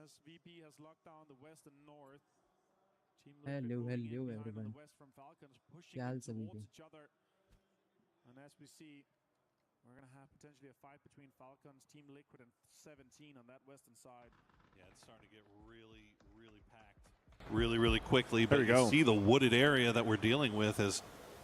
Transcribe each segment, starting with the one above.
as VP has locked down the west and north. Team Hello, hello everyone. everyone. The west from Falcons pushing क्या हाल towards सभी each other. And as we see, we're going to have potentially a fight between Falcons, Team Liquid, and 17 on that western side. Yeah, it's starting to get really, really packed. Really quickly. But There you you go. see the wooded area that we're dealing with as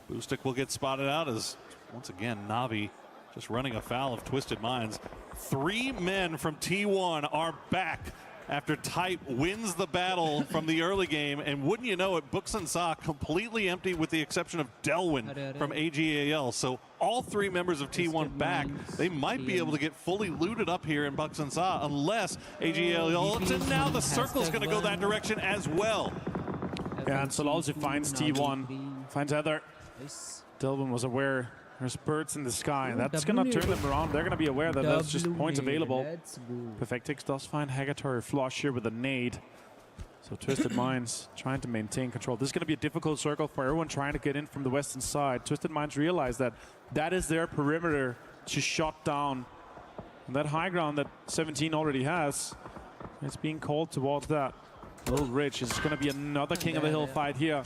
Boostic will get spotted out as, once again, Navi just running afoul of Twisted Minds. 3 men from T1 are back after Type wins the battle from the early game. And wouldn't you know it, Buxen Sa completely empty with the exception of Delwyn from AGAL. So all 3 members of T1 back. They might be able to get fully looted up here in Buxen Sa unless AGAL. And now the circle's going to go that direction as well. Yeah, and Sololzi finds T1, finds Heather. Delvin was aware there's birds in the sky, and that's going to turn them around. They're going to be aware that there's just points available. Perfectix does find Hagatory flush here with a nade. So Twisted Minds trying to maintain control. This is going to be a difficult circle for everyone trying to get in from the western side. Twisted Minds realize that that is their perimeter to shut down. And that high ground that 17 already has, it's being called towards that. Little Rich is going to be another King of the Hill fight here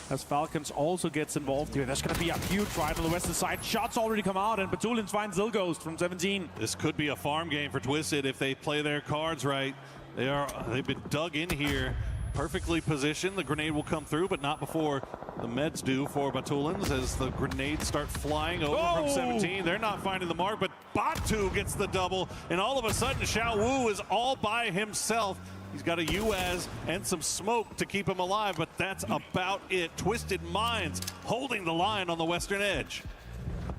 as Falcons also gets involved here. There's going to be a huge fight on the western side. Shots already come out, and Batulins finds Zilghost from 17. This could be a farm game for Twisted if they play their cards right. They've been dug in here, perfectly positioned. The grenade will come through, but not before the meds do for Batulins as the grenades start flying over from 17. They're not finding the mark, but Batu gets the double, and all of a sudden Xiao Wu is all by himself. He's got a UAZ and some smoke to keep him alive, but that's about it. Twisted Minds holding the line on the western edge.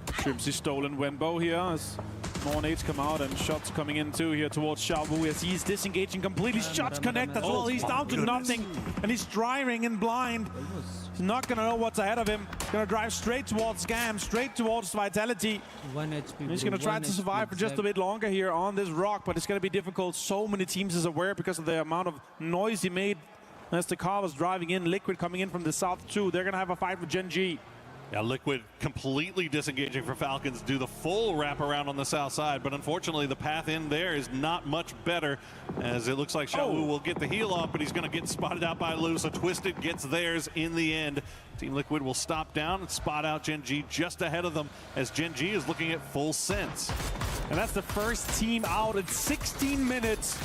Shrimsy stolen Wenbo here as more nades come out and shots coming in too here towards Xiao Wu as he's disengaging completely. Shots connect as well. He's down to nothing and he's driving in blind. He's not going to know what's ahead of him. Going to drive straight towards Scam, straight towards Vitality. 1 HP. He's going to try to survive for just a bit longer here on this rock, but it's going to be difficult. So many teams is aware because of the amount of noise he made as the car was driving in. Liquid coming in from the south too. They're going to have a fight with Gen G. Yeah, Liquid completely disengaging for Falcons, do the full wraparound on the south side, but unfortunately the path in there is not much better as it looks like Xiao Wu will get the heal off, but he's going to get spotted out by Lu, so Twisted gets theirs in the end. Team Liquid will stop down and spot out Gen G just ahead of them as Gen G is looking at full sense. And that's the first team out in 16 minutes.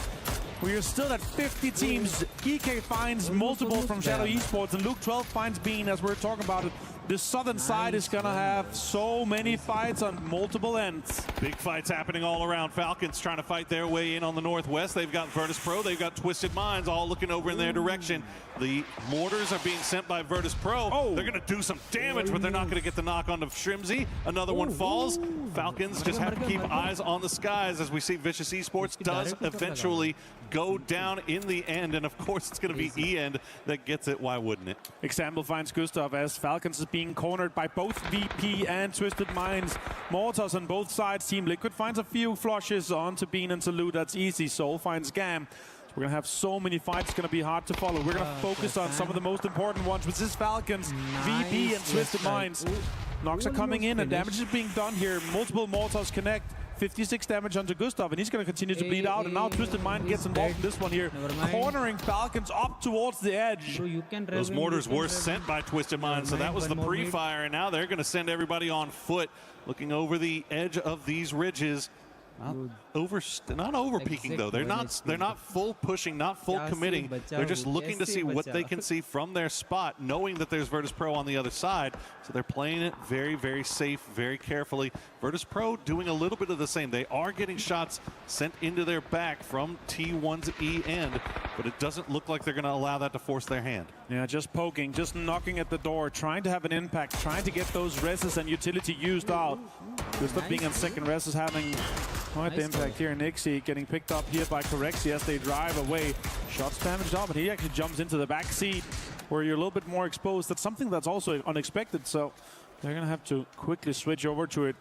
We are still at 50 teams. EK finds multiple from Shadow Esports, and Luke 12 finds Bean as we're talking about it. The southern side is going to have so many fights on multiple ends. Big fights happening all around. Falcons trying to fight their way in on the northwest. They've got Virtus Pro. They've got Twisted Minds all looking over in their direction. The mortars are being sent by Virtus Pro. They're going to do some damage, but they're not going to get the knock onto Shrimsy. Another one falls. Falcons just have to keep eyes on the skies as we see Vicious Esports does eventually go down in the end. And of course, it's going to be E-End that gets it. Why wouldn't it? Example finds Gustav as Falcons is being cornered by both VP and Twisted Minds. Mortars on both sides. Team Liquid finds a few flushes onto Bean and Salute. That's easy. Soul finds Gam. So we're going to have so many fights. It's going to be hard to follow. We're going to focus on some of the most important ones, which is Falcons, VP, and Twisted Minds. Knocks are coming in and damage is being done here. Multiple Mortars connect. 56 damage onto Gustav, and he's going to continue to bleed out. And now Twisted Mind gets involved in this one here, cornering Falcons up towards the edge. Those mortars were sent by Twisted Mind, so that was the pre-fire, and now they're going to send everybody on foot, looking over the edge of these ridges. Not over peaking though. They're not full pushing, not full committing. They're just looking to see what they can see from their spot, knowing that there's Virtus Pro on the other side. So they're playing it very, very safe, very carefully. Virtus Pro doing a little bit of the same. They are getting shots sent into their back from T1's E-End, but it doesn't look like they're going to allow that to force their hand. Yeah, just poking, just knocking at the door, trying to have an impact, trying to get those reses and utility used out. Gustav being on second res is having quite the impact here. Nixie getting picked up here by Correxi as they drive away. Shots damaged up, but he actually jumps into the back seat where you're a little bit more exposed. That's something that's also unexpected, so they're going to have to quickly switch over to it.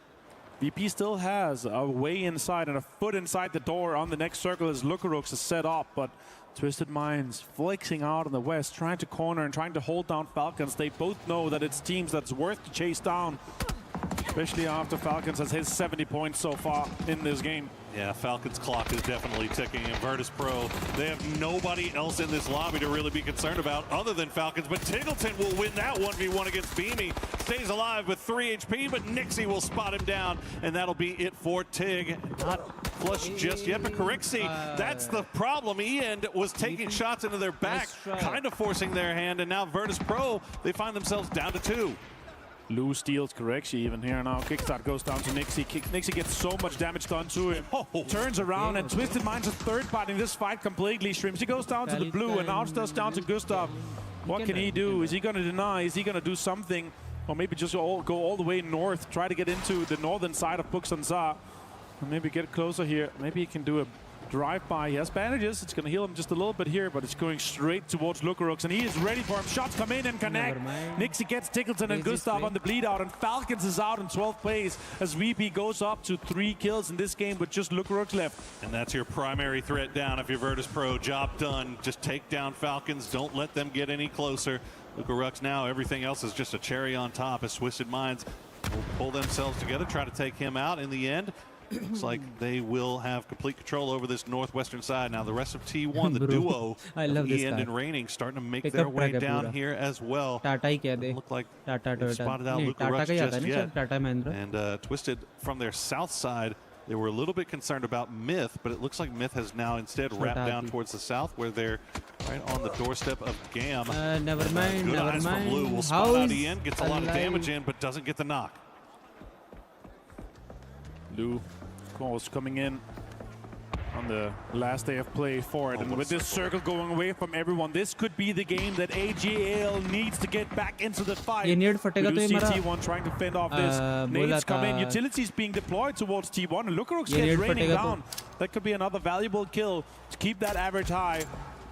VP still has a way inside and a foot inside the door on the next circle as Lukarux is set up, but Twisted Minds flexing out on the west, trying to corner and trying to hold down Falcons. They both know that it's teams that's worth to chase down. especially after Falcons has hit 70 points so far in this game. Yeah, Falcons' clock is definitely ticking, and Virtus.pro, they have nobody else in this lobby to really be concerned about other than Falcons, but Tiggleton will win that 1v1 against Beamy. Stays alive with 3 HP, but Nixie will spot him down, and that'll be it for Tig. Not flush just yet, but Corrixie, that's the problem. Ian was taking shots into their back, kind of forcing their hand, and now Virtus.pro, they find themselves down to 2. Lou steals Corrixie even here now. Kickstart goes down to Nixie. Nixie gets so much damage done to him. Turns around and Twisted Minds is third parting this fight completely. Streams. He goes down to the blue and outdoes down to Gustav. What can he do? Is he going to deny? Is he going to do something? Or maybe just go all the way north, try to get into the northern side of Buxanza. And maybe get closer here. Maybe he can do a drive-by. He has bandages. It's going to heal him just a little bit here, but it's going straight towards Lukarux, and he is ready for him. Shots come in and connect. Nixie gets Tickleton and Gustav on the bleed out, and Falcons is out in 12th place as VP goes up to 3 kills in this game with just Lukarux left. And that's your primary threat down if you're Virtus.pro. Job done. Just take down Falcons. Don't let them get any closer. Lukarux now, everything else is just a cherry on top as Twisted Minds will pull themselves together, try to take him out in the end. Looks like they will have complete control over this northwestern side. Now the rest of T1, the duo, Ian and Raining, starting to make their way down here as well. Look like they spotted out Lukarux just yet. And Twisted from their south side, they were a little bit concerned about Myth, but it looks like Myth has now instead wrapped down towards the south, where they're right on the doorstep of Gam. Never mind, good never eyes mind. from Blue. Will spot out Ian, gets a lot of damage in, but doesn't get the knock. Lou, of course, coming in on the last day of play for it. And with this circle going away from everyone, this could be the game that AGL needs to get back into the fight. We do see T1 trying to fend off this. Nades come in, utilities being deployed towards T1, and Lukarux gets raining down. That could be another valuable kill to keep that average high.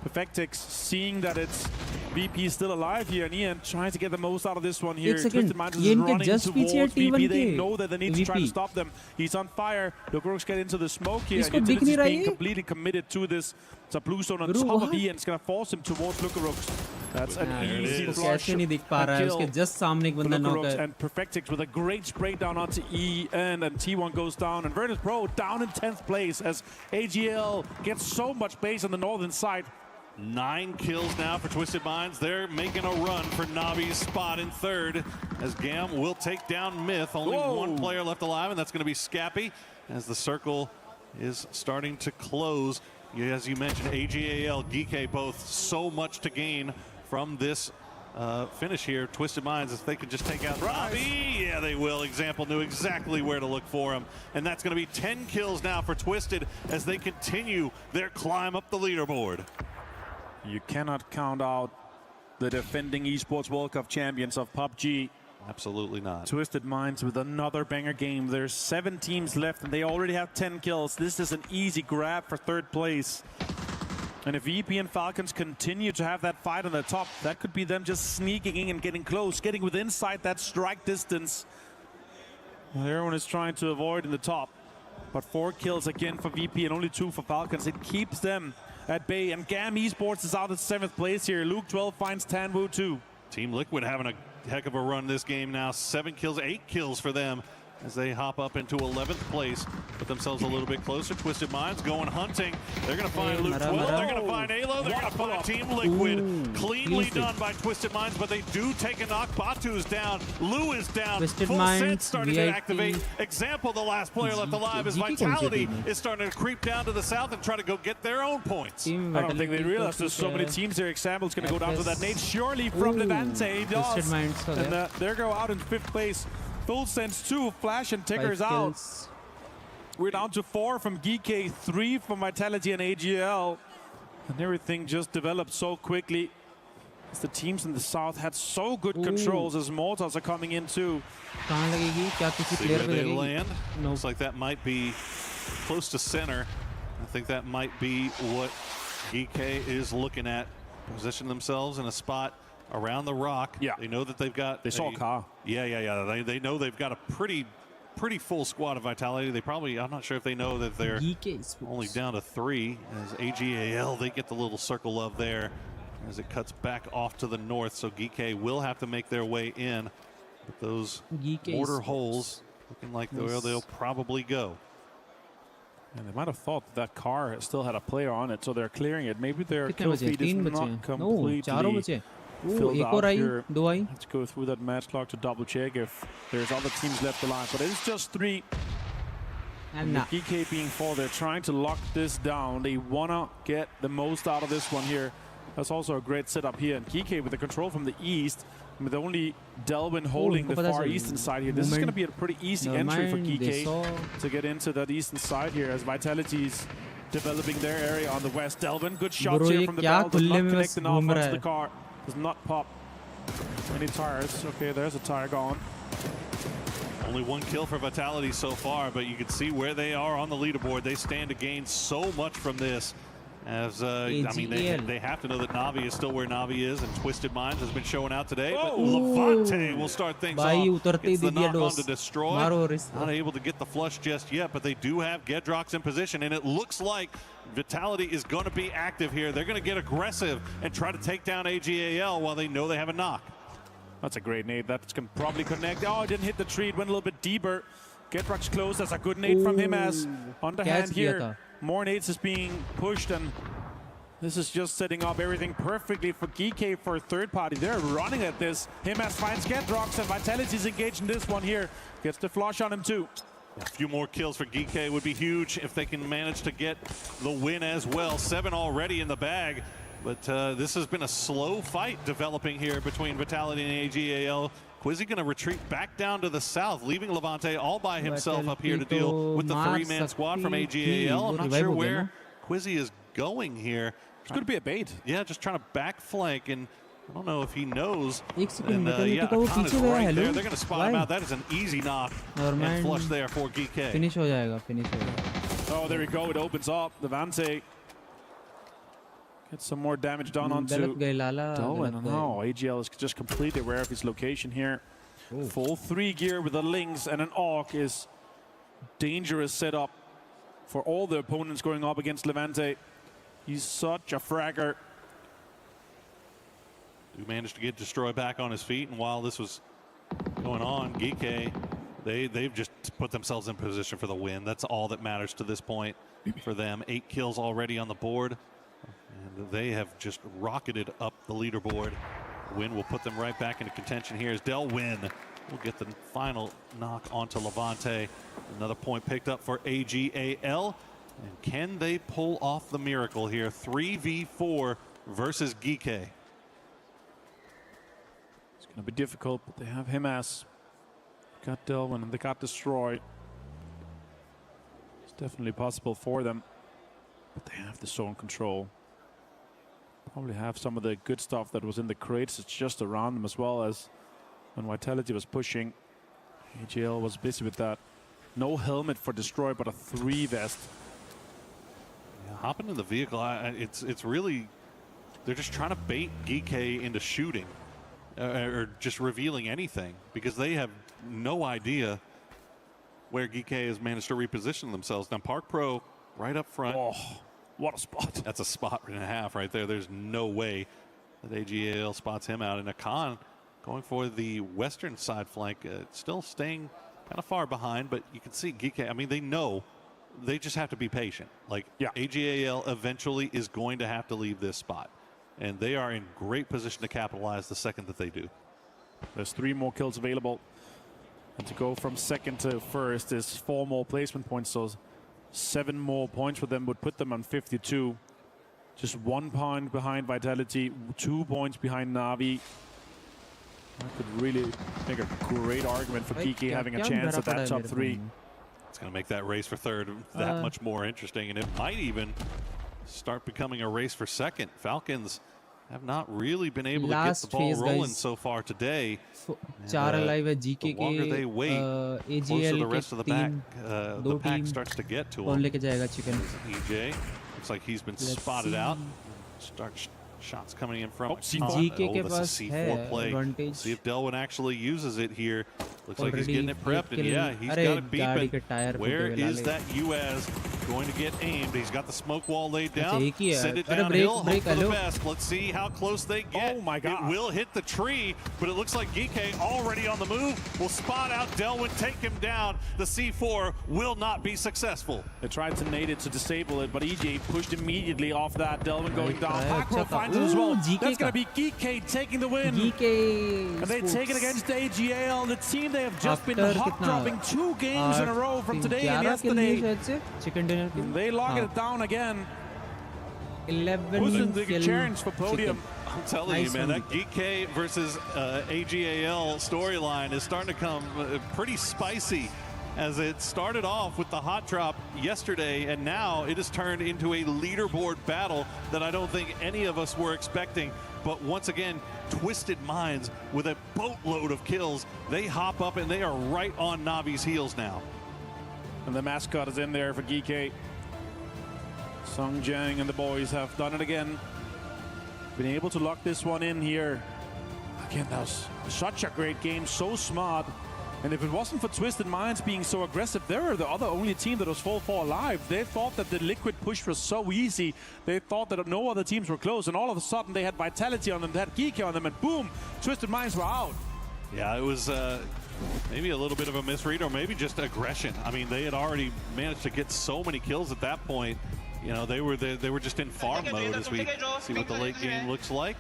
Perfectix seeing that it's VP still alive here, and Ian trying to get the most out of this one here. Twisted Minds is running towards VP. They know that they need to try to stop them. He's on fire. Lukarux get into the smoke here. And Utilities being completely committed to this. It's a blue zone on top of Ian. It's going to force him towards Lukarux. That's an easy flush. And Perfectix with a great spray down onto Ian, and T1 goes down. And Virtus.pro down in 10th place as AGL gets so much base on the northern side. 9 kills now for Twisted Minds. They're making a run for Navi's spot in 3rd as Gam will take down Myth. Only one player left alive, and that's going to be Scappy as the circle is starting to close. As you mentioned, AGAL, GK both so much to gain from this finish here. Twisted Minds, if they could just take out Navi, yeah, they will. Example knew exactly where to look for him. And that's going to be 10 kills now for Twisted as they continue their climb up the leaderboard. You cannot count out the defending Esports World Cup champions of PUBG. Absolutely not. Twisted Minds with another banger game. There's 7 teams left and they already have 10 kills. This is an easy grab for 3rd place. And if VP and Falcons continue to have that fight on the top, that could be them just sneaking in and getting close, getting within sight that strike distance. Everyone is trying to avoid in the top. But 4 kills again for VP and only 2 for Falcons. It keeps them at bay, and Gam Esports is out at 7th place here. Luke 12 finds Tanwu 2. Team Liquid having a heck of a run this game now. 7 kills, 8 kills for them as they hop up into 11th place, put themselves a little bit closer. Twisted Minds going hunting. They're going to find Luke 12. They're going to find Alo. They're going to find Team Liquid. Cleanly done by Twisted Minds, but they do take a knock. Batu's down. Lou is down. Full set starting to activate. Example, the last player left alive is Vitality is starting to creep down to the south and try to go get their own points. I don't think they realize there's so many teams there. Example is going to go down to that nade. Surely from Levante. He does. And there go out in 5th place. Full sense 2, Flash and Ticker is out. We're down to 4 from GK, 3 from Vitality and AGL. And everything just developed so quickly as the teams in the south had so good controls as Mortals are coming in too. See where they land. Looks like that might be close to center. I think that might be what GK is looking at. Position themselves in a spot around the rock. Yeah. They know that they've got... They saw a car. Yeah. They know they've got a pretty full squad of Vitality. They probably... I'm not sure if they know that they're only down to 3. As AGAL, they get the little circle of there as it cuts back off to the north. So GK will have to make their way in. But those mortar holes Looking like they'll probably go. And they might have thought that car still had a player on it, so they're clearing it. Maybe their kill feed is not completely filled out here. Let's go through that match clock to double check if there's other teams left alive. But it's just 3. And the GK being 4, they're trying to lock this down. They want to get the most out of this one here. That's also a great setup here. And GK with the control from the east, with only Delvin holding the far eastern side here. This is going to be a pretty easy entry for GK to get into that eastern side here as Vitality's developing their area on the west. Delvin, good shots here from the bell. Does not connect enough onto the car. Does not pop any tires. Okay, there's a tire gone. Only 1 kill for Vitality so far, but you can see where they are on the leaderboard. They stand to gain so much from this. As I mean, they have to know that Navi is still where Navi is, and Twisted Minds has been showing out today. But Levante will start things off. It's the knock on to destroy. Not able to get the flush just yet, but they do have Gedrox in position, and it looks like Vitality is going to be active here. They're going to get aggressive and try to take down AGAL while they know they have a knock. That's a great nade. That's going to probably connect. Oh, it didn't hit the tree. It went a little bit deeper. Gedrox close. That's a good nade from him as underhand here. More nades is being pushed, and this is just setting up everything perfectly for GK for a third party. They're running at this. Himas finds Gedrox, and Vitality's engaged in this one here. Gets the flush on him too. A few more kills for GK would be huge if they can manage to get the win as well. 7 already in the bag. But this has been a slow fight developing here between Vitality and AGAL. Quizzy going to retreat back down to the south, leaving Levante all by himself up here to deal with the 3-man squad from AGAL. I'm not sure where Quizzy is going here. It's going to be a bait. Yeah, just trying to back flank, and I don't know if he knows. And yeah, Akan is right there. They're going to spot him out. That is an easy knock and flush there for GK. Finish ho jayega, finish ho jayega. Oh, there we go. It opens up. Levante gets some more damage done onto Delvin. No, AGL is just completely aware of his location here. Full 3 gear with a Lynx and an AUG is dangerous setup for all the opponents going up against Levante. He's such a fragger. Who managed to get Destroy back on his feet, and while this was going on, GK, they've just put themselves in position for the win. That's all that matters to this point for them. 8 kills already on the board. And they have just rocketed up the leaderboard. Win will put them right back into contention here as Delwin will get the final knock onto Levante. Another point picked up for AGAL. And can they pull off the miracle here? 3v4 versus GK. It's going to be difficult, but they have Himas. Got Delwin and they got Destroy. It's definitely possible for them, but they have the zone control. Probably have some of the good stuff that was in the crates. It's just around them, as well as when Vitality was pushing. AGL was busy with that. No helmet for Destroy, but a 3 vest. Yeah, hop into the vehicle. It's really, they're just trying to bait GK into shooting or just revealing anything, because they have no idea where GK has managed to reposition themselves. Now Park Pro right up front. Oh. What a spot. That's a spot and a half right there. There's no way that AGAL spots him out. And Akan going for the western side flank, still staying kind of far behind, but you can see GK, I mean, they know they just have to be patient. Like, yeah. AGAL eventually is going to have to leave this spot. And they are in great position to capitalize the second that they do. There's 3 more kills available. And to go from second to first is 4 more placement points. So 7 more points for them would put them on 52. Just 1 point behind Vitality, 2 points behind Navi. That could really make a great argument for GK having a chance at that top 3. It's going to make that race for third that much more interesting, and it might even start becoming a race for second. Falcons have not really been able to get the ball rolling so far today. The longer they wait, closer the rest of the pack starts to get to them. EJ looks like he's been spotted out. Start shots coming in from GK that's a C4 play. See if Delwin actually uses it here. Looks like he's getting it prepped, and yeah, he's got it beeping. Where is that UAS? going to get aimed. He's got the smoke wall laid It's down. एक ही है. Send it अरे downhill. break, Hope for the hello. best. Let's see how close they get. Oh my God. It will hit the tree, but it looks like GK already on the move. Will spot out Delwyn, take him down. The C4 will not be successful. They tried to nade it to disable it, but EJ pushed immediately off that. Delvin going down. Right, Pac Pro अच्छा finds it था. as well. GK That's going का. to be GK taking the win. GK. And they take it against AGL, the team they have just been After hot dropping 2 games in a row from today and yesterday. Chicken dinner. They lock it down again. 11 Boosting the kill challenge for podium. I'm telling Nice you, man, one. that GK versus AGAL storyline is starting to come pretty spicy, as it started off with the hot drop yesterday, and now it has turned into a leaderboard battle that I don't think any of us were expecting. But once again, Twisted Minds with a boatload of kills. They hop up and they are right on Navi's heels now. And the mascot is in there for GK. Sung Jang and the boys have done it again. Been able to lock this one in here. Again, that was such a great game, so smart. And if it wasn't for Twisted Minds being so aggressive, they were the other only team that was 4-4 alive. They thought that the Liquid push was so easy. They thought that no other teams were close, and all of a sudden they had Vitality on them, they had Geeky on them, and boom, Twisted Minds were out. Yeah, it was maybe a little bit of a misread, or maybe just aggression. I mean, they had already managed to get so many kills at that point. You know, they were just in farm mode as we see what the late game looks like.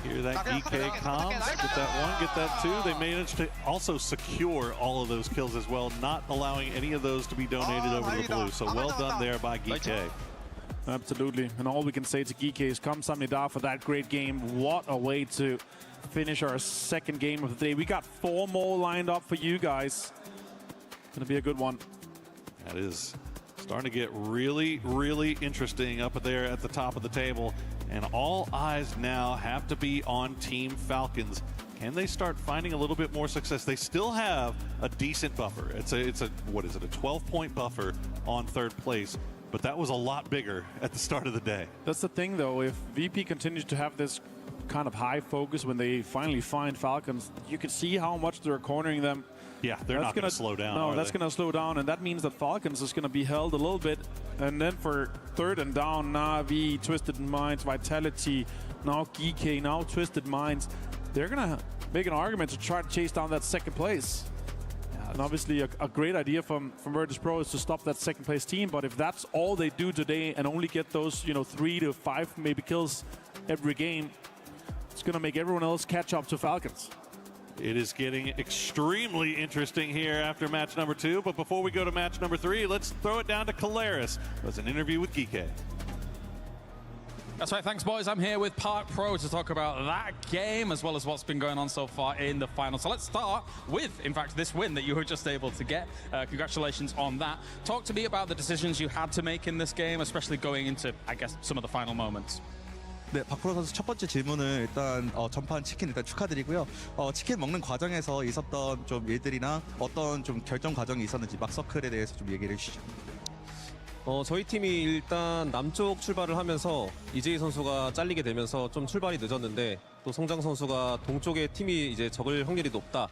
Hear that GK comms, get that one, get that two. They managed to also secure all of those kills as well, not allowing any of those to be donated over to the blue. So well done there by GK. Absolutely, and all we can say to GK is kamsahamnida for that great game. What a way to finish our second game of the day. We got 4 more lined up for you guys. Gonna be a good one. That is starting to get really, really interesting up there at the top of the table. And all eyes now have to be on Team Falcons. Can they start finding a little bit more success? They still have a decent buffer. It's a what is it, a 12-point buffer on 3rd place. But that was a lot bigger at the start of the day. That's the thing, though. If VP continues to have this kind of high focus when they finally find Falcons, you can see how much they're cornering them. Yeah, they're not going to slow down. No, that's they? going to slow down, and that means that Falcons is going to be held a little bit. And then for 3rd and down, Na'Vi, Twisted Minds, Vitality, now GK, now Twisted Minds, they're going to make an argument to try to chase down that 2nd place. And obviously a great idea from Virtus Pro is to stop that 2nd place team, but if that's all they do today and only get those 3 to 5 maybe kills every game, it's going to make everyone else catch up to Falcons. It is getting extremely interesting here after match number 2. But before we go to match number 3, let's throw it down to Caleris. That's an interview with GK. That's right, thanks boys. I'm here with Park Pro to talk about that game as well as what's been going on so far in the final. So let's start with, in fact, this win that you were just able to get. Congratulations on that. Talk to me about the decisions you had to make in this game, especially going into, I guess, some of the final moments. 네, 박프로 선수 첫 번째 질문을 일단 전판 치킨 일단 축하드리고요. 치킨 먹는 과정에서 있었던 좀 일들이나 어떤 좀 결정 과정이 있었는지 막 서클에 대해서 좀 얘기를 해주시죠. 저희 팀이 일단 남쪽 출발을 하면서 이재희 선수가 잘리게 되면서 좀 출발이 늦었는데 또 송장 선수가 동쪽에 팀이 이제 적을 확률이 높다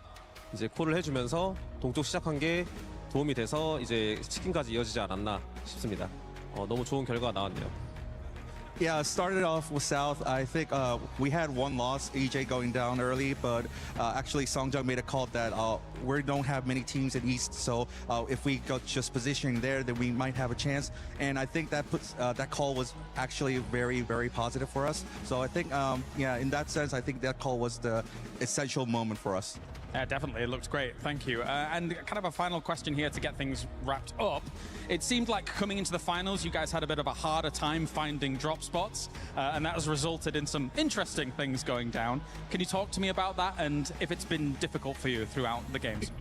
이제 콜을 해주면서 동쪽 시작한 게 도움이 돼서 이제 치킨까지 이어지지 않았나 싶습니다. 너무 좋은 결과가 나왔네요. Yeah, started off with South. I think we had one loss, EJ going down early, but actually Songjung made a call that we don't have many teams in East, so if we got just positioning there, then we might have a chance. And I think that that call was actually very, very positive for us. So I think, yeah, in that sense, I think that call was the essential moment for us. Yeah, definitely. It looked great. Thank you. And kind of a final question here to get things wrapped up. It seemed like coming into the finals, you guys had a bit of a harder time finding drop spots, and that has resulted in some interesting things going down. Can you talk to me about that and if it's been difficult for you throughout the games?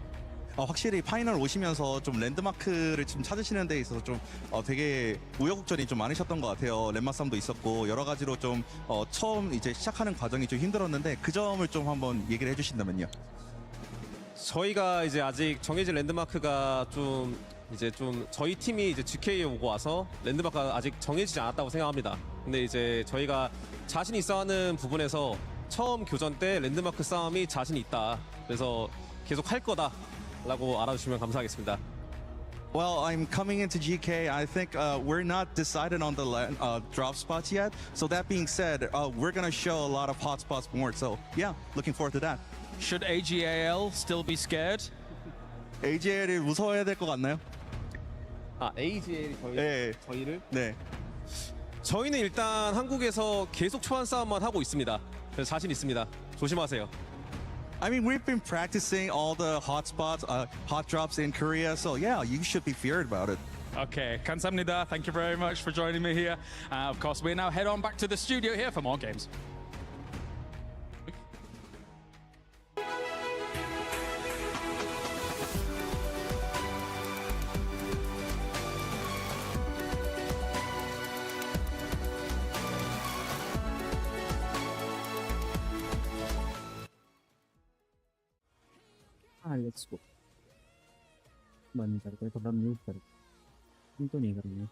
확실히 파이널 오시면서 좀 랜드마크를 좀 찾으시는 데 있어서 좀 되게 우여곡절이 좀 많으셨던 것 같아요. 랜마 싸움도 있었고 여러 가지로 좀 처음 이제 시작하는 과정이 좀 힘들었는데 그 점을 좀 한번 얘기를 해주신다면요. 저희가 이제 아직 정해진 랜드마크가 좀 저희 팀이 이제 GK에 오고 와서 랜드마크가 아직 정해지지 않았다고 생각합니다. 근데 이제 저희가 자신 있어 하는 부분에서 처음 교전 때 랜드마크 싸움이 자신 있다. 그래서 계속 할 거다라고 알아주시면 감사하겠습니다. Well, I'm coming into GK. I think we're not decided on the drop spots yet. So that being said, we're going to show a lot of hot spots more. So yeah, looking forward to that. Should AGAL still be scared? AJL이 무서워야 될 것 같나요? 아, AGL이 네. 저희를? 네. 저희는 일단 한국에서 계속 초반 싸움만 하고 있습니다. 그래서 자신 있습니다. 조심하세요. I mean, we've been practicing all the hot spots, hot drops in Korea. So yeah, you should be feared about it. Okay, 감사합니다. Thank you very much for joining me here. Of course, we now head on back to the studio here for more games. Let's go बंद करके थोड़ा mute कर तुम तो नहीं करेंगे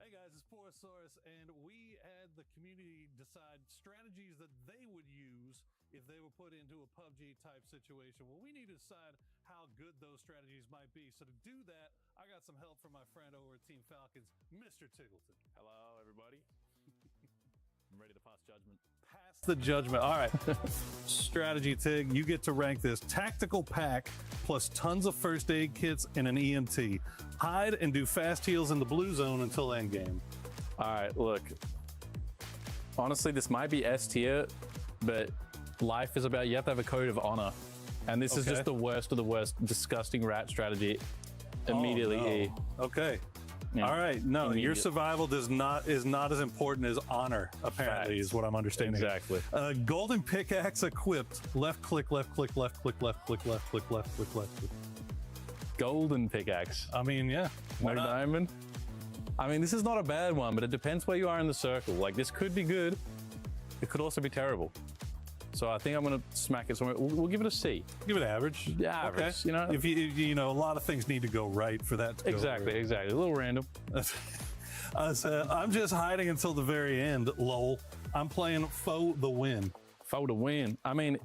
Hey guys, it's Porosaurus, and we had the community decide strategies that they would use if they were put into a PUBG type situation. Well, we need to decide how good those strategies might be. So to do that, I got some help from my friend over at Team Falcons, Mr. Tiggleton. Hello, everybody. I'm ready to pass judgment. Pass the judgment. All right. Strategy, Tig. You get to rank this. Tactical pack plus tons of first aid kits and an EMT. Hide and do fast heals in the blue zone until end game. All right, look. Honestly, this might be S tier, but life is about, you have to have a code of honor. And this is just the worst of the worst, disgusting rat strategy. Immediately E. Okay. Yeah. All right. No, your survival is not as important as honor, apparently, is what I'm understanding. Exactly. Golden pickaxe equipped. Left click, left click, left click, left click, left click, left click, left click. Golden pickaxe. I mean, yeah. No diamond. I mean, this is not a bad one, but it depends where you are in the circle. Like, this could be good. It could also be terrible. So I think I'm going to smack it somewhere. We'll give it a C. Give it average. Yeah, average. Okay. You know, if you know, a lot of things need to go right for that to go exactly, right. exactly. A little random. I'm just hiding until the very end. Lol. I'm playing foe the win. Foe to win. I mean,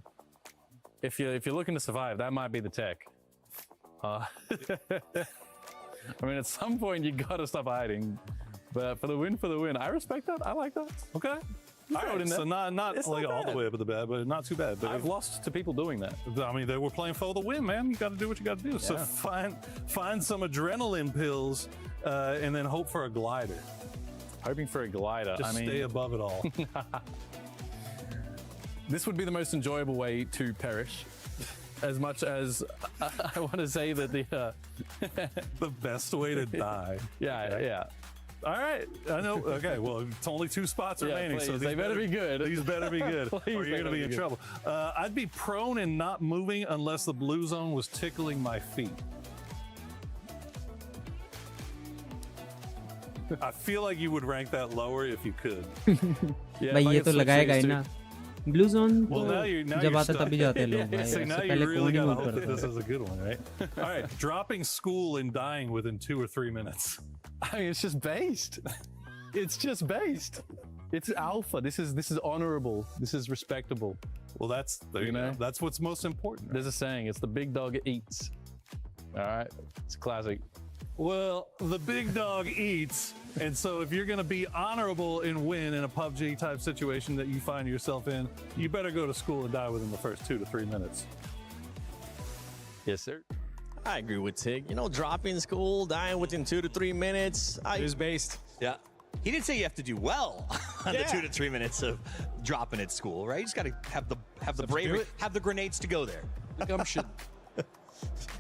if you're looking to survive, that might be the tech. I mean, at some point you gotta stop hiding. But for the win, I respect that. I like that. Okay. All right, so not like all the way up to the bad, but not too bad. But I've lost to people doing that. I mean, they were playing for the win, man. You got to do what you got to do. Yeah. So find some adrenaline pills, and then hope for a glider. Hoping for a glider. Just stay above it all. This would be the most enjoyable way to perish. As much as I want to say that the best way to die. Yeah. All right, I know. Okay, well, it's only 2 spots remaining, please, so they better be good. These better be good, or you're going to be in trouble. I'd be prone and not moving unless the blue zone was tickling my feet. I feel like you would rank that lower if you could. Yeah, भाई ये तो लगाएगा ही ना. Blue zone. Well, now जब आते तभी जाते हैं लोग भाई. So now you really got to hope that this is a good one, right? All right, dropping school and dying within 2 or 3 minutes. I mean, it's just based. It's just based. It's alpha. This is honorable. This is respectable. Well, that's what's most important. Right? There's a saying. It's the big dog eats. All right, it's classic. Well, the big dog eats, and so if you're going to be honorable and win in a PUBG type situation that you find yourself in, you better go to school and die within the first 2 to 3 minutes. Yes, sir. I agree with Tig. You know, dropping school, dying within 2 to 3 minutes. It's based. Yeah. He did say you have to do well on the 2 to 3 minutes of dropping at school, right? You just got to have the bravery, have the grenades to go there. The gumption.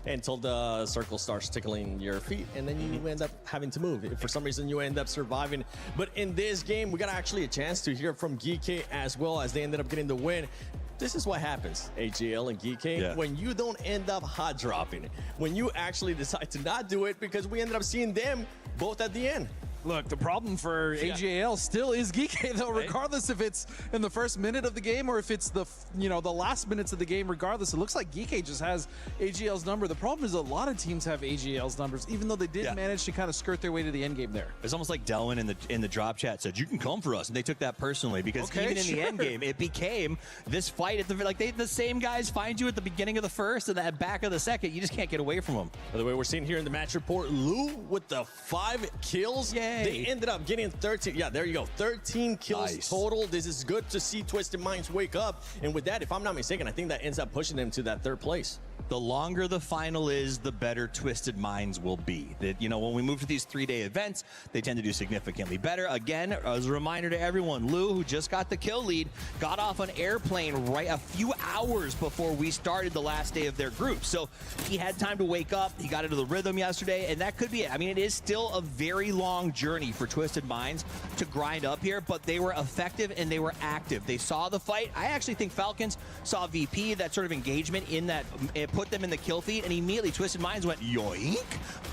Until the circle starts tickling your feet, and then you end up having to move. If for some reason you end up surviving. But in this game, we got actually a chance to hear from Geeky as well, as they ended up getting the win. This is what happens, AGL and Geeky, when you don't end up hot dropping, when you actually decide to not do it, because we ended up seeing them both at the end. Look, the problem for AGAL still is Geeky, though, regardless if it's in the first minute of the game or if it's the the last minutes of the game. Regardless, it looks like Geeky just has AGL's number. The problem is a lot of teams have AGL's numbers, even though they did manage to kind of skirt their way to the end game there. It's almost like Delwyn in the drop chat said, "You can come for us," and they took that personally because even in the end game, it became this fight at the same guys find you at the beginning of the first and at back of the second. You just can't get away from them. By the way, we're seeing here in the match report, Lou with the 5 kills. Yay. They ended up getting 13. Yeah, there you go. 13 kills total. This is good to see Twisted Minds wake up. And with that, if I'm not mistaken, I think that ends up pushing them to that 3rd place. The longer the final is, the better Twisted Minds will be. That, when we move to these 3-day events, they tend to do significantly better. Again, as a reminder to everyone, Lou, who just got the kill lead, got off an airplane right a few hours before we started the last day of their group. So he had time to wake up. He got into the rhythm yesterday, and that could be it. I mean, it is still a very long journey for Twisted Minds to grind up here, but they were effective and they were active. They saw the fight. I actually think Falcons saw VP, that sort of engagement in that, it put them in the kill feed, and immediately Twisted Minds went, yoink.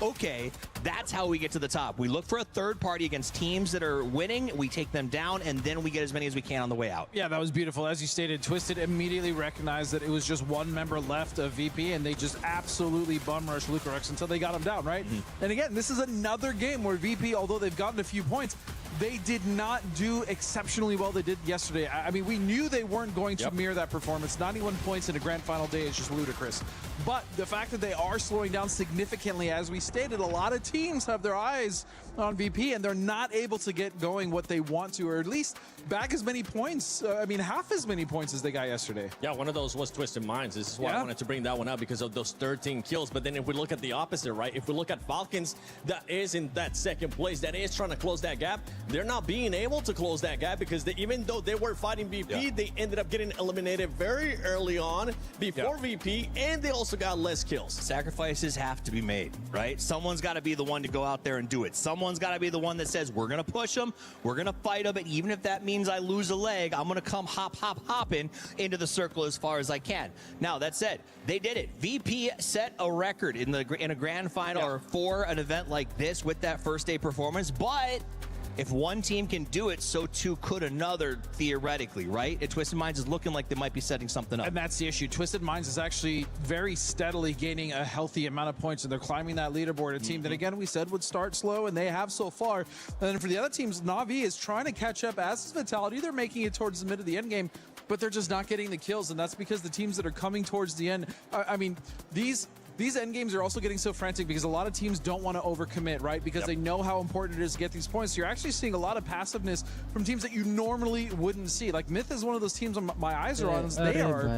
Okay, that's how we get to the top. We look for a 3rd party against teams that are winning. We take them down, and then we get as many as we can on the way out. Yeah, that was beautiful. As you stated, Twisted immediately recognized that it was just one member left of VP, and they just absolutely bum rushed Lucarex until they got him down, right? And again, this is another game where VP, although they've gotten a few points, they did not do exceptionally well. They did yesterday. I mean, we knew they weren't going to mirror that performance. 91 points in a grand final day is just ludicrous. But the fact that they are slowing down significantly, as we stated, a lot of teams have their eyes on VP and they're not able to get going what they want to, or at least back as many points. I mean, half as many points as they got yesterday. Yeah, one of those was Twisted Minds. This is why I wanted to bring that one up, because of those 13 kills. But then if we look at the opposite, right? If we look at Falcons, that is in that 2nd place, that is trying to close that gap. They're not being able to close that gap because even though they were fighting VP, they ended up getting eliminated very early on before VP, and they also got less kills. Sacrifices have to be made, right? Someone's got to be the one to go out there and do it. Someone's got to be the one that says, we're going to push them, we're going to fight them, and even if that means I lose a leg, I'm going to come hopping into the circle as far as I can. Now, that said, they did it. VP set a record in a grand final or for an event like this with that 1st day performance, but if one team can do it, so too could another, theoretically, right? And Twisted Minds is looking like they might be setting something up. And that's the issue. Twisted Minds is actually very steadily gaining a healthy amount of points, and they're climbing that leaderboard. A team that, again, we said would start slow, and they have so far. And then for the other teams, Na'Vi is trying to catch up, as is Vitality. They're making it towards the mid of the end game, but they're just not getting the kills, and that's because the teams that are coming towards the end, I mean, these end games are also getting so frantic because a lot of teams don't want to overcommit, right? Because they know how important it is to get these points. So you're actually seeing a lot of passiveness from teams that you normally wouldn't see. Like Myth is one of those teams my eyes are on. They are,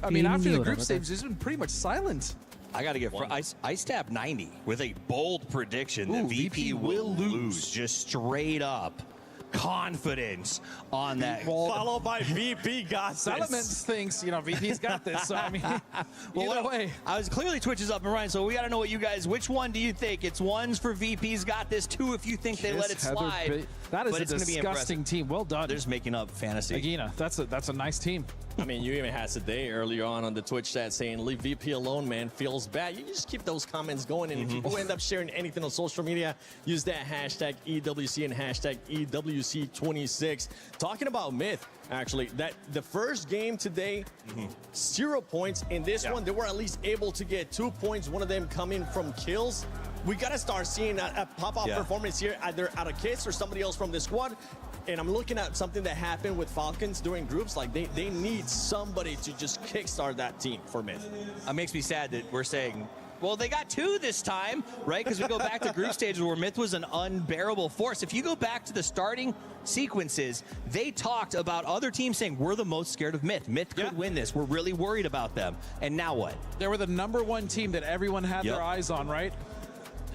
I mean, after the group stage, it's been pretty much silent. I got to get I stabbed 90 with a bold prediction that VP will lose, just straight up. Confidence on that. Followed by VP got this. Salamence thinks, VP's got this. So, I mean, either way. I was clearly Twitch is up and running, so we got to know what you guys, which one do you think? It's 1's for VP's got this, 2 if you think they let it slide. That is a disgusting team. Well done. They're just making up fantasy. Agina, that's a nice team. I mean, you even had today earlier on the Twitch chat saying, leave VP alone, man, feels bad. You just keep those comments going, and if you end up sharing anything on social media, use that hashtag EWC and hashtag EWC26. Talking about Myth, actually, that the first game today, 0 points. In this one, they were at least able to get 2 points, one of them coming from kills. We got to start seeing a pop-up performance here, either out of Kids or somebody else from the squad. And I'm looking at something that happened with Falcons during groups. Like, they need somebody to just kickstart that team for Myth. It makes me sad that we're saying, well, they got 2 this time, right? Because we go back to group stages where Myth was an unbearable force. If you go back to the starting sequences, they talked about other teams saying, we're the most scared of Myth. Myth could win this. We're really worried about them. And now what? They were the #1 team that everyone had their eyes on, right?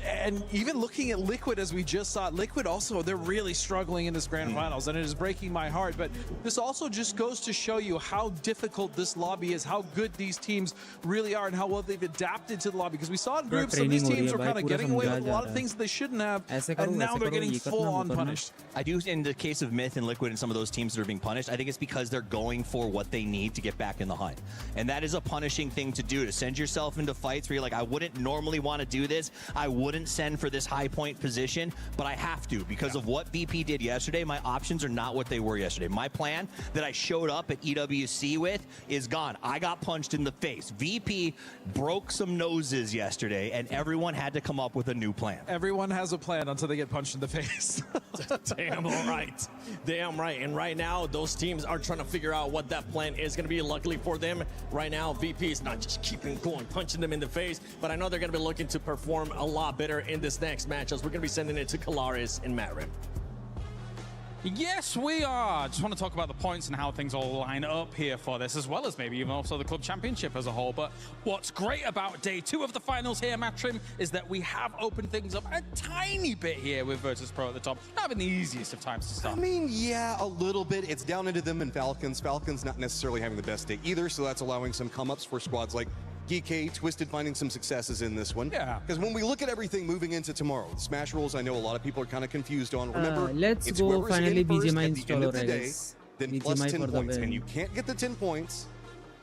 And even looking at Liquid, as we just saw, Liquid also, they're really struggling in this grand finals, and it is breaking my heart. But this also just goes to show you how difficult this lobby is, how good these teams really are, and how well they've adapted to the lobby. Because we saw in groups, some of these teams were kind of getting away with a lot of things that they shouldn't have, and now they're getting full-on punished. I do, in the case of Myth and Liquid and some of those teams that are being punished, I think it's because they're going for what they need to get back in the hunt. And that is a punishing thing to do, to send yourself into fights where you're like, I wouldn't normally want to do this. I wouldn't wouldn't send for this high point position, but I have to because of what VP did yesterday. My options are not what they were yesterday. My plan that I showed up at EWC with is gone. I got punched in the face. VP broke some noses yesterday, and everyone had to come up with a new plan. Everyone has a plan until they get punched in the face. Damn right. Damn right. And right now, those teams are trying to figure out what that plan is going to be. Luckily for them, right now, VP is not just keeping going, punching them in the face, but I know they're going to be looking to perform a lot better in this next match as we're going to be sending it to Kalaris and Matt Rim. Yes, we are. Just want to talk about the points and how things all line up here for this, as well as maybe even also the club championship as a whole. But what's great about day 2 of the finals here, Matrim, is that we have opened things up a tiny bit here with Virtus.pro at the top. Not been the easiest of times to start. I mean, yeah, a little bit. It's down into them and Falcons. Falcons not necessarily having the best day either, so that's allowing some come-ups for squads like GK, Twisted finding some successes in this one. Yeah. Because when we look at everything moving into tomorrow, the Smash rules I know a lot of people are kind of confused on. Remember, let's it's go whoever's finally in first BGMI at the end of the installer, day, guys. then plus BGMI 10 for the points. win. And you can't get the 10 points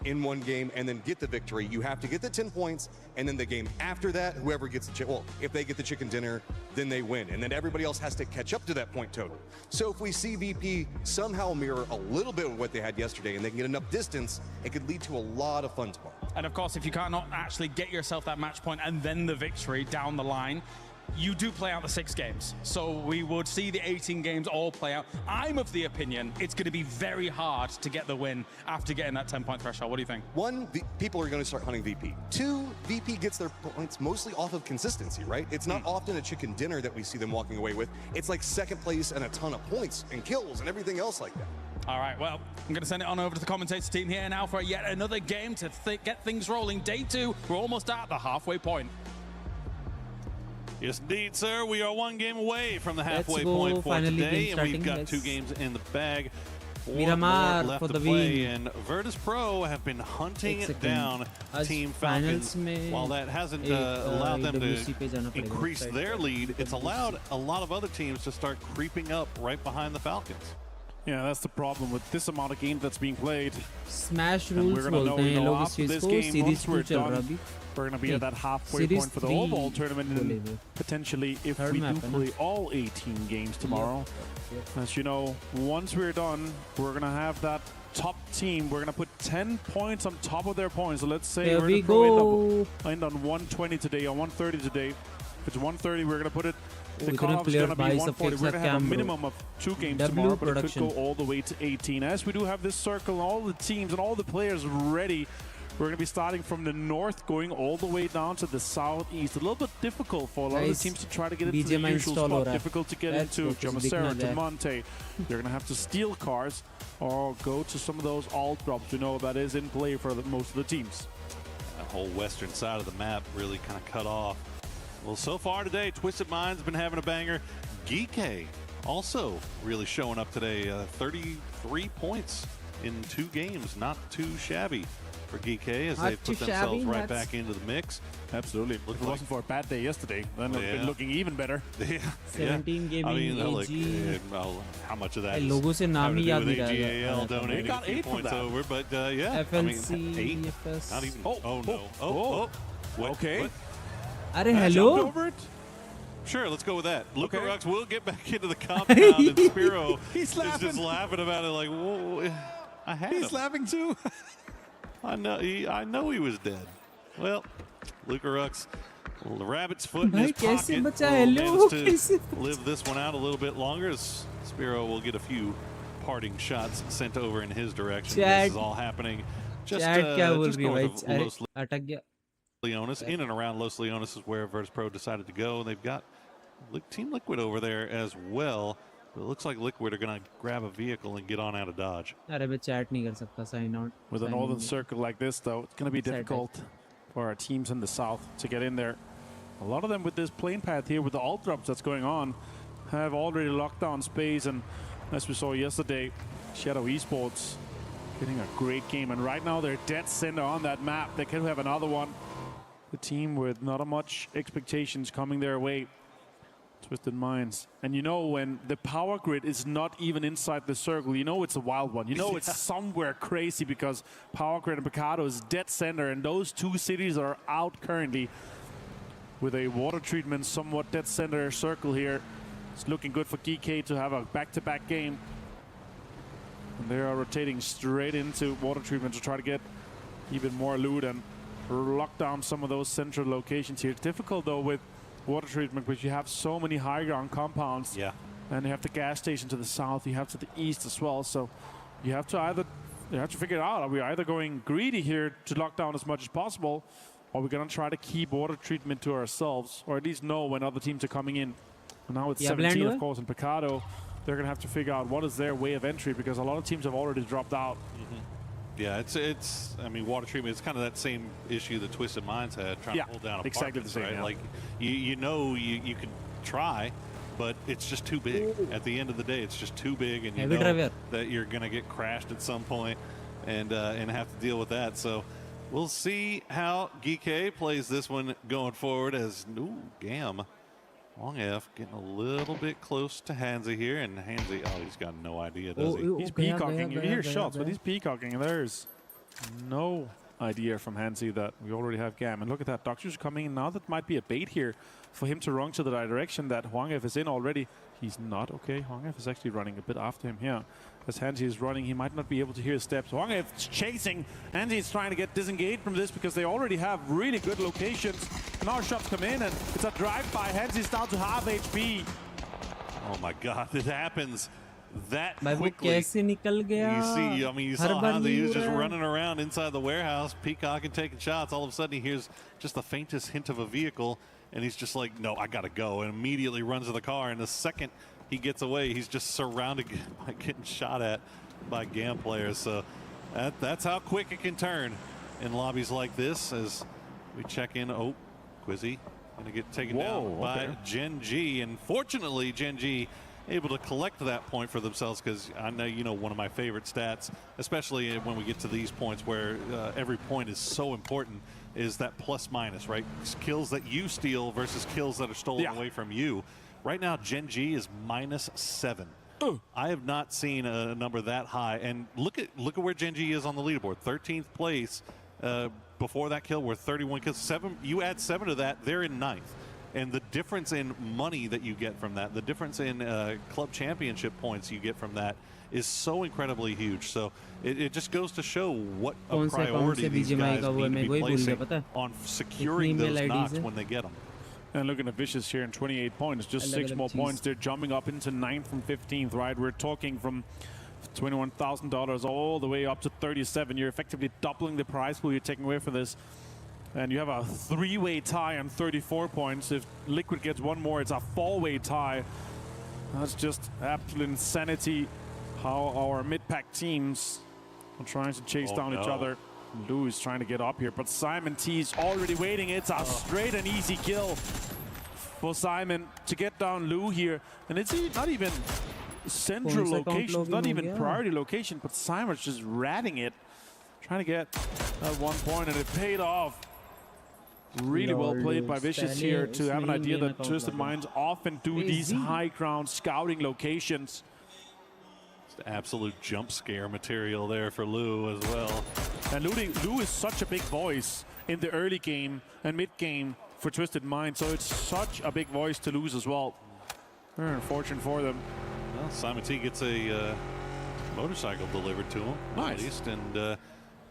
in one game and then get the victory. You have to get the 10 points, and then the game after that, whoever gets the chicken, well, if they get the chicken dinner, then they win. And then everybody else has to catch up to that point total. So if we see VP somehow mirror a little bit of what they had yesterday and they can get enough distance, it could lead to a lot of fun tomorrow. And of course, if you cannot actually get yourself that match point and then the victory down the line, you do play out the 6 games. So we would see the 18 games all play out. I'm of the opinion it's going to be very hard to get the win after getting that 10-point threshold. What do you think? 1, people are going to start hunting VP. 2, VP gets their points mostly off of consistency, right? It's not often a chicken dinner that we see them walking away with. It's like second place and a ton of points and kills and everything else like that. All right, well, I'm going to send it on over to the commentator team here now for yet another game to get things rolling. Day 2, we're almost at the halfway point. Yes, indeed, sir. We are 1 game away from the halfway go. point for Finally, today, game and we've starting. got 2 games in the bag. 4 Miramar more left for to the play, win. and Virtus.pro have been hunting एक down आज Team finals Falcons. में While that hasn't एक, allowed them EWC पे to जाना पड़ेगा increase website their पर. lead, it's allowed a lot of other teams to start creeping up right behind the Falcons. Yeah, that's the problem with this amount of games that's being played. Smash And rules we're going to know, बोलते हैं ये लोग इस after चीज this को game, series once 2 we're चल रहा done, अभी we're going to be at that halfway Series point for the 3 overall tournament, and बोलेंगे. potentially if Third we map do है ना? play all 18 games tomorrow. As you know, once we're done, we're going to have that top team. We're going to put 10 points on top of their points. So let's say Here we're we going go. to end on 120 today, or 130 today. If it's 130, we're going to put it. The इतने cutoff is player going to be भाई 140. सबके We're साथ going to have a cam bro. minimum of 2 games W tomorrow, but it could production. go all the way to 18. As we do have this circle, all the teams and all the players ready. We're going to be starting from the north, going all the way down to the southeast. A little bit difficult for a lot of the Guys, teams to try to get into the BGMI usual install हो spot. रहा है. Difficult to get Let's into go, कुछ Jamasera, दिखना to Monte. They're going to have to steal cars or go to some of those alt drops. We know that is in play for most of the teams. That whole western side of the map really kind of cut off. Well, so far today, Twisted Mind's been having a banger. GK also really showing up today. 33 points in 2 games. Not too shabby for GK as they put themselves right back into the mix. Absolutely. If it wasn't for a bad day yesterday, then it would have been looking even better. Yeah. 17 gaming I mean, AG. how much of that is लोगों से नाम having he to याद do with नहीं रहा AGAL donating got a few 8 from points that. over, but yeah, FLC, I mean, 8, FS. not even. Oh, Oh, no! oh, Oh, what? Okay. What? अरे I hello. jumped over it. Sure, let's go with that. Luca Okay. Rux will get back into the compound, and Spiro He's is laughing. just laughing about it like, whoa, I had He's him. laughing too. I know he was dead. Well, Luca Rux, the rabbit's foot in his भाई कैसे pocket, बचा? will Hello, manage कैसे? to live this one out a little bit longer. As Spiro will get a few parting shots sent over in his direction. Chat. This is all happening just, chat क्या बोल just रही है north भाई? of अरे Los अटक गया. Leonis. In and around Los Leonis is where Virtus.pro decided to go. They've got Team Liquid over there as well. But it looks like Liquid are going to grab a vehicle and get on out of Dodge. अरे मैं chat नहीं कर सकता. Sign out. With a Sign northern in. circle like this, though, it's going to be Side difficult for our teams in the south to get in there. A lot of them with this plane path here, with the alt drops that's going on, have already locked down space. And as we saw yesterday, Shadow Esports getting a great game. And right now, they're dead center on that map. They could have another one. The team with not much expectations coming their way. Twisted Minds. And you know, when the power grid is not even inside the circle, you know it's a wild one. You know it's somewhere crazy, because power grid and Picado is dead center, and those 2 cities are out currently. with a water treatment somewhat dead center circle here. It's looking good for GK to have a back-to-back game. And they are rotating straight into water treatment to try to get even more loot and lock down some of those central locations here. It's difficult though with water treatment because you have so many high ground compounds. Yeah. And you have the gas station to the south, you have to the east as well. So you have to figure it out. Are we either going greedy here to lock down as much as possible, or we're going to try to keep water treatment to ourselves, or at least know when other teams are coming in. And now it's 17, of course, and Picado, they're going to have to figure out what is their way of entry, because a lot of teams have already dropped out. Yeah, it's. I mean, water treatment. It's kind of that same issue that Twisted Minds had, trying to hold down exactly the apartments, same. right? Yeah. Like you know you can try, but it's just too big. At the end of the day, it's just too big, and you know that you're going to get crashed at some point, and have to deal with that. So we'll see how GK plays this one going forward. As Gam. Long F getting a little bit close to Hansi here, and Hansi, he's got no idea, does he? He's peacocking. You hear shots, but he's peacocking, and there's no idea from Hansi that we already have Gam. And look at that, Doctor's coming in now. That might be a bait here for him to run to the direction that Hwang F is in already. He's not okay. Hwang F is actually running a bit after him here. As Hansi is running, he might not be able to hear his steps. Hwang F is chasing. Hansi is trying to get disengaged from this because they already have really good locations. Now shots come in, and it's a drive-by. Hansi's down to half HP. Oh my God, it happens that quickly. You see, I mean, you saw Hansi, he was just running around inside the warehouse, peacocking, taking shots. All of a sudden, he hears just the faintest hint of a vehicle, and he's just like, no, I gotta go, and immediately runs to the car. And the second he gets away, he's just surrounded by getting shot at by GAM players. So that's how quick it can turn in lobbies like this. As we check in, Quizzy gonna get taken down by Gen G, and fortunately Gen G able to collect that point for themselves, because I know, you know, one of my favorite stats, especially when we get to these points where every point is so important, is that plus minus, right? Kills that you steal versus kills that are stolen away from you. Right now, Gen G is -7. I have not seen a number that high. And look at where Gen G is on the leaderboard. 13th place. Before that kill, we're 31 kills. You add 7 to that, they're in 9th. And the difference in money that you get from that, the difference in club championship points you get from that, is so incredibly huge. So it just goes to show what a priority these guys need to be placing on securing those knocks when they get them. And looking at Vicious here in 28 points, just 6 more points. They're jumping up into 9th from 15th, right? We're talking from $21,000 all the way up to 37. You're effectively doubling the prize pool you're taking away for this. And you have a 3-way tie on 34 points. If Liquid gets one more, it's a 4-way tie. That's just absolute insanity how our mid-pack teams are trying to chase down each other. Lou is trying to get up here, but Simon T is already waiting. It's a straight and easy kill for Simon to get down Lou here. And it's not even central location, not even priority location, but Simon's just ratting it, trying to get that 1 point, and it paid off. Really well played by Vicious here to have an idea that Twisted Minds often do these high ground scouting locations. It's absolute jump scare material there for Lou as well. And Lou is such a big voice in the early game and mid game for Twisted Minds, so it's such a big voice to lose as well. Very unfortunate for them. Well, Simon T gets a motorcycle delivered to him, at least, and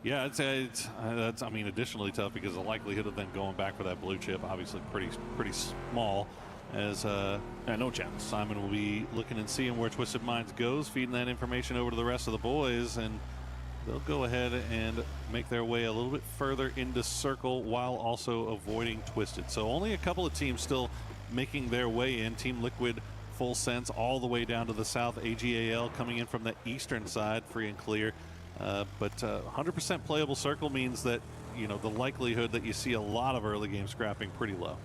yeah, that's I mean, additionally tough because the likelihood of them going back for that blue chip obviously pretty small. As no chance. Simon will be looking and seeing where Twisted Minds goes, feeding that information over to the rest of the boys, and they'll go ahead and make their way a little bit further into circle while also avoiding Twisted. So only a couple of teams still making their way in. Team Liquid, Full Sense, all the way down to the south. AGAL coming in from the eastern side, free and clear. But 100% playable circle means that, you know, the likelihood that you see a lot of early game scrapping pretty low.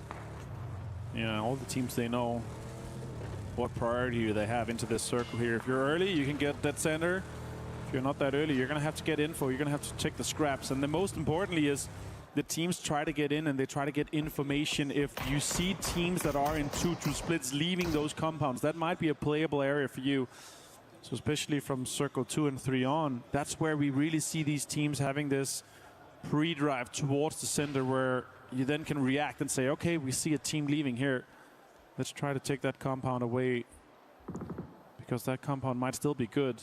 Yeah, all the teams, they know what priority they have into this circle here. If you're early, you can get that center. If you're not that early, you're going to have to get info. You're going to have to check the scraps. And the most importantly is the teams try to get in, and they try to get information. If you see teams that are in 2-2 splits leaving those compounds, that might be a playable area for you. So especially from circle 2 and 3 on, that's where we really see these teams having this pre-drive towards the center, where you then can react and say, okay, we see a team leaving here. Let's try to take that compound away, because that compound might still be good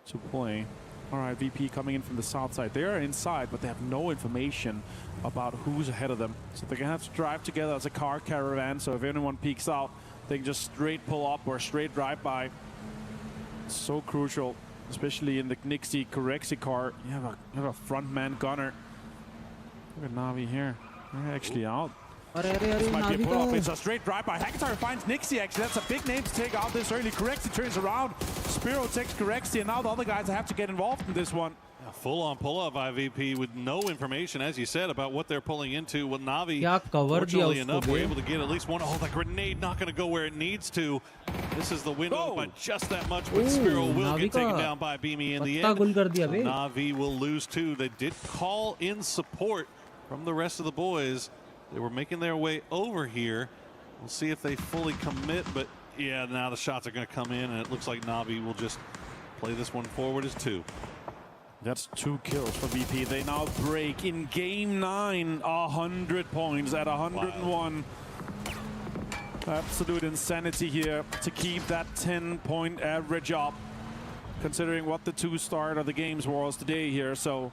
to play. All right, VP coming in from the south side. They are inside, but they have no information about who's ahead of them. So they're going to have to drive together as a car caravan. So if anyone peeks out, they can just straight pull up or straight drive by. So crucial, especially in the Nixie Corexi car. You have a front man gunner. Look at Na'Vi here. They're actually out. This might be a pull up. It's a straight drive by. Hackatar finds Nixie, actually. That's a big name to take out this early. Corexi turns around. Spiro takes Corexi, and now the other guys have to get involved in this one. Full-on pull-up by VP with no information, as you said, about what they're pulling into. Well, Na'Vi, fortunately enough, were able to get at least one. Oh, the grenade not going to go where it needs to. This is the window, but just that much. But Spiro will get taken down by Beamy in the end. So Na'Vi will lose two. They did call in support from the rest of the boys. They were making their way over here. We'll see if they fully commit, but yeah, now the shots are going to come in, and it looks like Na'Vi will just play this one forward as two. That's 2 kills for VP. They now break in game 9, 100 points at 101. Wow. Absolute insanity here to keep that 10-point average up, considering what the 2 start of the games was today here. So,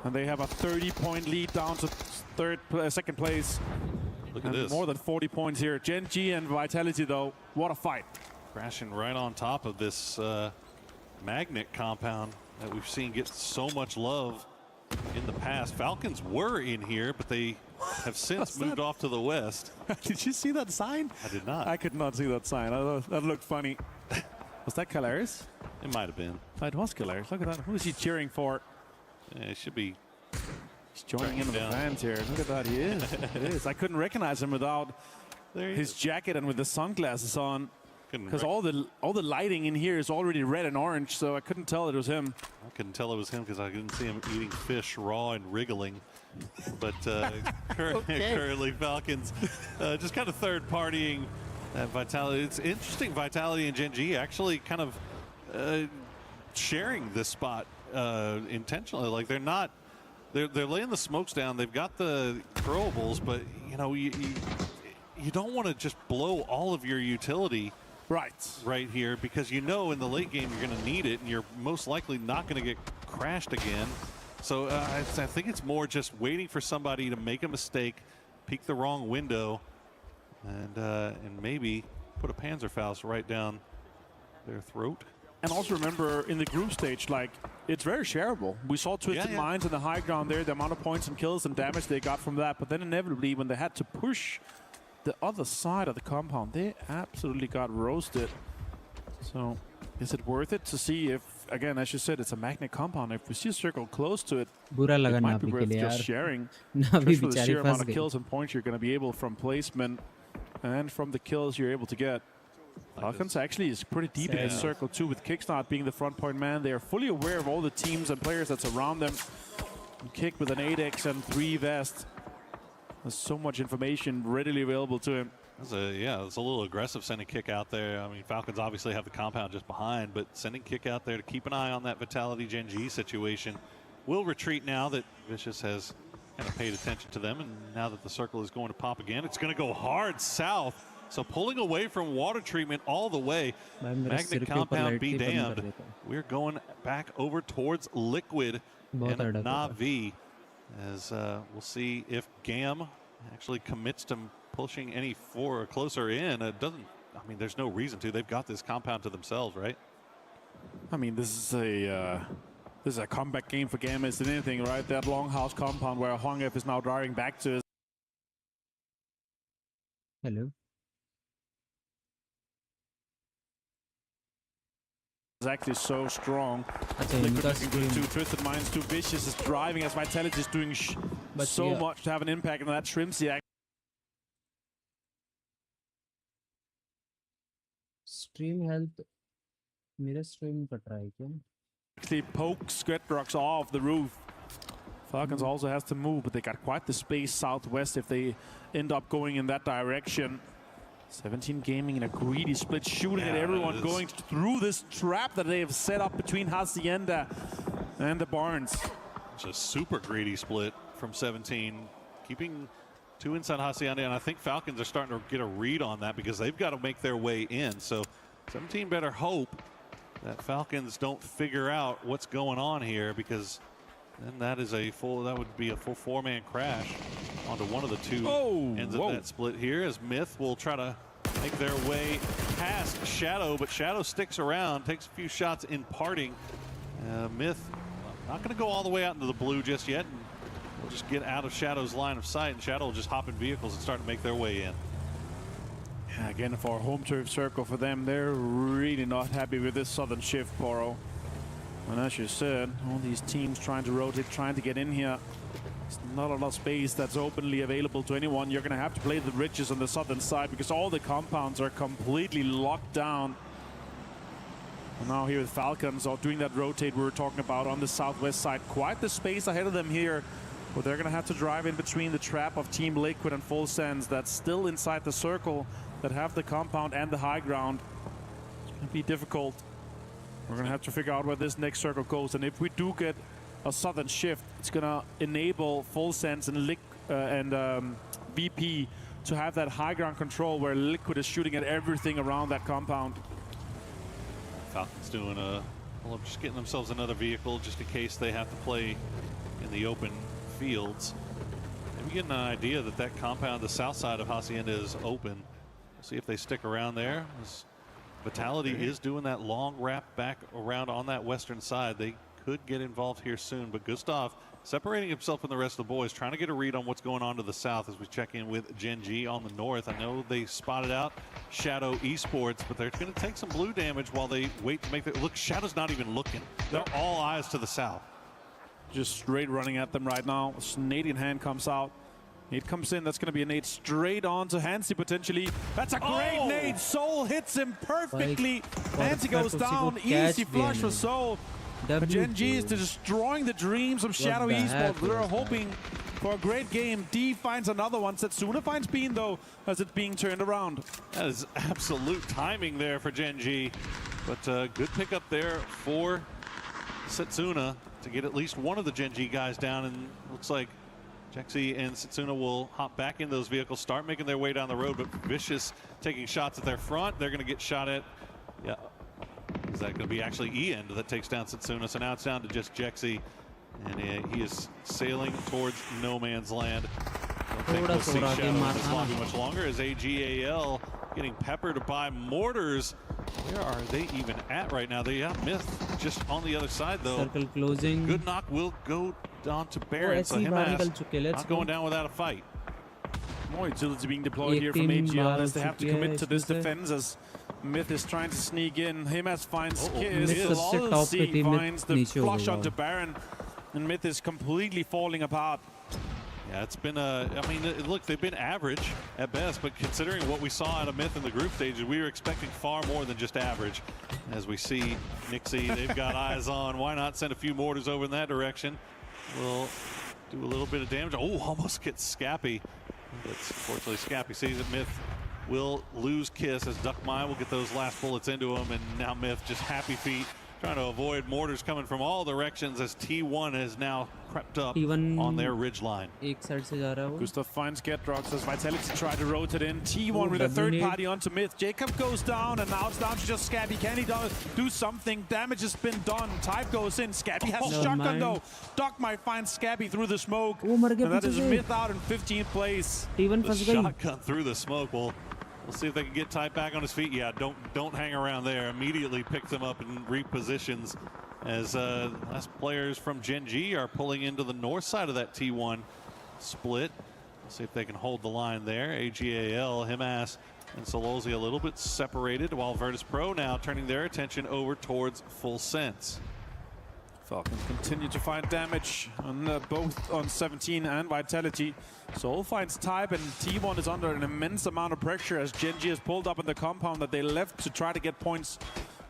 and they have a 30-point lead down to second place. Look at this. More than 40 points here. Gen G and Vitality, though, what a fight. Crashing right on top of this magnet compound that we've seen get so much love in the past. Falcons were in here, but they have since moved off to the west. Did you see that sign? I did not. I could not see that sign. That looked funny. Was that Calaris? It might have been. It was Calaris. Look at that. Who is he cheering for? Yeah, it should be. He's joining in on the fans here. Look at that. He is. It is. I couldn't recognize him without his jacket and with the sunglasses on. Because all the lighting in here is already red and orange, so I couldn't tell it was him. I couldn't tell it was him because I didn't see him eating fish raw and wriggling. But currently Falcons just kind of third partying that Vitality. It's interesting, Vitality and Gen G actually kind of sharing this spot intentionally. Like they're not, they're laying the smokes down. They've got the throwables, but you know you don't want to just blow all of your utility right here, because you know in the late game you're going to need it, and you're most likely not going to get crashed again. So I think it's more just waiting for somebody to make a mistake, peek the wrong window, and maybe put a Panzerfaust right down their throat. And also remember, in the group stage, like, it's very shareable. We saw Twisted Minds in the high ground there, the amount of points and kills and damage they got from that, but then inevitably when they had to push the other side of the compound, they absolutely got roasted. So is it worth it to see if, again, as you said, it's a magnet compound. If we see a circle close to it, it might be worth just sharing. Just for the sheer amount of kills and points you're going to be able from placement and from the kills you're able to get. Falcons actually is pretty deep in the circle too, with Kickstart being the front point man. They are fully aware of all the teams and players that's around them. Kick with an 8x and 3 vest. There's so much information readily available to him. It's a little aggressive sending Kick out there. I mean, Falcons obviously have the compound just behind, but sending Kick out there to keep an eye on that Vitality Gen G situation. Will retreat now that Vicious has kind of paid attention to them, and now that the circle is going to pop again, it's going to go hard south. So pulling away from water treatment all the way. Magnet compound be damned. We're going back over towards Liquid and Na'Vi, as we'll see if GAM actually commits to pushing any closer in. It doesn't. I mean, there's no reason to. They've got this compound to themselves, right? I mean, this is a comeback game for GAM as anything, right? That longhouse compound where Hongef is now driving back to. Hello. Is actually so strong. Liquid looking good too. Twisted Minds too. Vicious is driving as Vitality is doing so much to have an impact on that Shrimpsy. Stream health. मेरा stream cut रहा है क्या? Actually pokes Squidrocks off the roof. Falcons also has to move, but they got quite the space southwest if they end up going in that direction. 17 Gaming in a greedy split, shooting at everyone, going through this trap that they have set up between Hacienda and the Barns. It's a super greedy split from 17. keeping two inside Hacienda, and I think Falcons are starting to get a read on that because they've got to make their way in. So 17 better hope that Falcons don't figure out what's going on here, because then that would be a full 4-man crash onto one of the two ends of that split here, as Myth will try to make their way past Shadow, but Shadow sticks around, takes a few shots in parting. Myth not going to go all the way out into the blue just yet, and we'll just get out of Shadow's line of sight, and Shadow will just hop in vehicles and start to make their way in. Yeah, again, for a home turf circle for them, they're really not happy with this southern shift, Poro. And as you said, all these teams trying to rotate, trying to get in here. There's not a lot of space that's openly available to anyone. You're going to have to play the ridges on the southern side because all the compounds are completely locked down. And now here with Falcons are doing that rotate we were talking about on the southwest side. Quite the space ahead of them here, but they're going to have to drive in between the trap of Team Liquid and Full Sends that's still inside the circle, that have the compound and the high ground. It's going to be difficult. We're going to have to figure out where this next circle goes. And if we do get a southern shift, it's going to enable Full Sense and VP to have that high ground control where Liquid is shooting at everything around that compound. Falcons doing just getting themselves another vehicle just in case they have to play in the open fields. Maybe getting an idea that that compound, the south side of Hacienda, is open. We'll see if they stick around there. Vitality is doing that long wrap back around on that western side. They could get involved here soon, but Gustav separating himself from the rest of the boys, trying to get a read on what's going on to the south as we check in with Gen G on the north. I know they spotted out Shadow Esports, but they're going to take some blue damage while they wait to make the look. Shadow's not even looking. They're all eyes to the south. Just straight running at them right now. Nade in hand comes out. Nade comes in. That's going to be a nade straight on to Hansi potentially. That's a great nade. Soul hits him perfectly. Hansi goes down. Easy flush for Soul. But Gen G is destroying the dreams of Shadow Esports. They're hoping for a great game. D finds another one. Setsuna finds Bean, though, as it's being turned around. That is absolute timing there for Gen G. But good pickup there for Setsuna to get at least one of the Gen G guys down. And looks like Jexy and Setsuna will hop back in those vehicles, start making their way down the road. But Vicious taking shots at their front. They're going to get shot at. Yeah. Is that going to be actually E-End that takes down Setsuna? So now it's down to just Jexy, and he is sailing towards no man's land. Don't think we'll see Shadow in this lobby much longer as AGAL getting peppered by mortars. Where are they even at right now? They have Myth just on the other side, though. Circle closing. Good knock will go down to Baron, so him not going down without a fight. More utility being deployed here from AGL as they have to commit to this defense as Myth is trying to sneak in. Himas finds Kiss. Lolzy finds the flush onto Baron. And Myth is completely falling apart. Yeah, it's been I mean, look, they've been average at best, but considering what we saw out of Myth in the group stages, we were expecting far more than just average. As we see Nixie, they've got eyes on. Why not send a few mortars over in that direction? We'll do a little bit of damage. Oh, almost gets Scappy. But fortunately, Scappy sees it. Myth will lose Kiss as Duckmine will get those last bullets into him, and now Myth just happy feet, trying to avoid mortars coming from all directions as T1 has now crept up on their ridge line. Gustav finds Getrox as Vitality try to rotate in. T1 with a third party onto Myth. Jacob goes down, and now it's down to just Scabby. Can he do something? Damage has been done. Type goes in. Scabby has a shotgun though. Duckmine finds Scabby through the smoke. And that is Myth out in 15th place. The shotgun through the smoke. Well, we'll see if they can get Type back on his feet. Yeah, don't hang around there. Immediately picks him up and repositions as last players from Gen G are pulling into the north side of that T1 split. We'll see if they can hold the line there. AGAL, Himas, and Sololzy a little bit separated, while Virtus Pro now turning their attention over towards Full Sense. Falcons continue to find damage on both on 17 and Vitality. Soul finds Type, and T1 is under an immense amount of pressure as Gen G has pulled up in the compound that they left to try to get points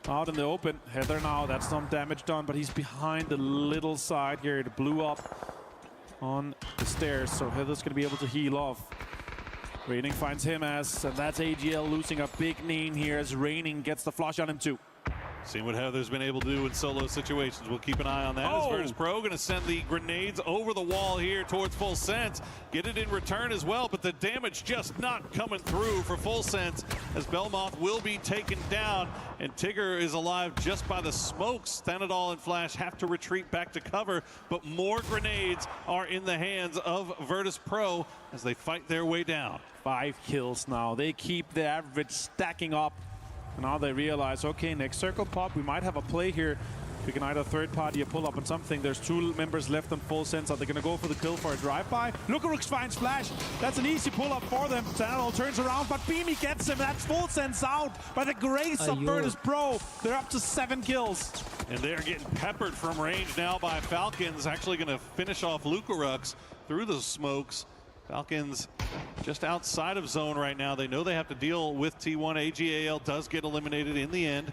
out in the open. Heather now, that's some damage done, but he's behind the little side here. It blew up on the stairs, so Heather's going to be able to heal off. Raining finds him and that's AGL losing a big name here as Raining gets the flush on him too. See what Heather's been able to do in solo situations. We'll keep an eye on that. As Virtus Pro going to send the grenades over the wall here towards Full Sense. Get it in return as well, but the damage just not coming through for Full Sense as Belmoth will be taken down. And Tigger is alive just by the smokes. Thanadol and Flash have to retreat back to cover, but more grenades are in the hands of Virtus Pro as they fight their way down. 5 kills now. They keep the average stacking up. Now they realize, okay, next circle pop, we might have a play here. We can either third party or pull up on something. There's 2 members left on Full Sense. Are they going to go for the kill for a drive-by? Lukarux finds Flash. That's an easy pull-up for them. Thanadol turns around, but Beamy gets him. That's Full Sense out by the grace of Virtus Pro. They're up to 7 kills. And they're getting peppered from range now by Falcons. Actually going to finish off Lukarux through the smokes. Falcons just outside of zone right now. They know they have to deal with T1. AGAL does get eliminated in the end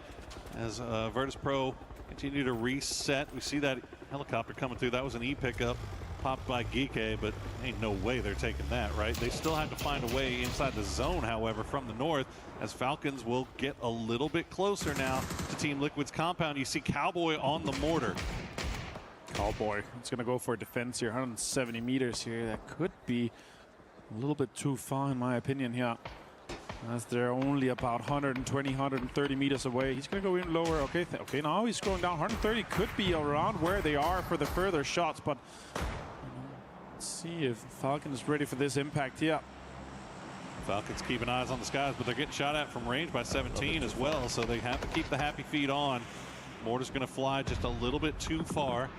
as Virtus Pro continue to reset. We see that helicopter coming through. That was an E pickup popped by Geeke, but ain't no way they're taking that, right? They still have to find a way inside the zone, however, from the north, as Falcons will get a little bit closer now to Team Liquid's compound. You see Cowboy on the mortar. Cowboy, it's going to go for a defense here, 170 meters here. That could be a little bit too far, in my opinion, here, as they're only about 120, 130 meters away. He's going to go in lower. Okay, okay, now he's going down. 130 could be around where they are for the further shots, but let's see if Falcon is ready for this impact here. Falcons keeping eyes on the skies, but they're getting shot at from range by 17 as well, so they have to keep the happy feet on. Mortar's going to fly just a little bit too far.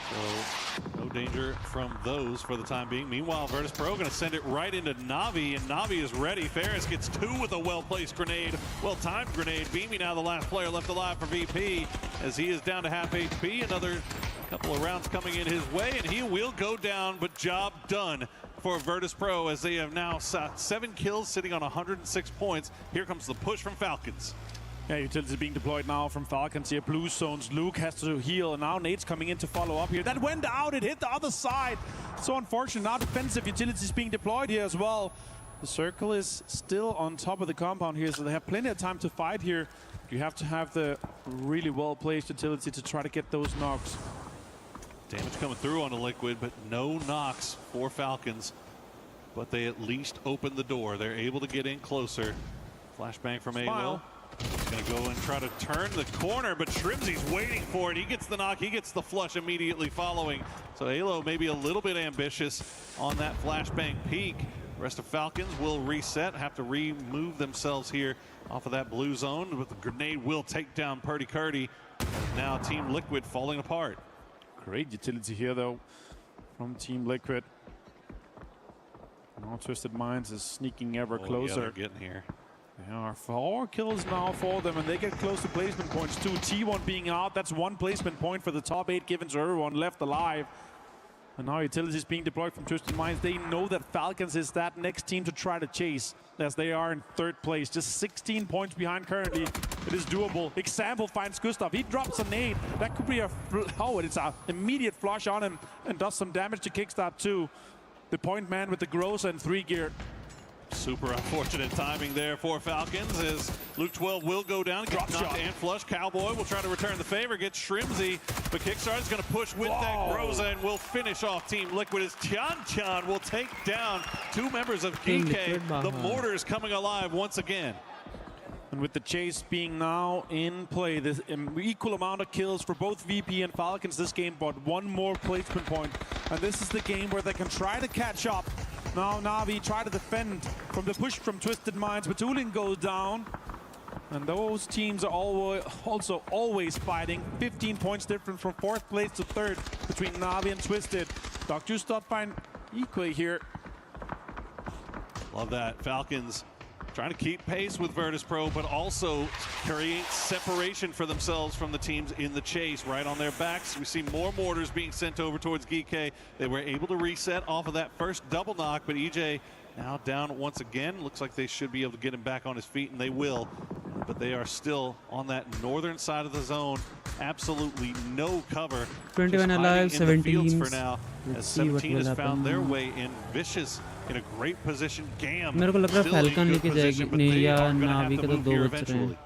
So no danger from those for the time being. Meanwhile, Virtus Pro going to send it right into Na'Vi, and Na'Vi is ready. Ferris gets 2 with a well-placed grenade, well-timed grenade. Beamy now the last player left alive for VP as he is down to half HP. Another couple of rounds coming in his way, and he will go down, but job done for Virtus Pro as they have now 7 kills sitting on 106 points. Here comes the push from Falcons. Yeah, utilities being deployed now from Falcons here. Blue zones. Luke has to heal, and now Nate's coming in to follow up here. That went out. It hit the other side. So unfortunate. Now defensive utilities being deployed here as well. The circle is still on top of the compound here, so they have plenty of time to fight here. You have to have the really well-placed utility to try to get those knocks. Damage coming through on the Liquid, but no knocks for Falcons. But they at least open the door. They're able to get in closer. Flashbang from Alo. He's going to go and try to turn the corner, but Shrimzy's waiting for it. He gets the knock. He gets the flush immediately following. So Alo maybe a little bit ambitious on that flashbang peak. The rest of Falcons will reset, have to remove themselves here off of that blue zone, but the grenade will take down Purdy Curdy. Now Team Liquid falling apart. Great utility here, though, from Team Liquid. Now Twisted Minds is sneaking ever closer. Yeah, they're getting here. There are 4 kills now for them, and they get close to placement points too. T1 being out, that's 1 placement point for the top 8 given to everyone left alive. And now utilities being deployed from Twisted Minds. They know that Falcons is that next team to try to chase, as they are in 3rd place. Just 16 points behind currently. It is doable. Example finds Gustav. He drops a nade. That could be it's an immediate flush on him and does some damage to Kickstart too. The point man with the Groza and 3 gear. Super unfortunate timing there for Falcons as Luke 12 will go down. Drop shot and flush. Cowboy will try to return the favor. Gets Shrimzy, but Kickstart is going to push with that Groza and will finish off Team Liquid as Tian will take down 2 members of Geeke. The mortar is coming alive once again. And with the chase being now in play, the equal amount of kills for both VP and Falcons this game, but 1 more placement point. And this is the game where they can try to catch up. Now Na'Vi try to defend from the push from Twisted Minds, but Tulin goes down. And those teams are also always fighting. 15 points different from 4th place to 3rd between Na'Vi and Twisted. Dr. Justad find equally here. Love that. Falcons trying to keep pace with Virtus Pro, but also create separation for themselves from the teams in the chase right on their backs. We see more mortars being sent over towards Geeke. They were able to reset off of that first double knock, but EJ now down once again. Looks like they should be able to get him back on his feet, and they will. But they are still on that northern side of the zone. Absolutely no cover. 21 alive, 17 for now. As 17 has found their way in. Vicious in a great position. Gam मेरे को लग रहा है still in Falcon good लेके position, जाएगी but नहीं they या are gonna have Navi to का तो move 2 here बच रहे हैं. eventually.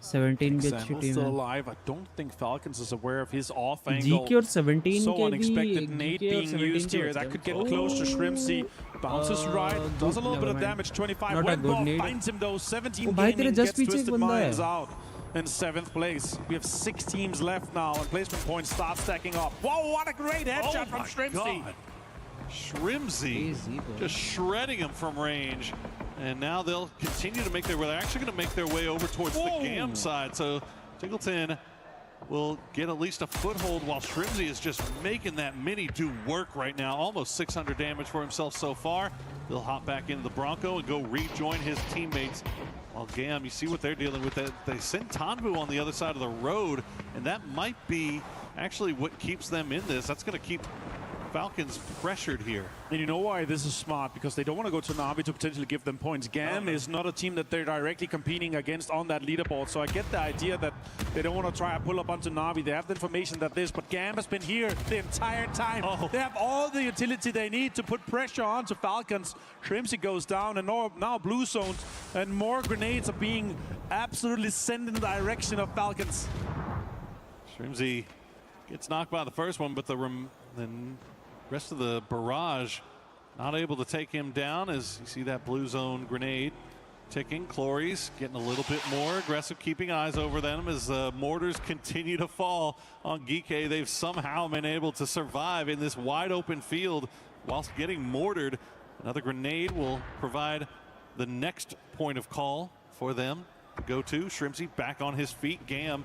17 की अच्छी Samuel's टीम still है. alive. I don't think Falcons is aware of his off angle. GK और 17 So के unexpected भी nade GK और being 17 used के here. होते That हैं. could get close to Shrimpsy. Bounces right, does a little bit of damage. 25 Not a went good off, nade. finds him though. 17 भाई तेरे gaming just gets पीछे एक Twisted बंदा है. Minds out in 7th place. We have 6 teams left now, and placement points start stacking up. Whoa, what a great headshot from Shrimpsy. Shrimpsy just shredding him from range. And now they'll continue to make their way. They're actually going to make their way over towards the GAM side. So Tiggleton will get at least a foothold while Shrimpsy is just making that mini do work right now. Almost 600 damage for himself so far. They'll hop back into the Bronco and go rejoin his teammates. While GAM, you see what they're dealing with. They send Tanvu on the other side of the road, and that might be actually what keeps them in this. That's going to keep Falcons pressured here. And you know why this is smart? Because they don't want to go to Na'Vi to potentially give them points. GAM is not a team that they're directly competing against on that leaderboard. So I get the idea that they don't want to try and pull up onto Na'Vi. They have the information that this, but GAM has been here the entire time. They have all the utility they need to put pressure onto Falcons. Shrimpsy goes down, and now blue zones, and more grenades are being absolutely sent in the direction of Falcons. Shrimpsy gets knocked by the first one, but the rest of the barrage not able to take him down as you see that blue zone grenade ticking. Clories getting a little bit more aggressive, keeping eyes over them as mortars continue to fall on Geeke. They've somehow been able to survive in this wide open field whilst getting mortared. Another grenade will provide the next point of call for them to go to. Shrimpsy back on his feet. GAM,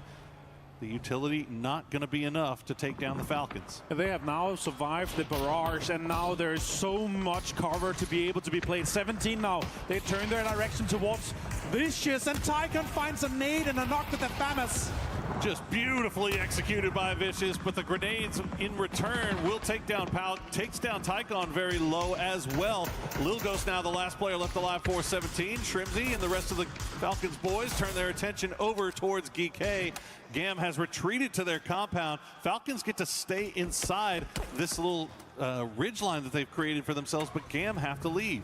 the utility not going to be enough to take down the Falcons. They have now survived the barrage, and now there is so much cover to be able to be played. 17 now. They turn their direction towards Vicious, and Tycon finds a nade and a knock with the FAMAS. Just beautifully executed by Vicious, but the grenades in return will take down takes down Tycon very low as well. Lil Ghost now the last player left alive for 17. Shrimpsy and the rest of the Falcons boys turn their attention over towards Geeke. GAM has retreated to their compound. Falcons get to stay inside this little ridgeline that they've created for themselves, but GAM have to leave.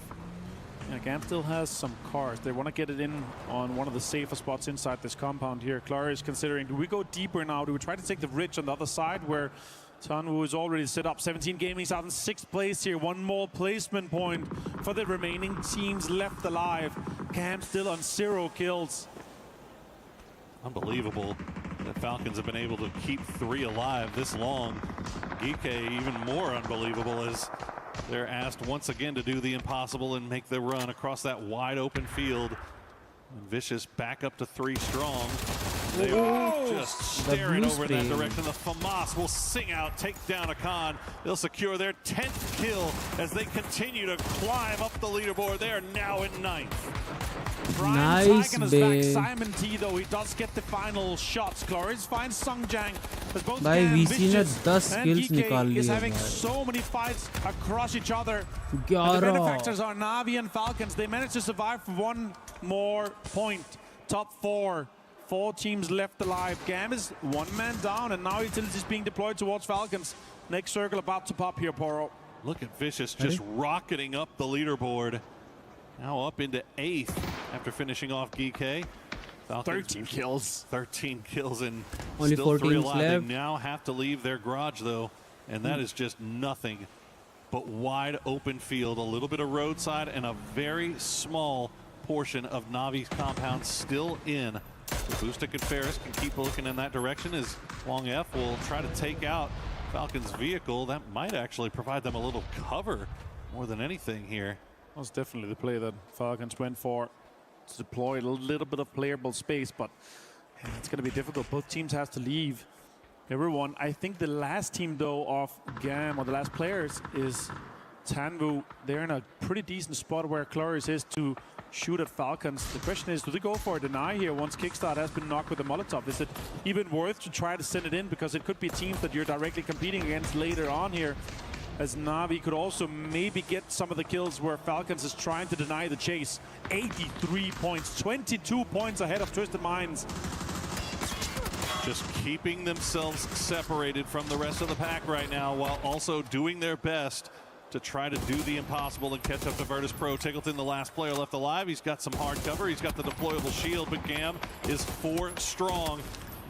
Yeah, GAM still has some cars. They want to get it in on one of the safer spots inside this compound here. Clara is considering, do we go deeper now? Do we try to take the ridge on the other side where Tanvu is already set up? 17 Gaming's out in 6th place here. One more placement point for the remaining teams left alive. GAM still on 0 kills. Unbelievable that Falcons have been able to keep 3 alive this long. Geeke even more unbelievable as they're asked once again to do the impossible and make the run across that wide open field. And Vicious back up to 3 strong. They are just staring over in that direction. The FAMAS will sing out, take down Akan. They'll secure their 10th kill as they continue to climb up the leaderboard. They are now in 9th. Nice, babe. Simon T, though, he does get the final shots. Cloris finds Songjang. भाई VC ने 10 kills निकाल लिए. Is having so many fights across each other. And the 11. benefactors are Na'Vi and Falcons. They managed to survive for 1 more point. Top 4. 4 teams left alive. GAM is 1 man down, and now utility is being deployed towards Falcons. Next circle about to pop here, Poro. Look at Vicious just rocketing up the leaderboard. Now up into 8th after finishing off Geeke. 13 kills. 13 kills and only still 4 3 teams alive. left. They now have to leave their garage though, and that is just nothing but wide open field. A little bit of roadside and a very small portion of Navi's compound still in. So Boostic and Ferris can keep looking in that direction as Long F will try to take out Falcon's vehicle. That might actually provide them a little cover more than anything here. That's definitely the play that Falcons went for, to deploy a little bit of playable space, but yeah, it's going to be difficult. Both teams have to leave everyone. I think the last team, though, of GAM, or the last players, is Tanvu. They're in a pretty decent spot where Cloris is to shoot at Falcons. The question is, do they go for a deny here once Kickstart has been knocked with a Molotov? Is it even worth to try to send it in? Because it could be teams that you're directly competing against later on here, as Na'Vi could also maybe get some of the kills where Falcons is trying to deny the chase. 83 points, 22 points ahead of Twisted Minds. Just keeping themselves separated from the rest of the pack right now, while also doing their best to try to do the impossible and catch up to Virtus Pro. Tiggleton, the last player left alive. He's got some hard cover. He's got the deployable shield, but Gam is 4 strong.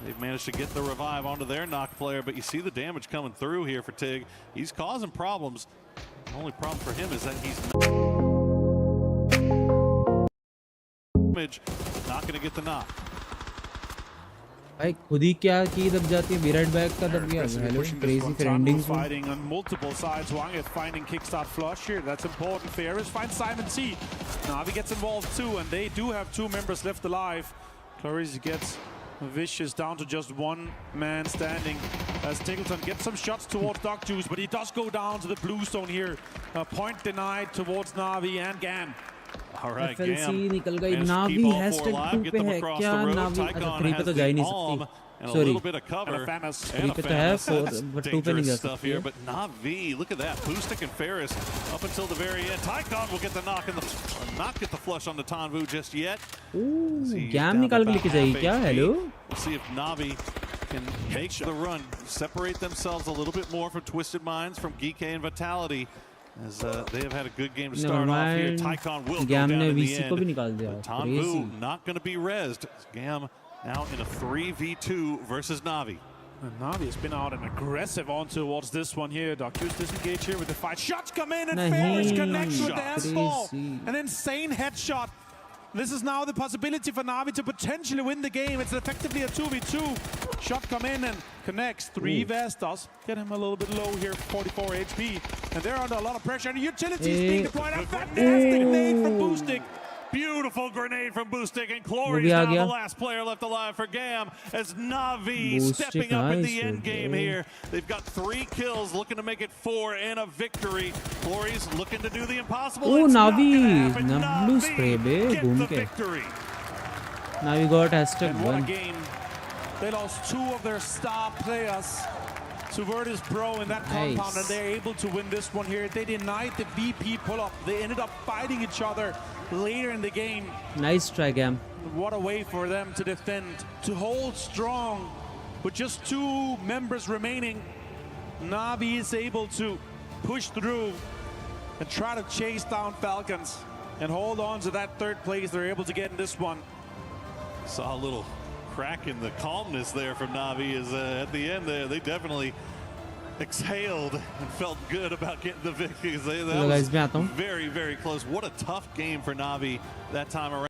They've managed to get the revive onto their knock player, but you see the damage coming through here for Tig. He's causing problems. The only problem for him is that he's not going to get the knock. भाई खुद ही क्या की दब जाती है Virat back का दब गया hello crazy trending fighting on multiple sides. Wangit finding kickstart flush here. That's important for Ares. Finds Simon T. Navi gets involved too, and they do have 2 members left alive. Clarice gets Vicious down to just 1 man standing as Tiggleton gets some shots towards Doc Juice, but he does go down to the blue zone here. A point denied towards Navi and Gam. All right, FLC Gam निकल गई managed to Navi keep all hashtag 4 alive, 2 get पे them है across क्या the road. Navi अच्छा Tycon 3 पे has तो the जा ही नहीं bomb सकती and a Sorry. little bit of cover. And a Famas. 3 पे तो है 4 That's but 2 पे नहीं जा dangerous stuff सकती here, but Navi, look at that. Boostic and Ferris up until the very end. Tycon will get the knock and not get the flush on the Tanvu just yet. Gam निकाल के लेके जाएगी क्या hello We'll see if Navi can make the run, separate themselves a little bit more from Twisted Minds, from Geek and Vitality, as they have had a good game to start off here. Tycon will go down in the end. But Tanvu not going to be rezzed. Gam now in a 3v2 versus Navi. And Navi has been out and aggressive on towards this one here. Docus disengage here with the fight. Shots come in and Ferris connects with the S-ball. An insane headshot. This is now the possibility for Navi to potentially win the game. It's effectively a 2v2. Shot come in and connects. 3 Vest does get him a little bit low here, 44 HP. And they're under a lot of pressure. And utilities being deployed. A fantastic nade from Boostic. Beautiful grenade from Boostic, and Clory's now the last player left alive for Gam as Navi stepping up in the end game here. They've got 3 kills, looking to make it 4 and a victory. Clory's looking to do the impossible. Oh, Navi! blue spray be boom ke. Navi got hashtag 1. What a game. They lost 2 of their star players to Virtus Pro in that compound, and they're able to win this one here. They denied the VP pull-up. They ended up fighting each other later in the game. Nice try, Gam. What a way for them to defend, to hold strong with just 2 members remaining. Navi is able to push through and try to chase down Falcons and hold on to that 3rd place they're able to get in this one. Saw a little crack in the calmness there from Navi as at the end there, they definitely exhaled and felt good about getting the victory. That was very, very close. What a tough game for Navi that time around.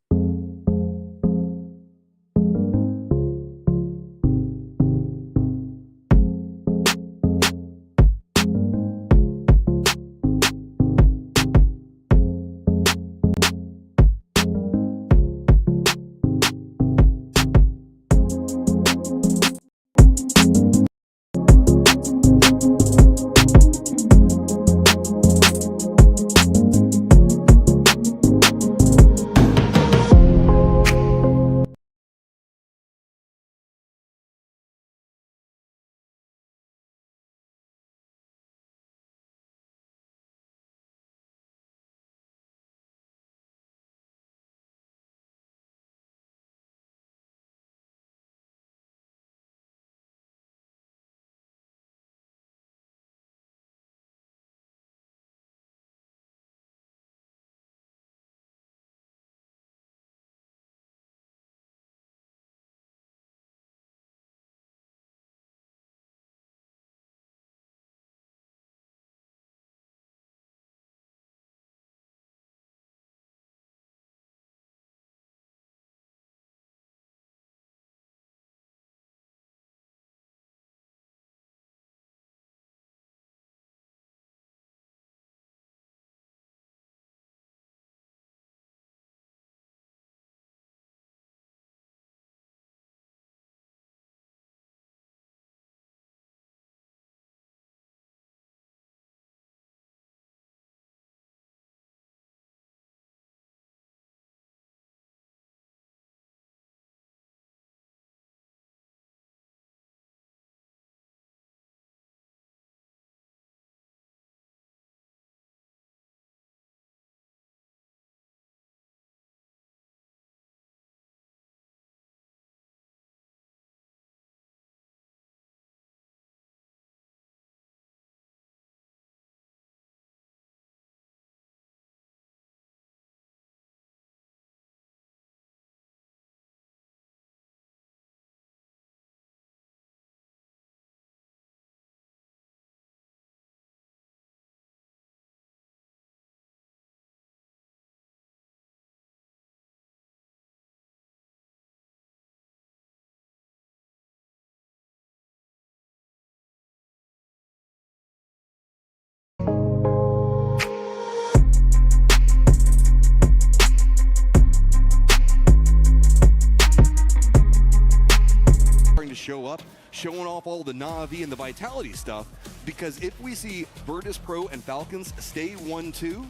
show up, showing off all the Na'Vi and the Vitality stuff, because if we see Virtus Pro and Falcons stay 1-2,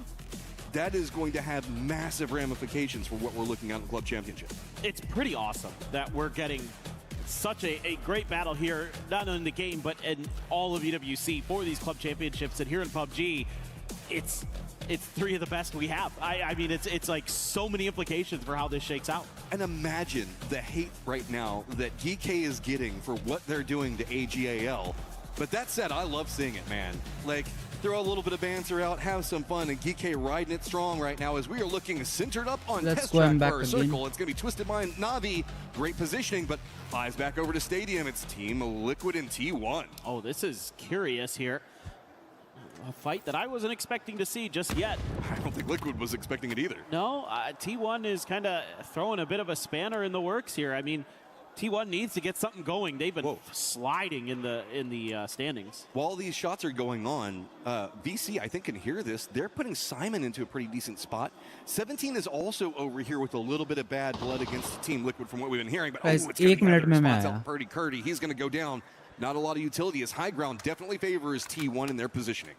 that is going to have massive ramifications for what we're looking at in the Club Championship. It's pretty awesome that we're getting such a great battle here, not only in the game, but in all of EWC for these Club Championships. And here in PUBG, it's three of the best we have. I mean, it's like so many implications for how this shakes out. And imagine the hate right now that GK is getting for what they're doing to AGAL. But that said, I love seeing it, man. Like, throw a little bit of banter out, have some fun, and GK riding it strong right now as we are looking centered up on test track for our circle. It's going to be Twisted Mind, Na'Vi, great positioning, but eyes back over to Stadium. It's Team Liquid and T1. Oh, this is curious here. A fight that I wasn't expecting to see just yet. I don't think Liquid was expecting it either. No, T1 is kind of throwing a bit of a spanner in the works here. I mean, T1 needs to get something going. They've been sliding in the standings. While these shots are going on, VC, I think, can hear this. They're putting Simon into a pretty decent spot. 17 is also over here with a little bit of bad blood against Team Liquid from what we've been hearing. But Guys, it's going to be minute spots out Purdy Curdy. He's going to go down. Not a lot of utility as high ground definitely favors T1 in their positioning.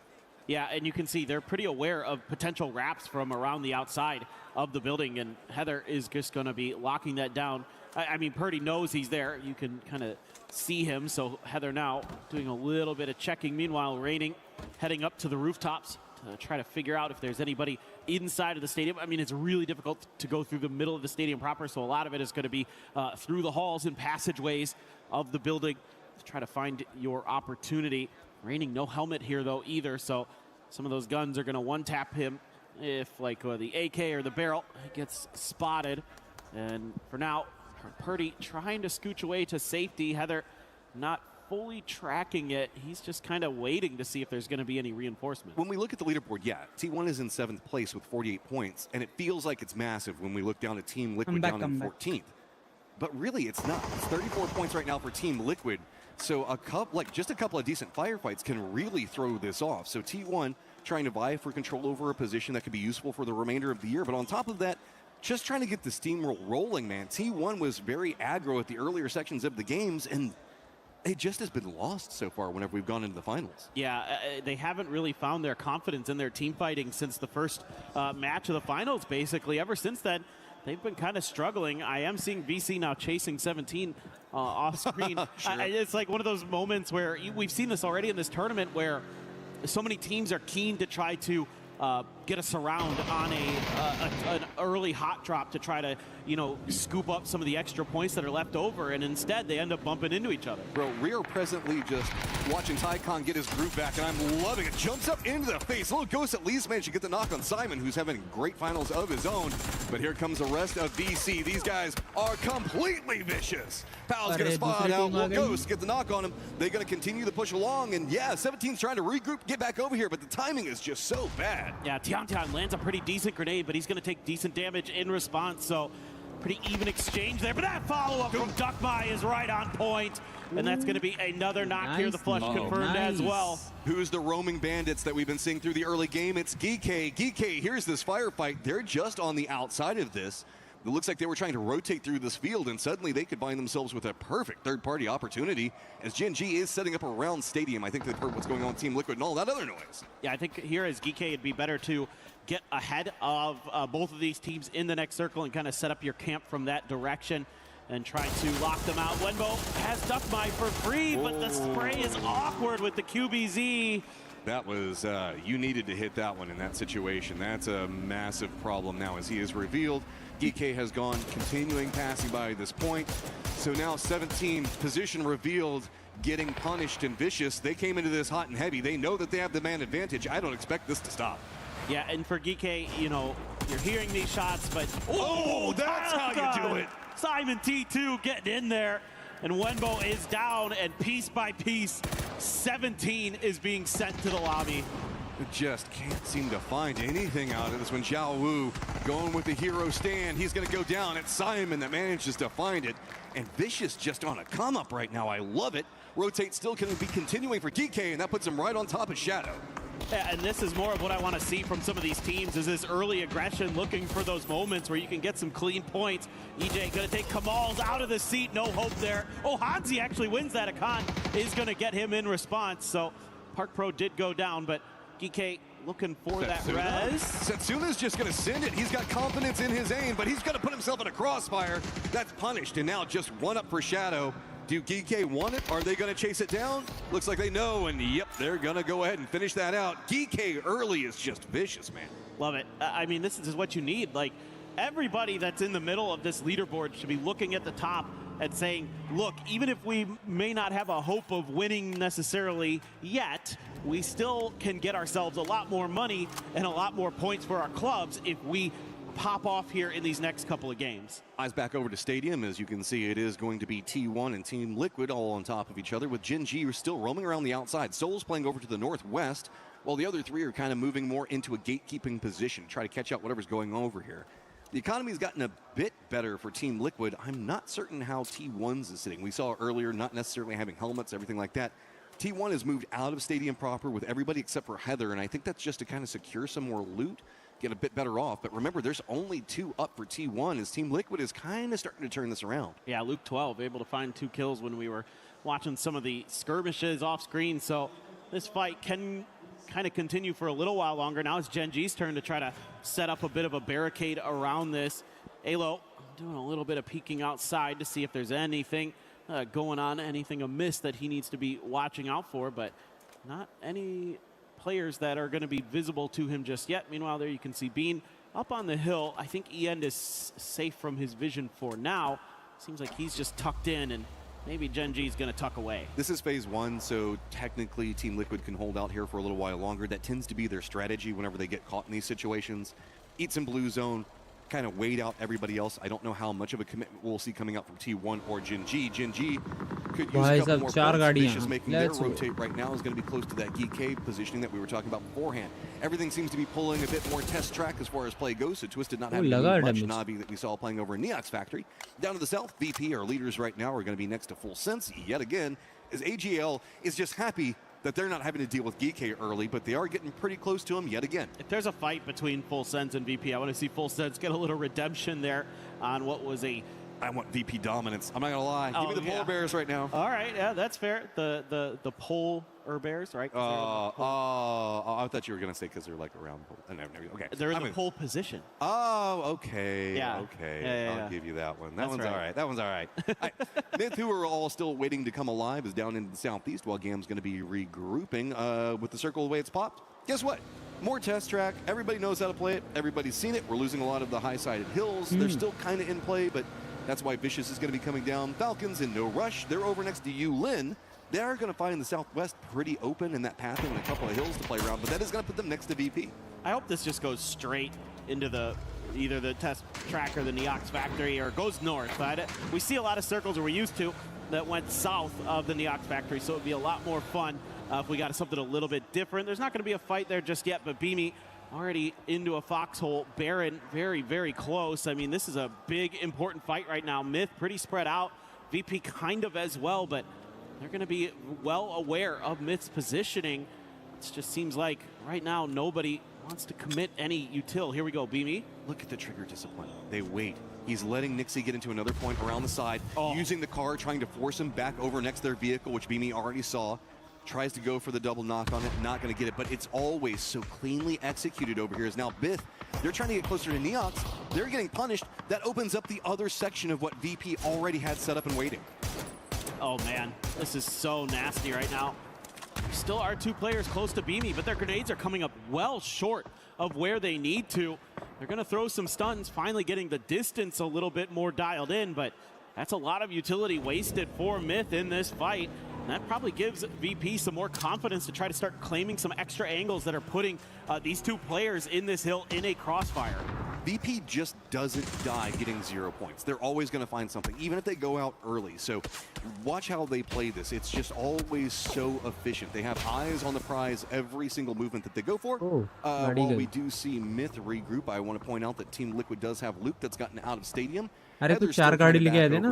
Yeah, and you can see they're pretty aware of potential wraps from around the outside of the building, and Heather is just going to be locking that down. I mean, Purdy knows he's there. You can kind of see him, so Heather now doing a little bit of checking. Meanwhile, Raining heading up to the rooftops to try to figure out if there's anybody inside of the stadium. I mean, it's really difficult to go through the middle of the stadium proper, so a lot of it is going to be through the halls and passageways of the building to try to find your opportunity. Raining no helmet here, though, either, so some of those guns are going to one-tap him if, like, the AK or the barrel gets spotted. And for now, Purdy trying to scooch away to safety. Heather not fully tracking it. He's just kind of waiting to see if there's going to be any reinforcement. When we look at the leaderboard, yeah, T1 is in 7th place with 48 points, and it feels like it's massive when we look down at Team Liquid down in 14th. But really, it's not. It's 34 points right now for Team Liquid. So just a couple of decent firefights can really throw this off. So T1 trying to vie for control over a position that could be useful for the remainder of the year. But on top of that, just trying to get the steamroll rolling, man. T1 was very aggro at the earlier sections of the games, and it just has been lost so far whenever we've gone into the finals. Yeah, they haven't really found their confidence in their team fighting since the first match of the finals, basically. Ever since then, they've been kind of struggling. I am seeing VC now chasing 17 off screen. Sure. It's like one of those moments where we've seen this already in this tournament where so many teams are keen to try to get a surround on an early hot drop to try to, you know, scoop up some of the extra points that are left over, and instead they end up bumping into each other. Bro, we are presently just watching Tycon get his groove back, and I'm loving it. Jumps up into the face. Little Ghost at least managed to get the knock on Simon, who's having great finals of his own. But here comes the rest of VC. These guys are completely vicious. Pal's going to spot out. Little Ghost get the knock on him. They're going to continue to push along, and yeah, 17's trying to regroup, get back over here, but the timing is just so bad. Yeah, Tian lands a pretty decent grenade, but he's going to take decent damage in response, so pretty even exchange there. But that follow-up from Duckby is right on point, and that's going to be another knock here. The flush confirmed as well. Who's the roaming bandits that we've been seeing through the early game? It's GK. GK, here's this firefight. They're just on the outside of this. It looks like they were trying to rotate through this field, and suddenly they could find themselves with a perfect third-party opportunity as Gen G is setting up around Stadium. I think they've heard what's going on with Team Liquid and all that other noise. Yeah, I think here as GK, it'd be better to get ahead of both of these teams in the next circle and kind of set up your camp from that direction and try to lock them out. Wenbo has Duckby for free, but the spray is awkward with the QBZ. That was, you needed to hit that one in that situation. That's a massive problem now as he is revealed. DK has gone continuing passing by this point. So now 17 position revealed, getting punished and vicious. They came into this hot and heavy. They know that they have the man advantage. I don't expect this to stop. Yeah, and for GK, you know, you're hearing these shots, but that's how you do it. Simon T2 getting in there, and Wenbo is down, and piece by piece, 17 is being sent to the lobby. Just can't seem to find anything out of this one. Xiao Wu going with the hero stand. He's going to go down. It's Simon that manages to find it. And Vicious just on a come up right now. I love it. Rotate still going to be continuing for DK, and that puts him right on top of Shadow. Yeah, and this is more of what I want to see from some of these teams is this early aggression, looking for those moments where you can get some clean points. EJ going to take Kamal's out of the seat. No hope there. Oh, Hansi actually wins that. Akan is going to get him in response. So Park Pro did go down, but GK looking for that res. Setsuna's just going to send it. He's got confidence in his aim, but he's going to put himself in a crossfire. That's punished, and now just one up for Shadow. Do GK want it? Are they going to chase it down? Looks like they know, and yep, they're going to go ahead and finish that out. GK early is just vicious, man. Love it. I mean, this is what you need. Like, everybody that's in the middle of this leaderboard should be looking at the top and saying, look, even if we may not have a hope of winning necessarily yet, we still can get ourselves a lot more money and a lot more points for our clubs if we pop off here in these next couple of games. Eyes back over to Stadium. As you can see, it is going to be T1 and Team Liquid all on top of each other, with Gen G still roaming around the outside. Soul's playing over to the northwest, while the other three are kind of moving more into a gatekeeping position, try to catch out whatever's going over here. The economy's gotten a bit better for Team Liquid. I'm not certain how T1's is sitting. We saw earlier not necessarily having helmets, everything like that. T1 has moved out of Stadium proper with everybody except for Heather, and I think that's just to kind of secure some more loot, get a bit better off. But remember, there's only 2 up for T1 as Team Liquid is kind of starting to turn this around. Yeah, Luke 12 able to find 2 kills when we were watching some of the skirmishes off screen. So this fight can kind of continue for a little while longer. Now it's Gen G's turn to try to set up a bit of a barricade around this. Alo doing a little bit of peeking outside to see if there's anything going on, anything amiss that he needs to be watching out for, but not any players that are going to be visible to him just yet. Meanwhile, there you can see Bean up on the hill. I think End is safe from his vision for now. Seems like he's just tucked in, and maybe Gen G is going to tuck away. This is phase 1, so technically Team Liquid can hold out here for a little while longer. That tends to be their strategy whenever they get caught in these situations. Eat some blue zone, kind of wait out everybody else. I don't know how much of a commitment we'll see coming out from T1 or Gen G. Gen G could use a couple more points. Vicious making their rotate right now is going to be close to that GK positioning that we were talking about beforehand. Everything seems to be pulling a bit more test track as far as play goes, so Twisted not having much Navi that we saw playing over in Neox Factory. Down to the south, VP, our leaders right now, are going to be next to Full Sense yet again, as AGL is just happy that they're not having to deal with GK early, but they are getting pretty close to him yet again. If there's a fight between Full Sense and VP, I want to see Full Sense get a little redemption there on what was a... I want VP dominance. I'm not going to lie. Give me the Polar Bears right now. All right, yeah, that's fair. The Polar Bears, right? I thought you were going to say because they're like around. Okay. They're in the pole position. Oh, okay. Yeah. Okay. Yeah. I'll give you that one. That one's right. all right. That one's all right. Myth, who are all still waiting to come alive, is down in the southeast while Gam's going to be regrouping with the circle the way it's popped. Guess what? More test track. Everybody knows how to play it. Everybody's seen it. We're losing a lot of the high-sided hills. They're still kind of in play, but that's why Vicious is going to be coming down. Falcons in no rush. They're over next to you, Lin. They are going to find the southwest pretty open in that path and a couple of hills to play around, but that is going to put them next to VP. I hope this just goes straight into either the test track or the Neox Factory, or goes north. We see a lot of circles, or we used to, that went south of the Neox Factory, so it would be a lot more fun if we got something a little bit different. There's not going to be a fight there just yet, but Beamy already into a foxhole. Baron very, very close. I mean, this is a big, important fight right now. Myth pretty spread out. VP kind of as well, but they're going to be well aware of Myth's positioning. It just seems like right now nobody wants to commit any util. Here we go, Beamy. Look at the trigger discipline. They wait. He's letting Nixie get into another point around the side, using the car, trying to force him back over next to their vehicle, which Beamy already saw. Tries to go for the double knock on it, not going to get it, but it's always so cleanly executed over here. Is now Bith, they're trying to get closer to Neox. They're getting punished. That opens up the other section of what VP already had set up and waiting. Oh man, this is so nasty right now. There still are 2 players close to Beamy, but their grenades are coming up well short of where they need to. They're going to throw some stuns, finally getting the distance a little bit more dialed in, but that's a lot of utility wasted for Myth in this fight. And that probably gives VP some more confidence to try to start claiming some extra angles that are putting these 2 players in this hill in a crossfire. VP just doesn't die getting 0 points. They're always going to find something, even if they go out early. So watch how they play this. It's just always so efficient. They have eyes on the prize every single movement that they go for. While we do see Myth regroup, I want to point out that Team Liquid does have Luke that's gotten out of Stadium. अरे कुछ 4 गाड़ी लेके आए थे ना,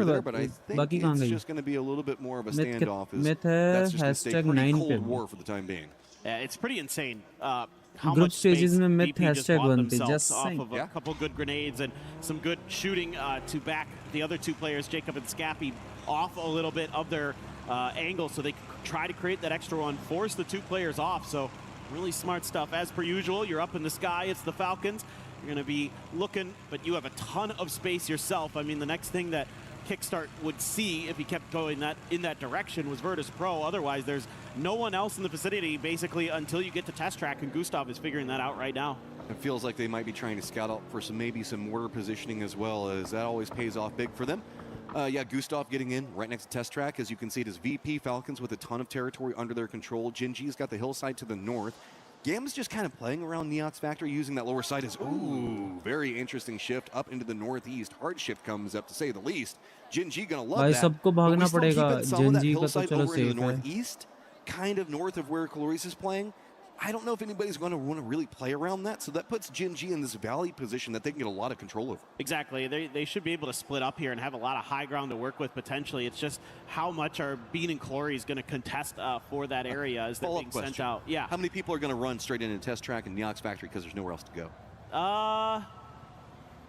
बाकी कहाँ गई? It's just going to be a little bit more of a Myth standoff. Myth है #9 पे. Cold War for the time being. It's pretty insane. How Group much space stages में myth VP just hashtag bought बनती, themselves just off saying. of a couple good grenades and some good shooting to back the other two players, Jacob and Scappy, off a little bit of their angle so they can try to create that extra one, force the two players off. So really smart stuff. As per usual, you're up in the sky. It's the Falcons. You're going to be looking, but you have a ton of space yourself. I mean, the next thing that Kickstart would see if he kept going in that direction was Virtus Pro. Otherwise, there's no one else in the vicinity, basically, until you get to test track, and Gustav is figuring that out right now. It feels like they might be trying to scout out for maybe some mortar positioning as well, as that always pays off big for them. Yeah, Gustav getting in right next to test track. As you can see, it is VP Falcons with a ton of territory under their control. Jinji's got the hillside to the north. Gam's just kind of playing around Neox Factory, using that lower side as, ooh, very interesting shift up into the northeast. Hard shift comes up, to say the least. Jinji gonna love भाई that. सबको भागना But we still पड़ेगा. keeping some of that Jinji का तो hillside चलो over into the safe है. northeast, kind of north of where Caloris is playing. I don't know if anybody's going to want to really play around that, so that puts Jinji in this valley position that they can get a lot of control over. Exactly. They should be able to split up here and have a lot of high ground to work with potentially. It's just how much are Bean and Clory is going to contest for that area as they're being sent out. Yeah. How many people are going to run straight into test track and Neox Factory because there's nowhere else to go?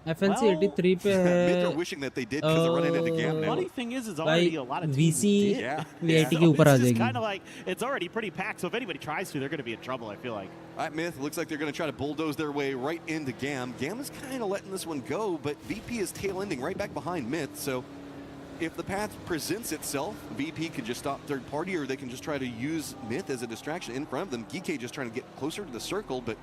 FNC 83 पे Myth are wishing that they did because they're running into Gam now. Funny thing is already a lot of teams VC did. VIT के ऊपर आ It's जाएगी. kind of like it's already pretty packed. So if anybody tries to, they're going to be in trouble. I feel like. All right, Myth, looks like they're going to try to bulldoze their way right into Gam. Gam is kind of letting this one go, but VP is tail-ending right back behind Myth. So if the path presents itself, VP could just stop third party, or they can just try to use Myth as a distraction in front of them. Geekay just trying to get closer to the circle, but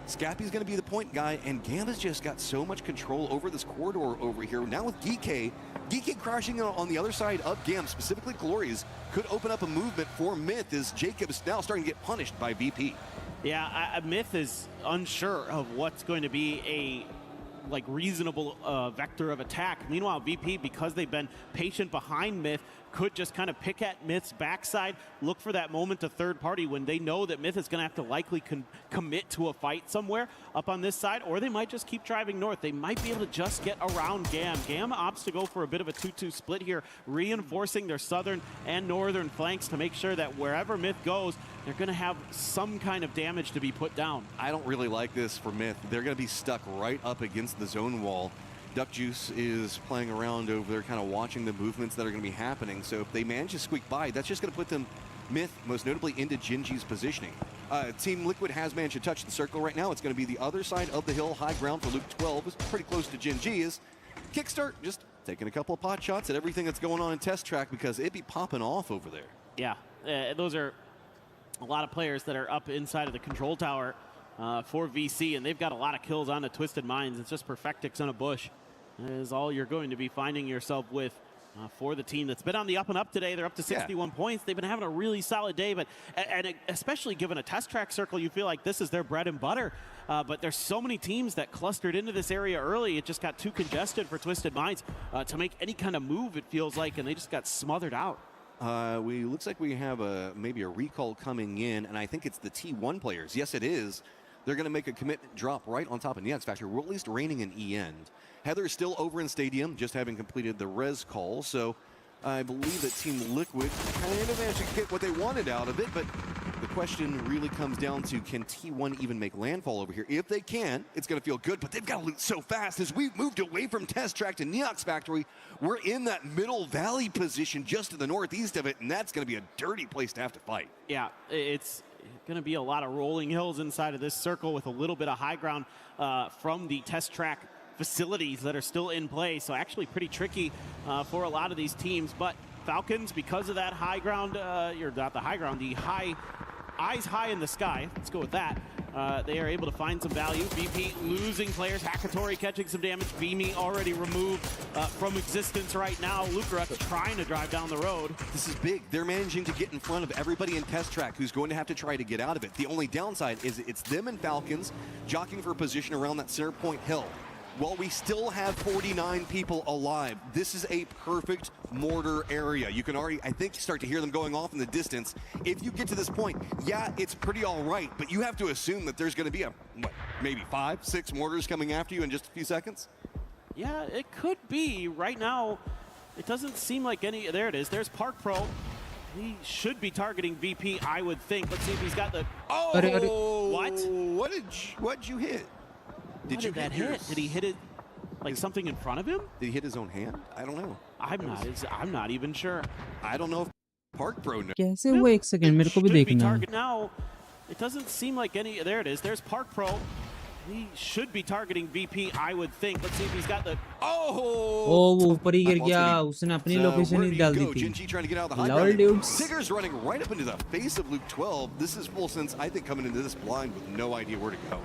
Scappy's going to be the point guy, and Gam has just got so much control over this corridor over here. Now with Geekay crashing on the other side of Gam, specifically Glorious, could open up a movement for Myth as Jacob is now starting to get punished by VP. Yeah, Myth is unsure of what's going to be a reasonable vector of attack. Meanwhile, VP, because they've been patient behind Myth, could just kind of pick at Myth's backside, look for that moment to third party when they know that Myth is going to have to likely commit to a fight somewhere up on this side, or they might just keep driving north. They might be able to just get around Gam. Gam opts to go for a bit of a 2-2 split here, reinforcing their southern and northern flanks to make sure that wherever Myth goes, they're going to have some kind of damage to be put down. I don't really like this for Myth. They're going to be stuck right up against the zone wall. Duck Juice is playing around over there, kind of watching the movements that are going to be happening. So if they manage to squeak by, that's just going to put them, Myth, most notably into Jinji's positioning. Team Liquid has managed to touch the circle right now. It's going to be the other side of the hill, high ground for Luke 12. It's pretty close to Jinji. Is Kickstart just taking a couple of pot shots at everything that's going on in test track because it'd be popping off over there. Yeah, those are a lot of players that are up inside of the control tower for VC, and they've got a lot of kills on the Twisted Minds. It's just Perfectix on a bush. That is all you're going to be finding yourself with for the team that's been on the up and up today. They're up to 61 points. They've been having a really solid day, but and especially given a test track circle, you feel like this is their bread and butter. But there's so many teams that clustered into this area early. It just got too congested for Twisted Minds to make any kind of move, it feels like, and they just got smothered out. Looks like we have maybe a recall coming in, and I think it's the T1 players. Yes, it is. They're going to make a commitment drop right on top of Neox Factory. We're at least raining an E-end. Heather is still over in Stadium, just having completed the res call. So I believe that Team Liquid kind of managed to get what they wanted out of it. But the question really comes down to, can T1 even make landfall over here? If they can, it's going to feel good. But they've got to loot so fast. As we've moved away from Test Track to Neox Factory, we're in that middle valley position just to the northeast of it. And that's going to be a dirty place to have to fight. Yeah, it's going to be a lot of rolling hills inside of this circle with a little bit of high ground from the Test Track facilities that are still in play. So actually pretty tricky for a lot of these teams. But Falcons, because of that high ground, you're not the high ground, the high eyes high in the sky. Let's go with that. They are able to find some value. VP losing players. Hakatori catching some damage. Beamy already removed from existence right now. Lukaruk trying to drive down the road. This is big. They're managing to get in front of everybody in Test Track who's going to have to try to get out of it. The only downside is it's them and Falcons jockeying for position around that center point hill. While we still have 49 people alive, this is a perfect mortar area. You can already, I think, start to hear them going off in the distance. If you get to this point, yeah, it's pretty all right, but you have to assume that there's going to be maybe 5, 6 mortars coming after you in just a few seconds? Yeah, it could be. Right now, it doesn't seem like any. There it is. There's Park Pro He should be targeting VP, I would think. Let's see if he's got the... Oh! What? What'd you hit? Did you hit that hit? Did he hit it like something in front of him? Did he hit his own hand? I don't know. I'm not even sure. I don't know if Park Pro knows. कैसे हुआ एक second मेरे को भी Should be देखना है. target now. It doesn't seem like any... There it is. There's Park Pro. He should be targeting VP, I would think. Let's see if he's got the... ओ वो ऊपर ही गिर गया. उसने अपनी लोकेशन ही डाल दी थी. Jinji trying to get out of the high Lol, ground. dudes. Sigur's running right up into the face of Luke 12. This is Full Sense, I think, coming into this blind with no idea where to go.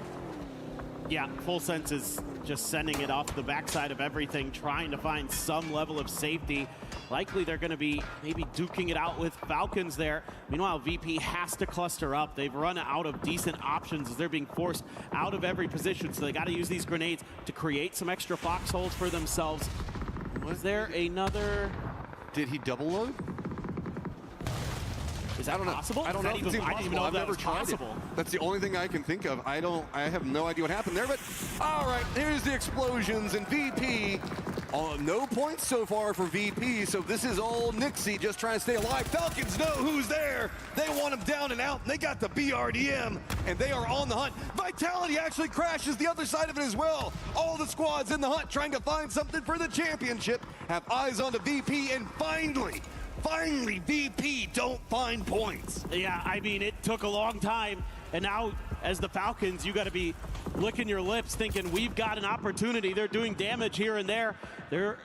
Yeah, Full Sense is just sending it off the backside of everything, trying to find some level of safety. Likely they're going to be maybe duking it out with Falcons there. Meanwhile, VP has to cluster up. They've run out of decent options as they're being forced out of every position, so they got to use these grenades to create some extra foxholes for themselves. Was there another... Did he double load? Is that possible? I don't know. I didn't even know I've that never was tried possible. it. That's the only thing I can think of. I have no idea what happened there, but all right, here's the explosions and VP. No points so far for VP, so this is all Nixie just trying to stay alive. Falcons know who's there. They want him down and out, and they got the BRDM, and they are on the hunt. Vitality actually crashes the other side of it as well. All the squads in the hunt trying to find something for the championship, have eyes on the VP, and finally, VP don't find points. Yeah, I mean, it took a long time. And now, as the Falcons, you got to be licking your lips thinking, we've got an opportunity. They're doing damage here and there. They're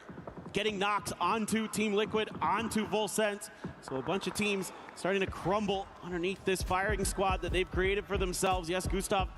getting knocks onto Team Liquid, onto Full Sense. So a bunch of teams starting to crumble underneath this firing squad that they've created for themselves. Yes, Gustav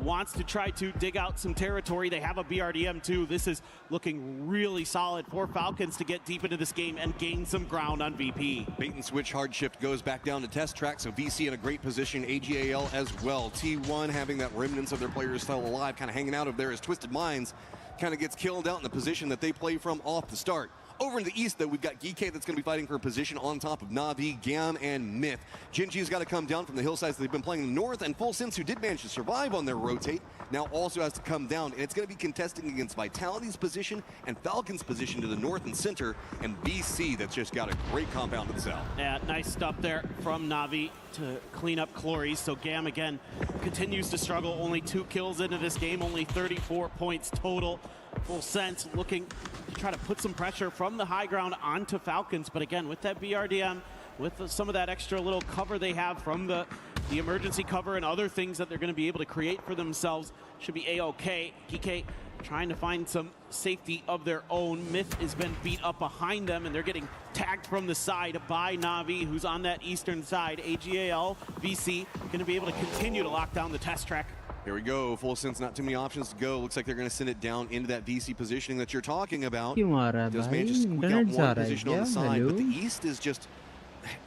wants to try to dig out some territory. They have a BRDM too. This is looking really solid for Falcons to get deep into this game and gain some ground on VP. Bait and switch hard shift goes back down to test track, so VC in a great position, AGAL as well. T1 having that remnants of their players still alive, kind of hanging out of there as Twisted Minds kind of gets killed out in the position that they play from off the start. Over in the east, though, we've got Geekay that's going to be fighting for a position on top of Na'Vi, Gam, and Myth. Jinji's got to come down from the hillsides that they've been playing in the north, and Full Sense, who did manage to survive on their rotate, now also has to come down, and it's going to be contesting against Vitality's position and Falcon's position to the north and center, and BC that's just got a great compound to the south. Yeah, nice stuff there from Na'Vi to clean up Clories. So Gam, again, continues to struggle. Only 2 kills into this game, only 34 points total. Full Sense looking to try to put some pressure from the high ground onto Falcons, but again, with that BRDM, with some of that extra little cover they have from the emergency cover and other things that they're going to be able to create for themselves, should be A-OK. GK trying to find some safety of their own. Myth has been beat up behind them, and they're getting tagged from the side by Na'Vi, who's on that eastern side. AGAL, VC, going to be able to continue to lock down the test track. Here we go. Full Sense, not too many options to go. Looks like they're going to send it down into that VC positioning that you're talking about. Does manage to squeak out one position on the side, but the east is just,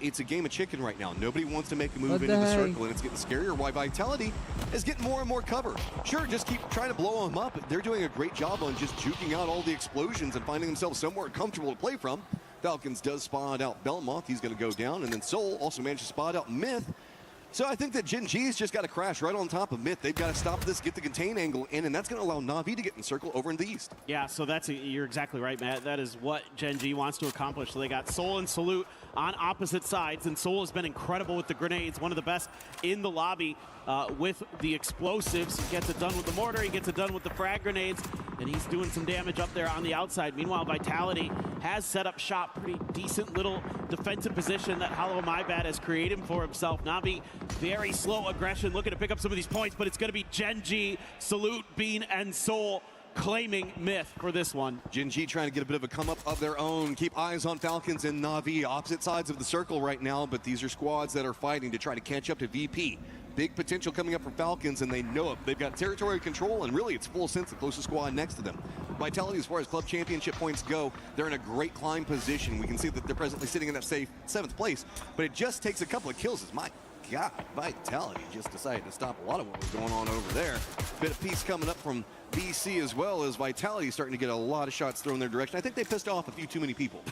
it's a game of chicken right now. Nobody wants to make a move into the circle, and it's getting scarier. Why Vitality is getting more and more cover. Sure, just keep trying to blow them up. They're doing a great job on just juking out all the explosions and finding themselves somewhere comfortable to play from. Falcons does spot out Belmoth. He's going to go down, and then Soul also managed to spot out Myth. So I think that Jinji's just got to crash right on top of Myth. They've got to stop this, get the contain angle in, and that's going to allow Na'Vi to get in the circle over in the east. Yeah, so you're exactly right, Matt. That is what Jinji wants to accomplish. So they got Soul and Salute on opposite sides, and Soul has been incredible with the grenades, one of the best in the lobby with the explosives. He gets it done with the mortar, he gets it done with the frag grenades, and he's doing some damage up there on the outside. Meanwhile, Vitality has set up shop, pretty decent little defensive position that Hollow MyBad has created for himself. Na'Vi, very slow aggression, looking to pick up some of these points, but it's going to be Genji, Salute, Bean, and Soul claiming Myth for this one. Jinji trying to get a bit of a come up of their own. Keep eyes on Falcons and Na'Vi, opposite sides of the circle right now, but these are squads that are fighting to try to catch up to VP. Big potential coming up for Falcons, and they know it. They've got territory control, and really it's Full Sense, the closest squad next to them. Vitality, as far as club championship points go, they're in a great climb position. We can see that they're presently sitting in that safe 7th place, but it just takes a couple of kills. As my God, Vitality just decided to stop a lot of what was going on over there. Bit of peace coming up from BC as well, as Vitality starting to get a lot of shots thrown their direction. I think they pissed off a few too many people.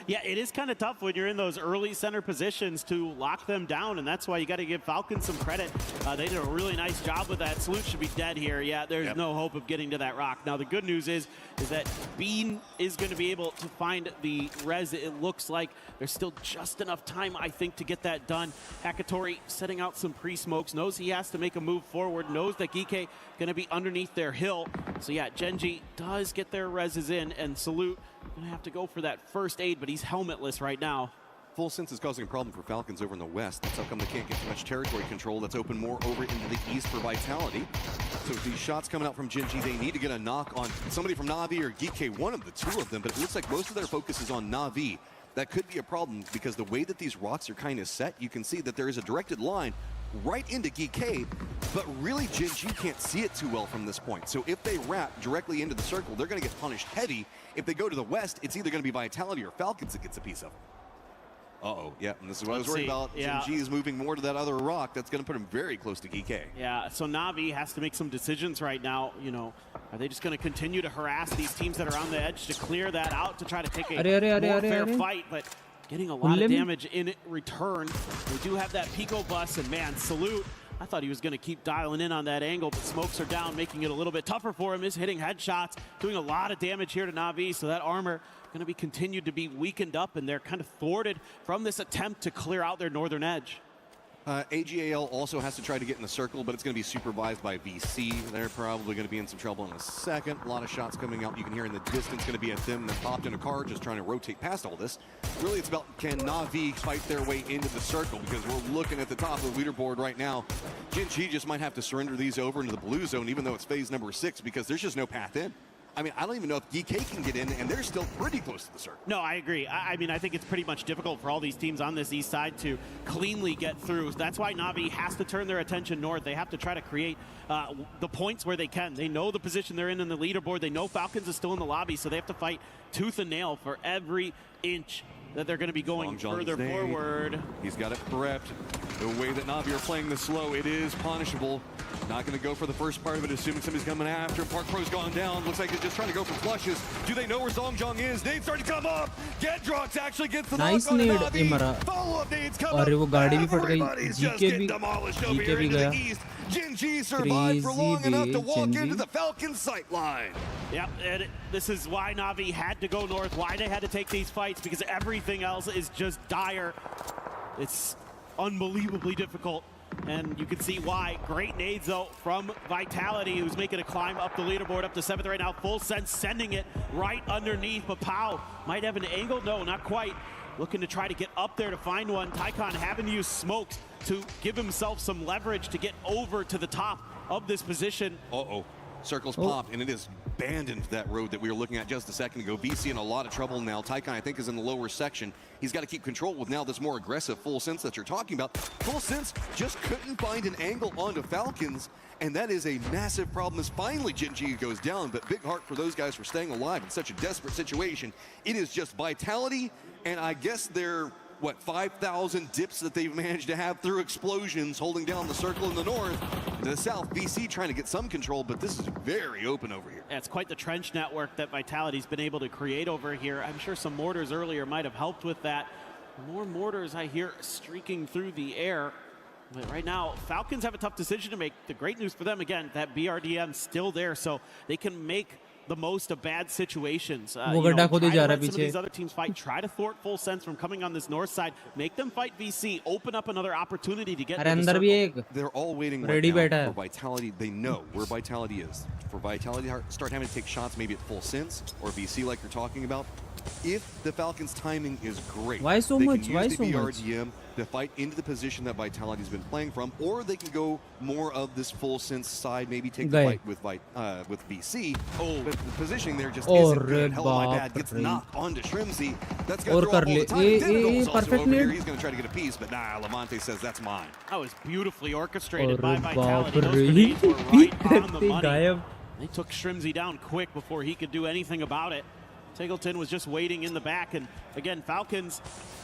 Yeah, it is kind of tough when you're in those early center positions to lock them down, and that's why you got to give Falcons some credit. They did a really nice job with that. Salute should be dead here. Yeah, there's no hope of getting to that rock. Now, the good news is that Bean is going to be able to find the res. It looks like there's still just enough time, I think, to get that done. Hakatori setting out some pre-smokes, knows he has to make a move forward, knows that Geeke going to be underneath their hill. So yeah, Genji does get their reses in, and Salute going to have to go for that first aid, but he's helmetless right now. Full sense is causing a problem for Falcons over in the west. That's how come they can't get too much territory control. That's open more over into the east for Vitality. So these shots coming out from Genji, they need to get a knock on somebody from Na'Vi or Geeke, one of the two of them, but it looks like most of their focus is on Na'Vi. That could be a problem because the way that these rocks are kind of set, you can see that there is a directed line right into Geeke, but really Genji can't see it too well from this point. So if they wrap directly into the circle, they're going to get punished heavy. If they go to the west, it's either going to be Vitality or Falcons that gets a piece of it. Uh-oh, yeah, and this is what I was worried about. Yeah. Genji is moving more to that other rock. That's going to put him very close to Geeke. Yeah, so Na'Vi has to make some decisions right now. You know, are they just going to continue to harass these teams that are on the edge to clear that out to try to take a more fair fight? But getting a lot of damage in return. We do have that Pico bus, and man, Salute, I thought he was going to keep dialing in on that angle, but smokes are down, making it a little bit tougher for him. Is hitting headshots, doing a lot of damage here to Na'Vi, so that armor going to be continued to be weakened up, and they're kind of thwarted from this attempt to clear out their northern edge. AGAL also has to try to get in the circle, but it's going to be supervised by VC. They're probably going to be in some trouble in a second. A lot of shots coming out. You can hear in the distance going to be at them that popped in a car just trying to rotate past all this. Really, it's about can Na'Vi fight their way into the circle, because we're looking at the top of the leaderboard right now. Genji just might have to surrender these over into the blue zone, even though it's phase number 6, because there's just no path in. I mean, I don't even know if Geeke can get in, and they're still pretty close to the circle. No, I agree. I mean, I think it's pretty much difficult for all these teams on this east side to cleanly get through. That's why Na'Vi has to turn their attention north. They have to try to create the points where they can. They know the position they're in the leaderboard. They know Falcons is still in the lobby, so they have to fight tooth and nail for every inch that they're going to be going further forward. He's got it prepped. The way that Na'Vi are playing this slow, it is punishable. Not going to go for the first part of it, assuming somebody's coming after. Park Pro's gone down. Looks like he's just trying to go for flushes. Do they know where Zongjong is? Nades starting to come up. Gedrox actually gets the knock on Na'Vi. Follow-up nades come up. Everybody's just getting demolished over here into the east. Genji survived for long enough to walk into the Falcon sight line. Yep, and this is why Na'Vi had to go north, why they had to take these fights, because everything else is just dire. It's unbelievably difficult, and you can see why. Great nades, though, from Vitality, who's making a climb up the leaderboard, up to 7th right now. Full sense sending it right underneath, but Pau might have an angle. No, not quite. Looking to try to get up there to find one. Tycon having to use smokes to give himself some leverage to get over to the top of this position. Uh-oh. Circles popped, and it is abandoned that road that we were looking at just a second ago. VC in a lot of trouble now. Tycon, I think, is in the lower section. He's got to keep control with now this more aggressive Full Sense that you're talking about. Full Sense just couldn't find an angle onto Falcons, and that is a massive problem as finally Genji goes down. But big heart for those guys for staying alive in such a desperate situation. It is just Vitality, and I guess they're, what, 5,000 dips that they've managed to have through explosions, holding down the circle in the north. To the south, VC trying to get some control, but this is very open over here. Yeah, it's quite the trench network that Vitality's been able to create over here. I'm sure some mortars earlier might have helped with that. More mortars I hear streaking through the air. But right now, Falcons have a tough decision to make. The great news for them, again, that BRDM's still there, so they can make the most of bad situations. Try to let some of these other teams fight. Try to thwart Full Sense from coming on this north side. Make them fight VC. Open up another opportunity to get into the circle. They're all waiting right now for Vitality. They know where Vitality is. For Vitality to start having to take shots maybe at Full Sense or VC like you're talking about. If the Falcons' timing is great, why so they much? can use the BRDM to fight into the position that Vitality's been playing from, or they can go more of this Full Sense side, maybe take the fight with VC. But the positioning there just isn't good. Hell, my bad gets knocked onto Shrimzy. That's going to throw up all the time. Dennigal's also over here. He's going to try to get a piece, but nah, Levante says that's mine. That was beautifully orchestrated by Vitality. Those grenades were right on the money. They took Shrimzy down quick before he could do anything about it. Tigleton was just waiting in the back, and again, Falcons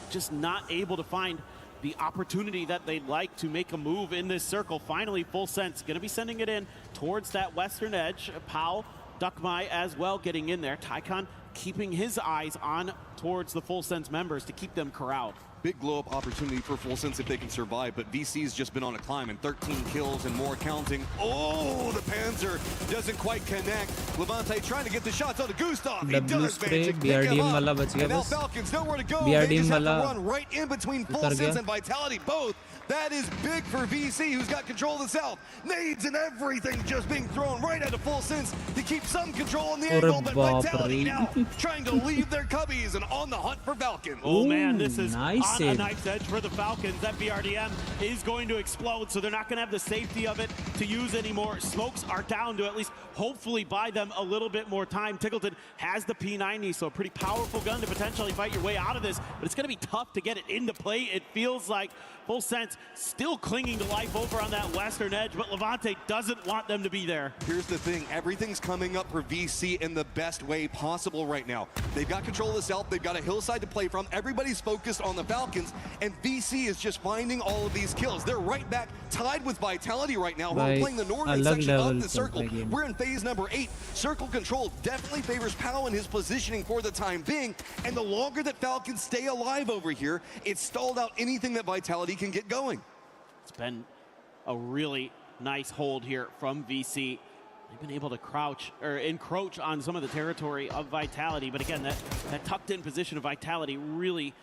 just not able to find the opportunity that they'd like to make a move in this circle. Finally, Full Sense going to be sending it in towards that western edge. Pau, Duckmai as well getting in there. Tycon keeping his eyes on towards the Full Sense members to keep them corralled. Big blow-up opportunity for Full Sense if they can survive, but VC's just been on a climb and 13 kills and more counting. Oh, the Panzer doesn't quite connect. Levante trying to get the shots on to Gustav. He does manage to pick him up. And now Falcons nowhere to go. They just have to run right in between Full Sense and Vitality both. That is big for VC, who's got control of the South. Nades and everything just being thrown right out of Full Sense to keep some control on the angle, but Vitality now trying to leave their cubbies and on the hunt for Falcons. Oh man, this is on a knife's edge for the Falcons. That BRDM is going to explode, so they're not going to have the safety of it to use anymore. Smokes are down to at least hopefully buy them a little bit more time. Tickleton has the P90, so a pretty powerful gun to potentially fight your way out of this, but it's going to be tough to get it into play. It feels like Full Sense still clinging to life over on that western edge, but Levante doesn't want them to be there. Here's the thing, everything's coming up for VC in the best way possible right now. They've got control of the South, they've got a hillside to play from, everybody's focused on the Falcons, and VC is just finding all of these kills. They're right back tied with Vitality right now, who are playing the northern section of the circle. We're in phase number 8. Circle control definitely favors Powell and his positioning for the time being, and the longer that Falcons stay alive over here, it's stalled out anything that Vitality can get going. It's been a really nice hold here from VC. They've been able to crouch or encroach on some of the territory of Vitality, but again, that tucked in position of Vitality really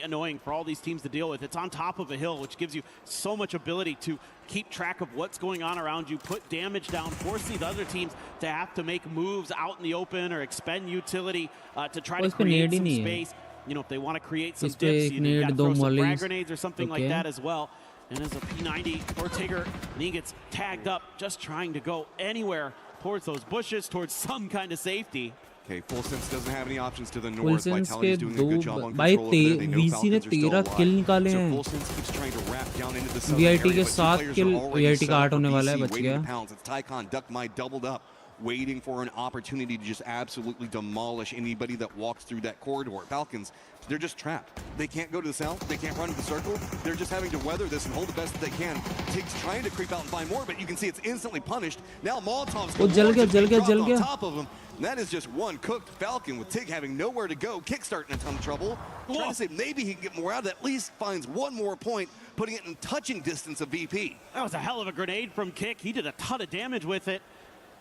annoying for all these teams to deal with. It's on top of a hill, which gives you so much ability to keep track of what's going on around you, put damage down, force these other teams to have to make moves out in the open or expend utility to try to create some space. You know, if they want to create some dips, you got to throw some frag grenades or something like that as well. And as a P90 for Tigger, and he gets tagged up just trying to go anywhere towards those bushes, towards some kind of safety. Okay, Full Sense doesn't have any options to the north. Vitality's doing a good job on control over there. They know Falcons are still alive. So Full Sense keeps trying to wrap down into the southern area, but two players are already set up for VC, waiting to pounce. It's Tycon, Duck My doubled up, waiting for an opportunity to just absolutely demolish anybody that walks through that corridor. Falcons, they're just trapped. They can't go to the south. They can't run to the circle. They're just having to weather this and hold the best that they can. Tig's trying to creep out and find more, but you can see it's instantly punished. Now Molotov's on top of him. And that is just one cooked Falcon with Tig having nowhere to go. Kickstarting a ton of trouble. Trying to say maybe he can get more out of it. At least finds one more point, putting it in touching distance of VP. That was a hell of a grenade from Kick. He did a ton of damage with it.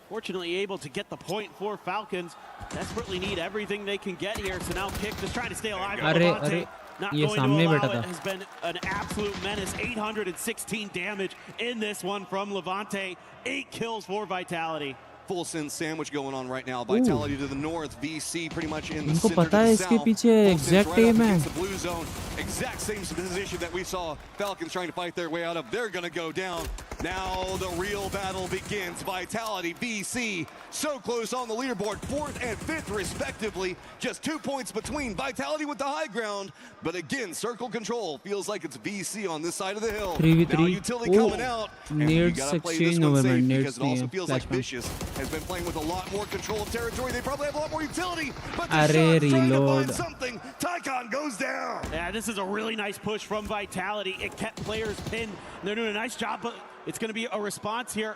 Fortunately able to get the point for Falcons. Desperately need everything they can get here. So now Kick just trying to stay alive. Levante not going to allow it. Has been an absolute menace. 816 damage in this one from Levante. 8 kills for Vitality. Full Sense sandwich going on right now. Vitality to the north, VC pretty much in the center to the south. Full Sense right up against the blue zone. Exact same position that we saw Falcons trying to fight their way out of. They're going to go down. Now the real battle begins. Vitality, VC, so close on the leaderboard, 4th and 5th respectively. Just 2 points between. Vitality with the high ground, but again, circle control feels like it's VC on this side of the hill. Now utility coming out, and you gotta play this one safe because it also feels like Vicious has been playing with a lot more control of territory. They probably have a lot more utility, but the shot trying to find something. Tycon goes down. Yeah, this is a really nice push from Vitality. It kept players pinned. They're doing a nice job, but it's going to be a response here.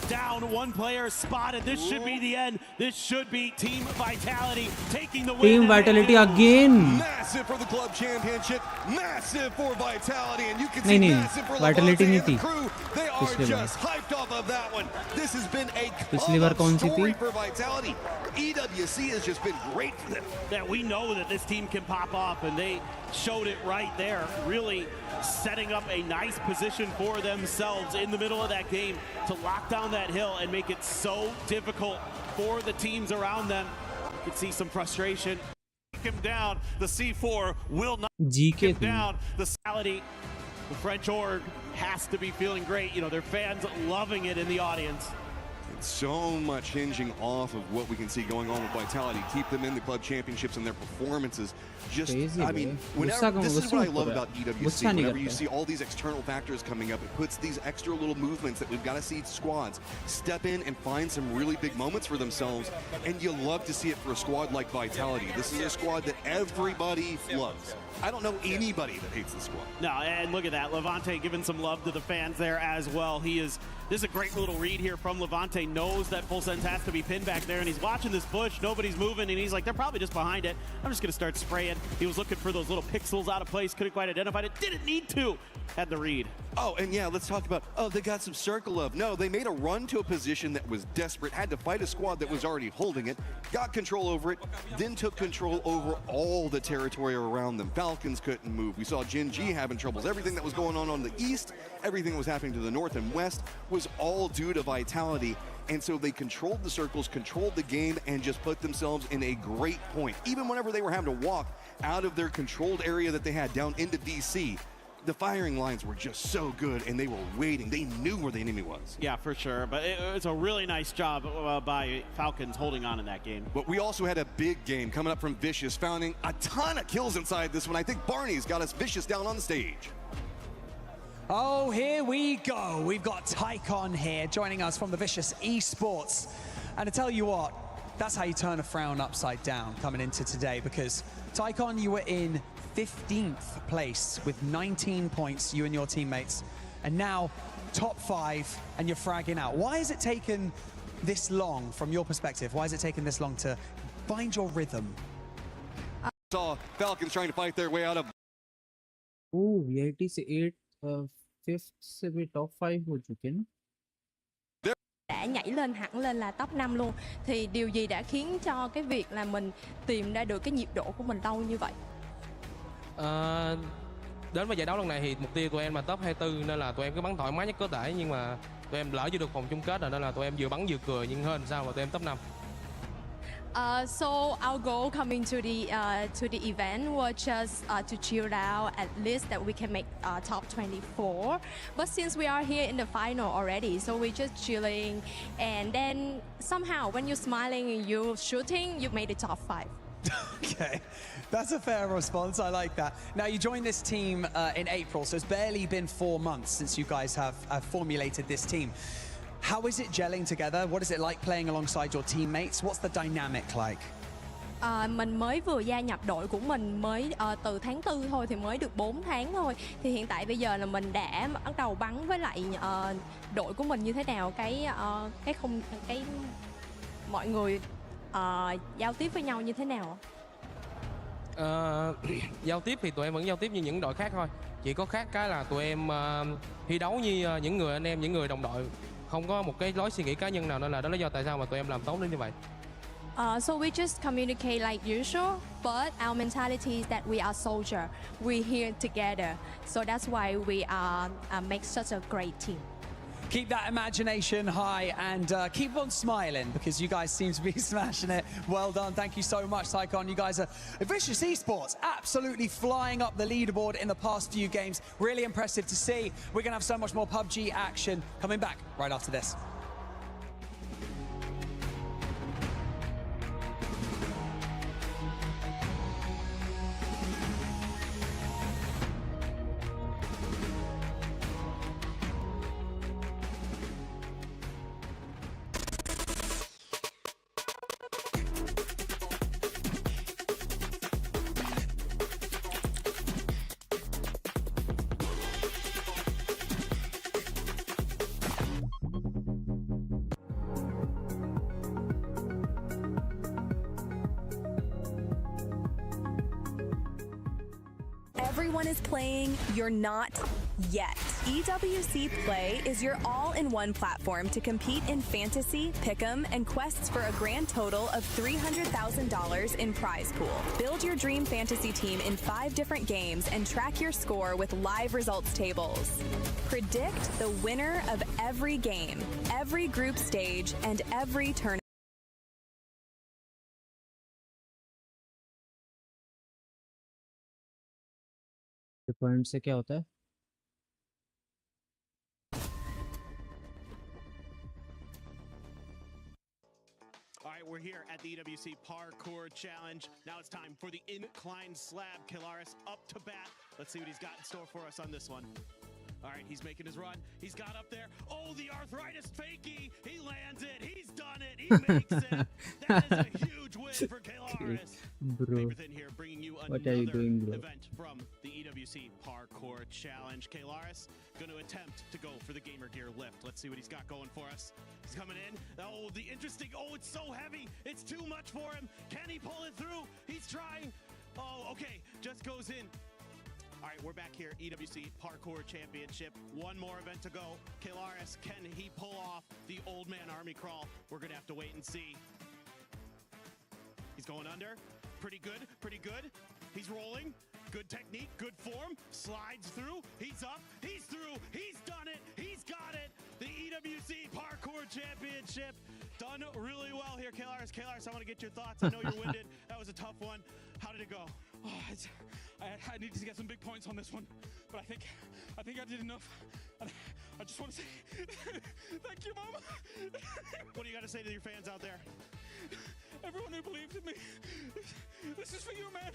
Down, one player spotted. This should be the end. This should be Team Vitality taking the win. Team Vitality again. Massive for the club championship. Massive for Vitality, and you can see massive for Vitality and the crew. They are just hyped off of that one. This has been a club story for Vitality. EWC has just been great for them. Yeah, we know that this team can pop off, and they showed it right there. Really setting up a nice position for themselves in the middle of that game to lock down that hill and make it so difficult for the teams around them. You can see some frustration. Him down. The C4 will not him down. The French org has to be feeling great. You know, their fans loving it in the audience. So much hinging off of what we can see going on with Vitality. Keep them in the club championships and their performances. Just, I mean, whenever, this is what I love about EWC. Whenever you see all these external factors coming up, it puts these extra little movements that we've got to see squads step in and find some really big moments for themselves. And you love to see it for a squad like Vitality. This is a squad that everybody loves. I don't know anybody that hates the squad. No, and look at that. Levante giving some love to the fans there as well. This is a great little read here from Levante. Mate knows that Full Sends has to be pinned back there, and he's watching this bush. Nobody's moving, and he's like, they're probably just behind it. I'm just going to start spraying. He was looking for those little pixels out of place. Couldn't quite identify it. Didn't need to. Had the read. Oh, and yeah, let's talk about, they got some circle of. No, they made a run to a position that was desperate, had to fight a squad that was already holding it, got control over it, then took control over all the territory around them. Falcons couldn't move. We saw Gen G having troubles. Everything that was going on the east, everything that was happening to the north and west was all due to Vitality. And so they controlled the circles, controlled the game, and just put themselves in a great point. Even whenever they were having to walk out of their controlled area that they had down into VC, the firing lines were just so good, and they were waiting. They knew where the enemy was. Yeah, for sure. But it's a really nice job by Falcons holding on in that game. But we also had a big game coming up from Vicious, finding a ton of kills inside this one. I think Barney's got us Vicious down on the stage. Oh, here we go. We've got Tycon here joining us from the Vicious Esports. And to tell you what, that's how you turn a frown upside down coming into today, because Tycon, you were in 15th place with 19 points, you and your teammates, and now top 5 and you're fragging out. Why has it taken this long, from your perspective? Why has it taken this long to find your rhythm? Saw Falcons trying to fight their way out of. Oh, VIT से 5th से भी top 5 हो चुके हैं. Đã nhảy lên hẳn lên là top 5 luôn. Thì điều gì đã khiến cho cái việc là mình tìm ra được cái nhịp độ của mình lâu như vậy? Đến với giải đấu lần này thì mục tiêu tụi em là top 24, nên là tụi em cứ bắn thoải mái nhất có thể, nhưng mà tụi em lỡ chưa được vòng chung kết rồi, nên là tụi em vừa bắn vừa cười, nhưng hơn sao mà tụi em top 5. So our goal coming to the event was just to chill out, at least that we can make top 24. But since we are here in the final already, so we're just chilling, and then somehow when you're smiling and you're shooting, you made the top 5. Okay, that's a fair response. I like that. Now, you joined this team in April, so it's barely been 4 months since you guys have formulated this team. How is it gelling together? What is it like playing alongside your teammates? What's the dynamic like? Mình mới vừa gia nhập đội của mình mới từ tháng 4 thôi, thì mới được 4 tháng thôi. Thì hiện tại bây giờ là mình đã bắt đầu bắn với lại đội của mình như thế nào, cái mọi người giao tiếp với nhau như thế nào? Giao tiếp thì tụi em vẫn giao tiếp như những đội khác thôi. Chỉ có khác cái là tụi em thi đấu như những người anh em, những người đồng đội, không có một cái lối suy nghĩ cá nhân nào, nên là đó là lý do tại sao mà tụi em làm tốt đến như vậy. So we just communicate like usual, but our mentality is that we are soldier. We're here together. So that's why we make such a great team. Keep that imagination high and keep on smiling, because you guys seem to be smashing it. Well done. Thank you so much, Tycon. You guys are Vicious Esports, absolutely flying up the leaderboard in the past few games. Really impressive to see. We're going to have so much more PUBG action coming back right after this. Everyone is playing, you're not yet. EWC Play is your all-in-one platform to compete in fantasy, pick'em, and quests for a grand total of $300,000 in prize pool. Build your dream fantasy team in 5 different games and track your score with live results tables. Predict the winner of every game, every group stage, and every tournament. Point से क्या होता है? All right, we're here at the EWC Parkour Challenge. Now it's time for the incline slab. Kilaris up to bat. Let's see what he's got in store for us on this one. All right, he's making his run. He's got up there. Oh, the arthritis fakie. He lands it. He's done it. He makes it. That is a huge win for Kalaris. Bro, Here, bringing you what are you doing, bro? event from the EWC Parkour Challenge. Kalaris going to attempt to go for the Gamer Gear lift. Let's see what he's got going for us. He's coming in. Oh, the interesting. Oh, it's so heavy. It's too much for him. Can he pull it through? He's trying. Oh, okay. Just goes in. All right, we're back here, EWC Parkour Championship. One more event to go. Kalaris, can he pull off the old man army crawl? We're gonna have to wait and see. He's going under. Pretty good, pretty good. He's rolling. Good technique, good form. Slides through. He's up. He's through. He's done it. He's got it. The EWC Parkour Championship. Done really well here, Kalaris. Kalaris, I want to get your thoughts. I know you're winded. That was a tough one. How did it go? Oh, I needed to get some big points on this one, but I think I did enough. And I just want to say thank you, Mama. What do you got to say to your fans out there? Everyone who believed in me. This is for you, man.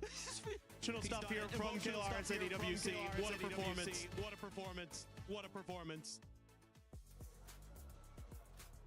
This is for you. Emotional stuff here from Kalaris at EWC. What a performance. What a performance. What a performance.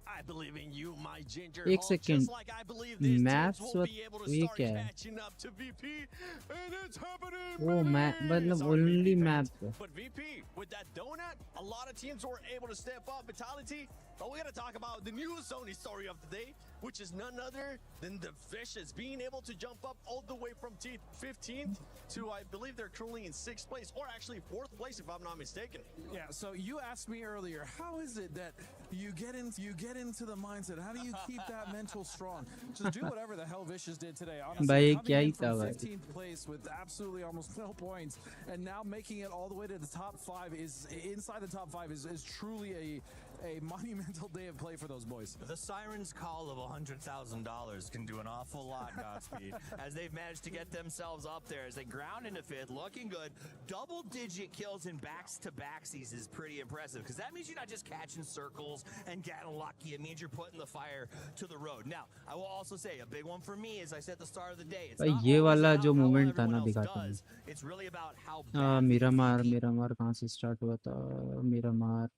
I believe in you, my ginger. एक second. Like I believe these Maps teams will what be able to ये start क्या है? catching up to VP, and it's happening. वो map मतलब only map है. But VP, with that donut, a lot of teams were able to step up vitality. But we got to talk about the new Sony story of the day, which is none other than the Fishes being able to jump up all the way from 15th to, I believe they're currently in 6th place, or actually 4th place if I'm not mistaken. Yeah, so you asked me earlier, how is it that you get into the mindset? How do you keep that mental strong? Just do whatever the hell Vicious did today. Honestly, भाई coming क्या in he from था भाई. 15th place with absolutely almost no points, and now making it all the way to the top 5 is inside the top 5 is truly a monumental day of play for those boys. The Siren's call of $100,000 can do an awful lot, Godspeed, as they've managed to get themselves up there as they ground into 5th, looking good. Double-digit kills in backs-to-backsies is pretty impressive, because that means you're not just catching circles and getting lucky. It means you're putting the fire to the road. Now, I will also say a big one for me, as I said at the start of the day, it's भाई not ये always वाला about जो how well moment था everyone ना else दिखाता हूँ. does. It's really about how Miramar Miramar कहाँ से स्टार्ट हुआ था? मिरामार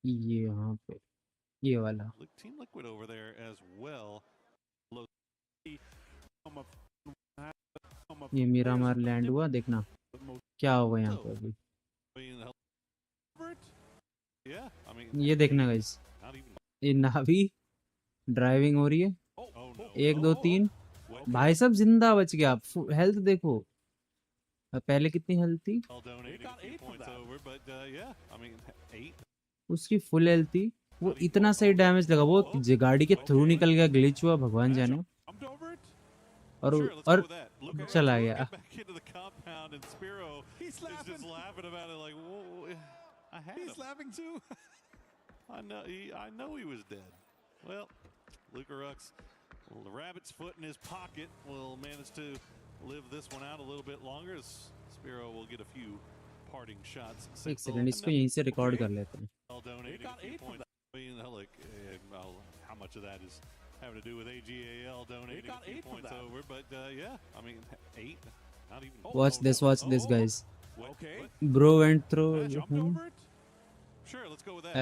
ये यहाँ पे ये वाला. Team Liquid over there as well. ये मिरामार लैंड हुआ, देखना क्या होगा यहाँ पे अभी. Yeah, I mean, ये देखना गाइस, ये नावी ड्राइविंग हो रही है. 1 2 3 भाई सब जिंदा बच गया. हेल्थ देखो, पहले कितनी हेल्थ थी उसकी. फुल हेल्थ थी. वो इतना सही डैमेज लगा. वो गाड़ी के थ्रू निकल गया, ग्लिच हुआ, भगवान जाने. और चला गया. He's laughing about it like, whoa, I had He's him. laughing too. I know he was dead. Well, Luca Rux, the rabbit's foot in his pocket, will manage to live this one out a little bit longer, as Spiro will get a few parting shots. एक second, इसको यहीं से record कर लेते हैं. How much of that is having to do with AGAL donating a few points over? But yeah, I mean, 8, not even. Watch this guys. Okay. Bro went through him. Sure, let's go with that.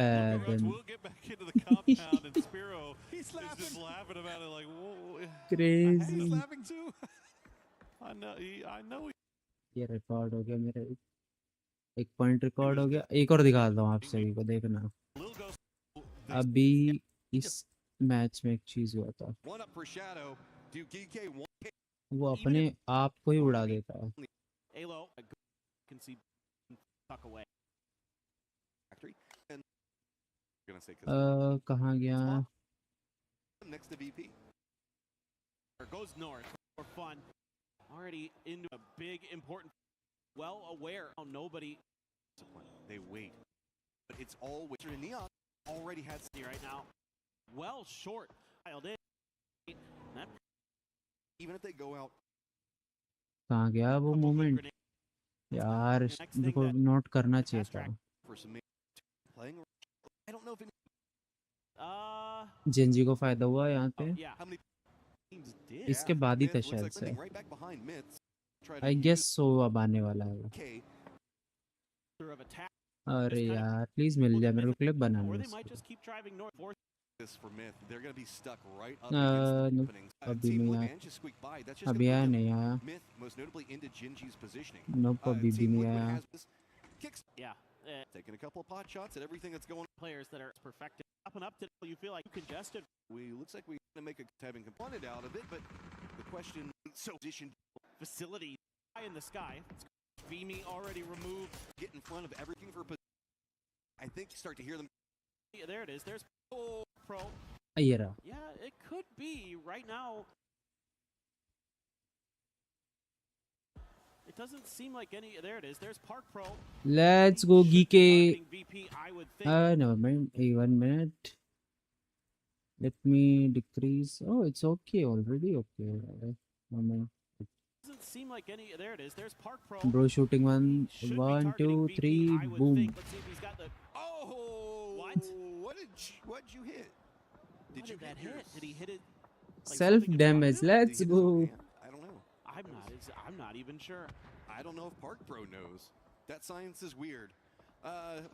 We'll get back into the compound, and Spiro is just laughing about it like, whoa. Crazy. He's laughing too. I know. ये record हो गया मेरा. एक point record हो गया. एक और दिखाता हूँ आप सभी को, देखना. अभी इस मैच में एक चीज हुआ था, वो अपने आप को ही उड़ा देता है. कहाँ गया? Next to VP. Goes north for fun. Already into a big, important, well aware. Oh, nobody. They wait. But it's all Witcher Neon already has right now. Well short. Dialed in. Even if they go out. कहाँ गया वो moment यार? देखो, note करना चाहिए था. Gen Z को फायदा हुआ यहाँ पे. इसके बाद ही था शायद से. आई गेस सो अब आने वाला है. of attack. अरे यार प्लीज मिल जाए मेरे को क्लिप बनाना Or है they might just keep driving north. Force This for Myth, they're going to be stuck right up इसको। against the no openings. अभी Team नहीं Liquid यार, and just squeak by. That's just अभी going आया to नहीं आया। Myth, most notably into Jinji's positioning. Nope, अभी भी Team नहीं Liquid आया। has this kicks. Yeah. Taking a couple of pot shots at everything that's going on. Players that are perfected. Up and up to you feel like congested. Looks like we're going to make a having component out of it, but the question so position Facility high in the sky. Vimy already removed. Get in front of everything for position. I think you start to hear them. Yeah, there it is. There's Pro. ये रहा। Yeah, it could be right now. It doesn't seem like any. There it is. There's Park Pro. Let's go geek. VP, I would think. Never mind. 1 minute. Let me decrease. Oh, it's okay already. Okay. Moment. Doesn't seem like any. There it is. There's Park Pro. Bro shooting one, 1, 2, 3, boom. Let's see if he's got the. Oh! What? What'd you hit? Did you that hit? Did he hit it? Like Self something damage. above him? Let's go. I don't know. I'm not even sure. I don't know if Park Pro knows. That science is weird.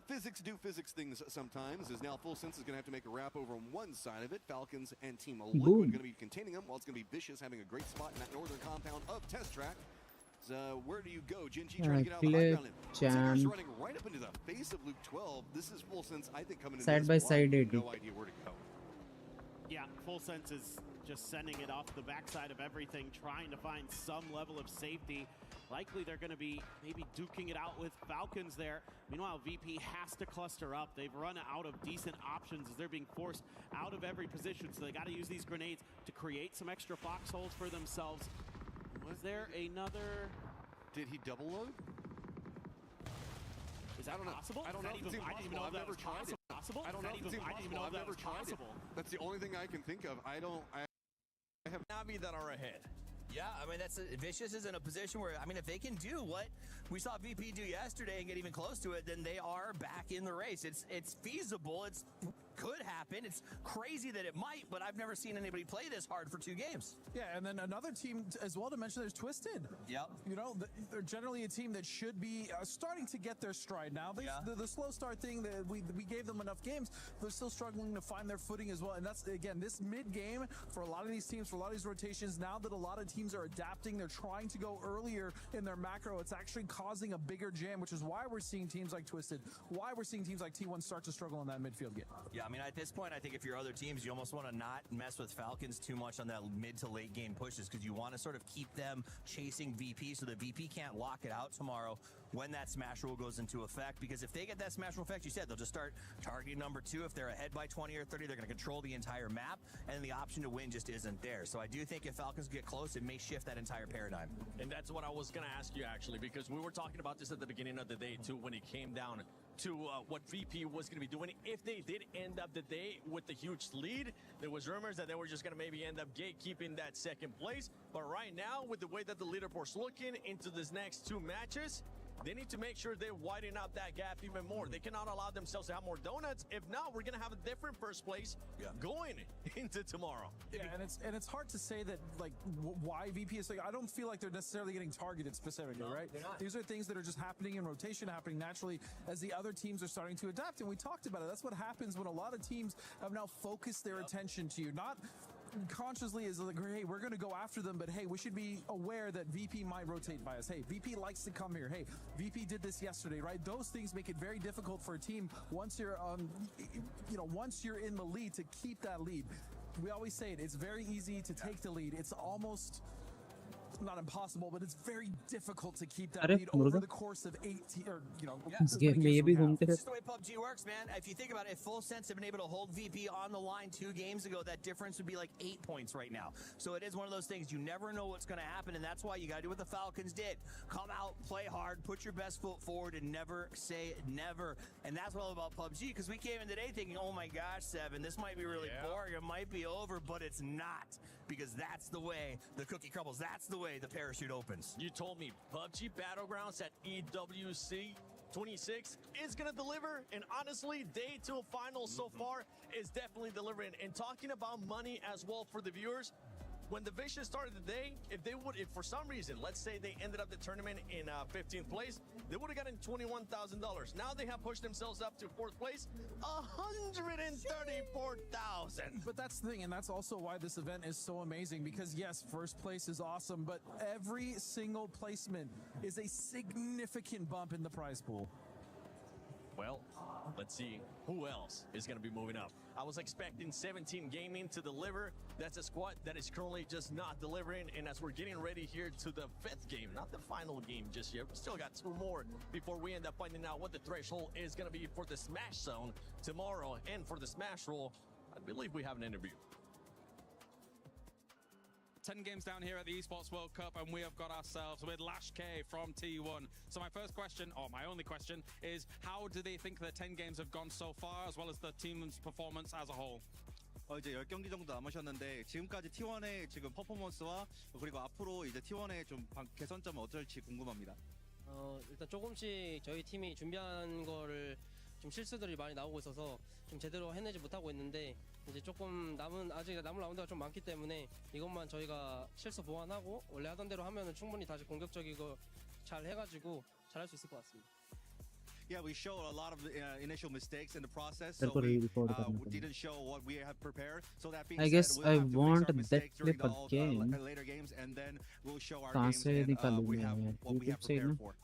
Physics do physics things sometimes, as now Full Sense is going to have to make a wrap over on one side of it. Falcons and Team Liquid Boom. going to be containing them, while it's going to be Vicious having a great spot in that northern compound of Test Track. So where do you go? Jinji trying to get out of the high ground. Tigers running right up into the face of Luke 12. This is Full Sense, I think, coming into Side this by block side with edit. no idea where to go. Yeah, Full Sense is just sending it off the backside of everything, trying to find some level of safety. Likely they're going to be maybe duking it out with Falcons there. Meanwhile, VP has to cluster up. They've run out of decent options as they're being forced out of every position, so they got to use these grenades to create some extra foxholes for themselves. Was there another... Did he double load? Is that possible? I don't know. I didn't even know I've that never was tried it. possible. I don't know if it's I didn't even know I've that never was tried possible. it. That's the only thing I can think of. I have Navi that are ahead. Yeah, I mean, Vicious is in a position where, I mean, if they can do what we saw VP do yesterday and get even close to it, then they are back in the race. It's feasible. It could happen. It's crazy that it might, but I've never seen anybody play this hard for 2 games. Yeah, and then another team as well to mention, there's Twisted. Yep. You know, they're generally a team that should be starting to get their stride now. The slow start thing, that we gave them enough games, they're still struggling to find their footing as well. And that's, again, this mid-game for a lot of these teams, for a lot of these rotations, now that a lot of teams are adapting, they're trying to go earlier in their macro, it's actually causing a bigger jam, which is why we're seeing teams like Twisted, why we're seeing teams like T1 start to struggle in that midfield game. Yeah, I mean, at this point, I think if you're other teams, you almost want to not mess with Falcons too much on that mid to late game pushes, because you want to sort of keep them chasing VP so that VP can't lock it out tomorrow when that smash rule goes into effect. Because if they get that smash rule effect, you said they'll just start targeting number 2. If they're ahead by 20 or 30, they're going to control the entire map, and the option to win just isn't there. So I do think if Falcons get close, it may shift that entire paradigm. And that's what I was going to ask you, actually, because we were talking about this at the beginning of the day, too, when it came down to what VP was going to be doing. If they did end up the day with the huge lead, there was rumors that they were just going to maybe end up gatekeeping that second place. But right now, with the way that the leaderboard's looking into this next 2 matches, they need to make sure they widen out that gap even more. They cannot allow themselves to have more donuts. If not, we're going to have a different first place going into tomorrow. Yeah, and it's hard to say that, like, why VP is like, I don't feel like they're necessarily getting targeted specifically, right? These are things that are just happening in rotation, happening naturally as the other teams are starting to adapt. And we talked about it. That's what happens when a lot of teams have now focused their attention to you. Not consciously is like, hey, we're going to go after them, but hey, we should be aware that VP might rotate by us. Hey, VP likes to come here. Hey, VP did this yesterday, right? Those things make it very difficult for a team once you're once you're in the lead to keep that lead. We always say it, it's very easy to take the lead. It's almost not impossible, but it's very difficult to keep that lead over the course of 18 or इस game में ये भी घूमते It's just the way PUBG works, man. If you think about it, if Full Sense have been able to hold VP on the line 2 games ago, that difference would be like 8 points right now. So it is one of those things, you never know what's going to happen, and that's why you got to do what the Falcons did. Come out, play hard, put your best foot forward, and never say never. And that's what I love about PUBG, because we came in today thinking, oh my gosh, Seven, this might be really boring, it might be over, but it's not. Because that's the way the cookie crumbles. That's the way the parachute opens. You told me PUBG Battlegrounds at EWC 26 is going to deliver. And honestly, day 2 finals so far is definitely delivering. And talking about money as well for the viewers, when the Vicious started the day, if for some reason, let's say they ended up the tournament in 15th place, they would have gotten $21,000. Now they have pushed themselves up to 4th place, 134,000. But that's the thing, and that's also why this event is so amazing, because yes, first place is awesome, but every single placement is a significant bump in the prize pool. Well, let's see who else is going to be moving up. I was expecting 17 Gaming to deliver. That's a squad that is currently just not delivering. And as we're getting ready here to the 5th game, not the final game just yet, we still got 2 more before we end up finding out what the threshold is going to be for the Smash Zone tomorrow. And for the Smash Roll, I believe we have an interview. 10 games down here at the Esports World Cup, and we have got ourselves with Lash K from T1. So my first question, or my only question, is how do they think the 10 games have gone so far, as well as the team's performance as a whole? 이제 10경기 정도 남으셨는데 지금까지 T1의 지금 퍼포먼스와 그리고 앞으로 이제 T1의 좀 개선점은 어떨지 궁금합니다. 일단 조금씩 저희 팀이 준비한 거를 좀 실수들이 많이 나오고 있어서 좀 제대로 해내지 못하고 있는데 이제 조금 아직 남은 라운드가 좀 많기 때문에 이것만 저희가 실수 보완하고 원래 하던 대로 하면은 충분히 다시 공격적이고 잘 해가지고 잘할 수 있을 것 같습니다. Yeah, we showed a lot of initial mistakes in the process, so we didn't show what we have prepared. So that being I said, guess we'll I have to want fix our mistakes during that the clip later games, and then we'll show our कहाँ games से and निकालूँ we मैं have यार? what we have YouTube से prepared ना? for.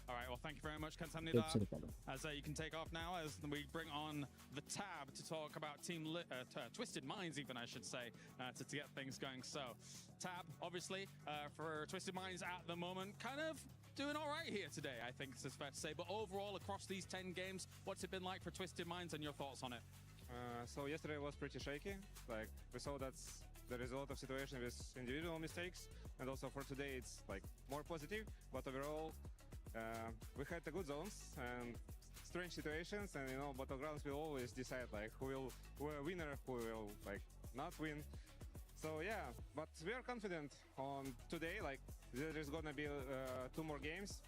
All right, well, thank you very much, YouTube से Kansamnida. निकालो. As you can take off now, as we bring on the tab to talk about Twisted Minds, even I should say, to get things going. So, tab, obviously, for Twisted Minds at the moment, kind of doing all right here today, I think it's fair to say. But overall, across these 10 games, what's it been like for Twisted Minds and your thoughts on it? So yesterday was pretty shaky. Like we saw that's the result of situation with individual mistakes, and also for today it's like more positive. But overall, we had the good zones and strange situations, and Battlegrounds will always decide like who will a winner, who will like not win. So yeah, but we are confident on today. Like there is gonna be 2 more games,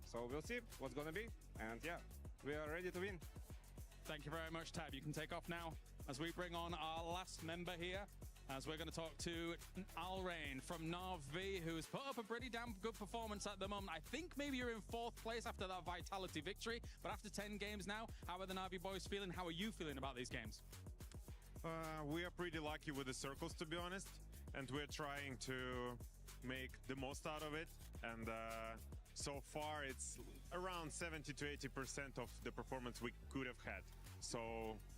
so we'll see what's gonna be, and yeah, we are ready to win. Thank you very much, Tab. You can take off now as we bring on our last member here, as we're going to talk to Alrain from Na'Vi, who's put up a pretty damn good performance at the moment. I think maybe you're in 4th place after that Vitality victory, but after 10 games now, how are the Na'Vi boys feeling? How are you feeling about these games? We are pretty lucky with the circles, to be honest, and we're trying to make the most out of it. And so far, it's around 70 to 80% of the performance we could have had. So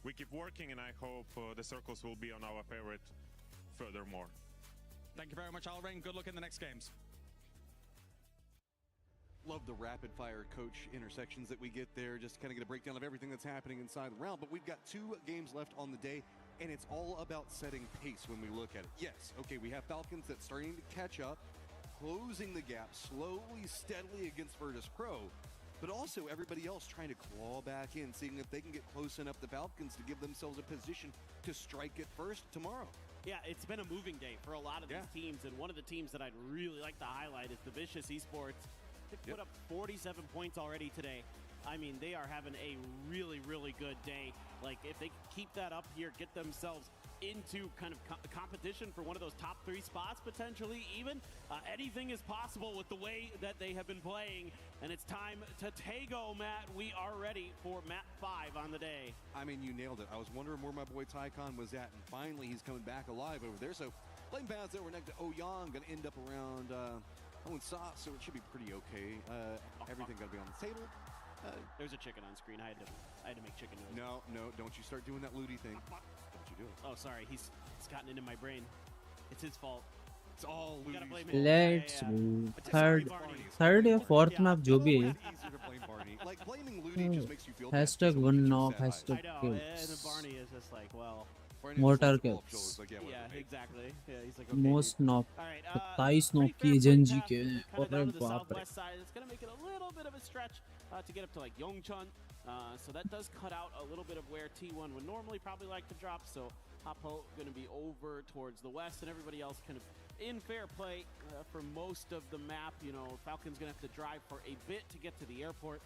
we keep working, and I hope the circles will be on our favorite furthermore. Thank you very much, Alrain. Good luck in the next games. Love the rapid fire coach intersections that we get there, just to kind of get a breakdown of everything that's happening inside the round. But we've got 2 games left on the day, and it's all about setting pace when we look at it. Yes, okay, we have Falcons that's starting to catch up, closing the gap slowly, steadily against Virtus Pro, but also everybody else trying to claw back in, seeing if they can get close enough to Falcons to give themselves a position to strike it first tomorrow. Yeah, it's been a moving day for a lot of these teams, and one of the teams that I'd really like to highlight is the Vicious Esports. They put up 47 points already today. I mean, they are having a really, really good day. Like, if they keep that up here, get themselves into kind of competition for one of those top 3 spots, potentially even, anything is possible with the way that they have been playing. And it's time to Tago, Matt. We are ready for map 5 on the day. I mean, you nailed it. I was wondering where my boy Tycon was at, and finally he's coming back alive over there. So, playing paths over next to Oyang, going to end up around Owen Sauce, so it should be pretty okay. Everything got to be on the table. There's a chicken on screen. I had to make chicken noise. No, don't you start doing that looty thing. Don't you do it. Oh, sorry. He's gotten into my brain. It's his fault. It's all Ludi's fault. Let's move. Third or 4th map जो भी है. Easier to blame Barney. Like, blaming Ludi just makes you feel Hashtag bad. one knock, hashtag I know, kills. and Barney is just like, well... Mortar kills. Like, yeah, exactly. Yeah, he's like, okay. Most knock. All right, 27 knock की agency के. Kind of down to the बाप रे. southwest side. It's going to make it a little bit of a stretch to get up to like Yongchun. So that does cut out a little bit of where T1 would normally probably like to drop. So Hapo going to be over towards the west, and everybody else kind of in fair play for most of the map. You know, Falcon's going to have to drive for a bit to get to the airport,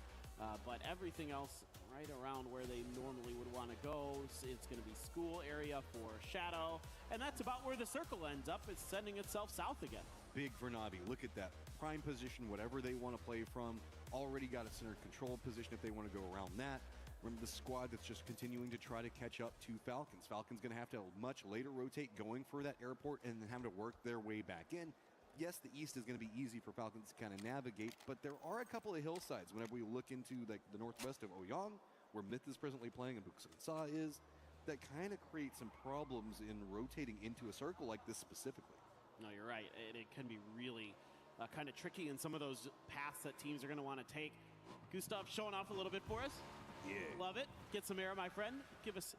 but everything else right around where they normally would want want to go. It's going to be school area for Shadow. And that's about where the circle ends up. It's sending itself south again. Big for Na'Vi. Look at that. Prime position, whatever they want to play from. Already got a center control position if they want to go around that. Remember the squad that's just continuing to try to catch up to Falcons. Falcons going to have to much later rotate going for that airport and then have to work their way back in. Yes, the east is going to be easy for Falcons to kind of navigate, but there are a couple of hillsides whenever we look into the northwest of Oyang, where Myth is presently playing and Buksansa is, that kind of create some problems in rotating into a circle like this specifically. No, you're right. It can be really kind of tricky in some of those paths that teams are going to want to take. Gustav showing off a little bit for us. Yeah. Love it. Get some air, my friend. Give us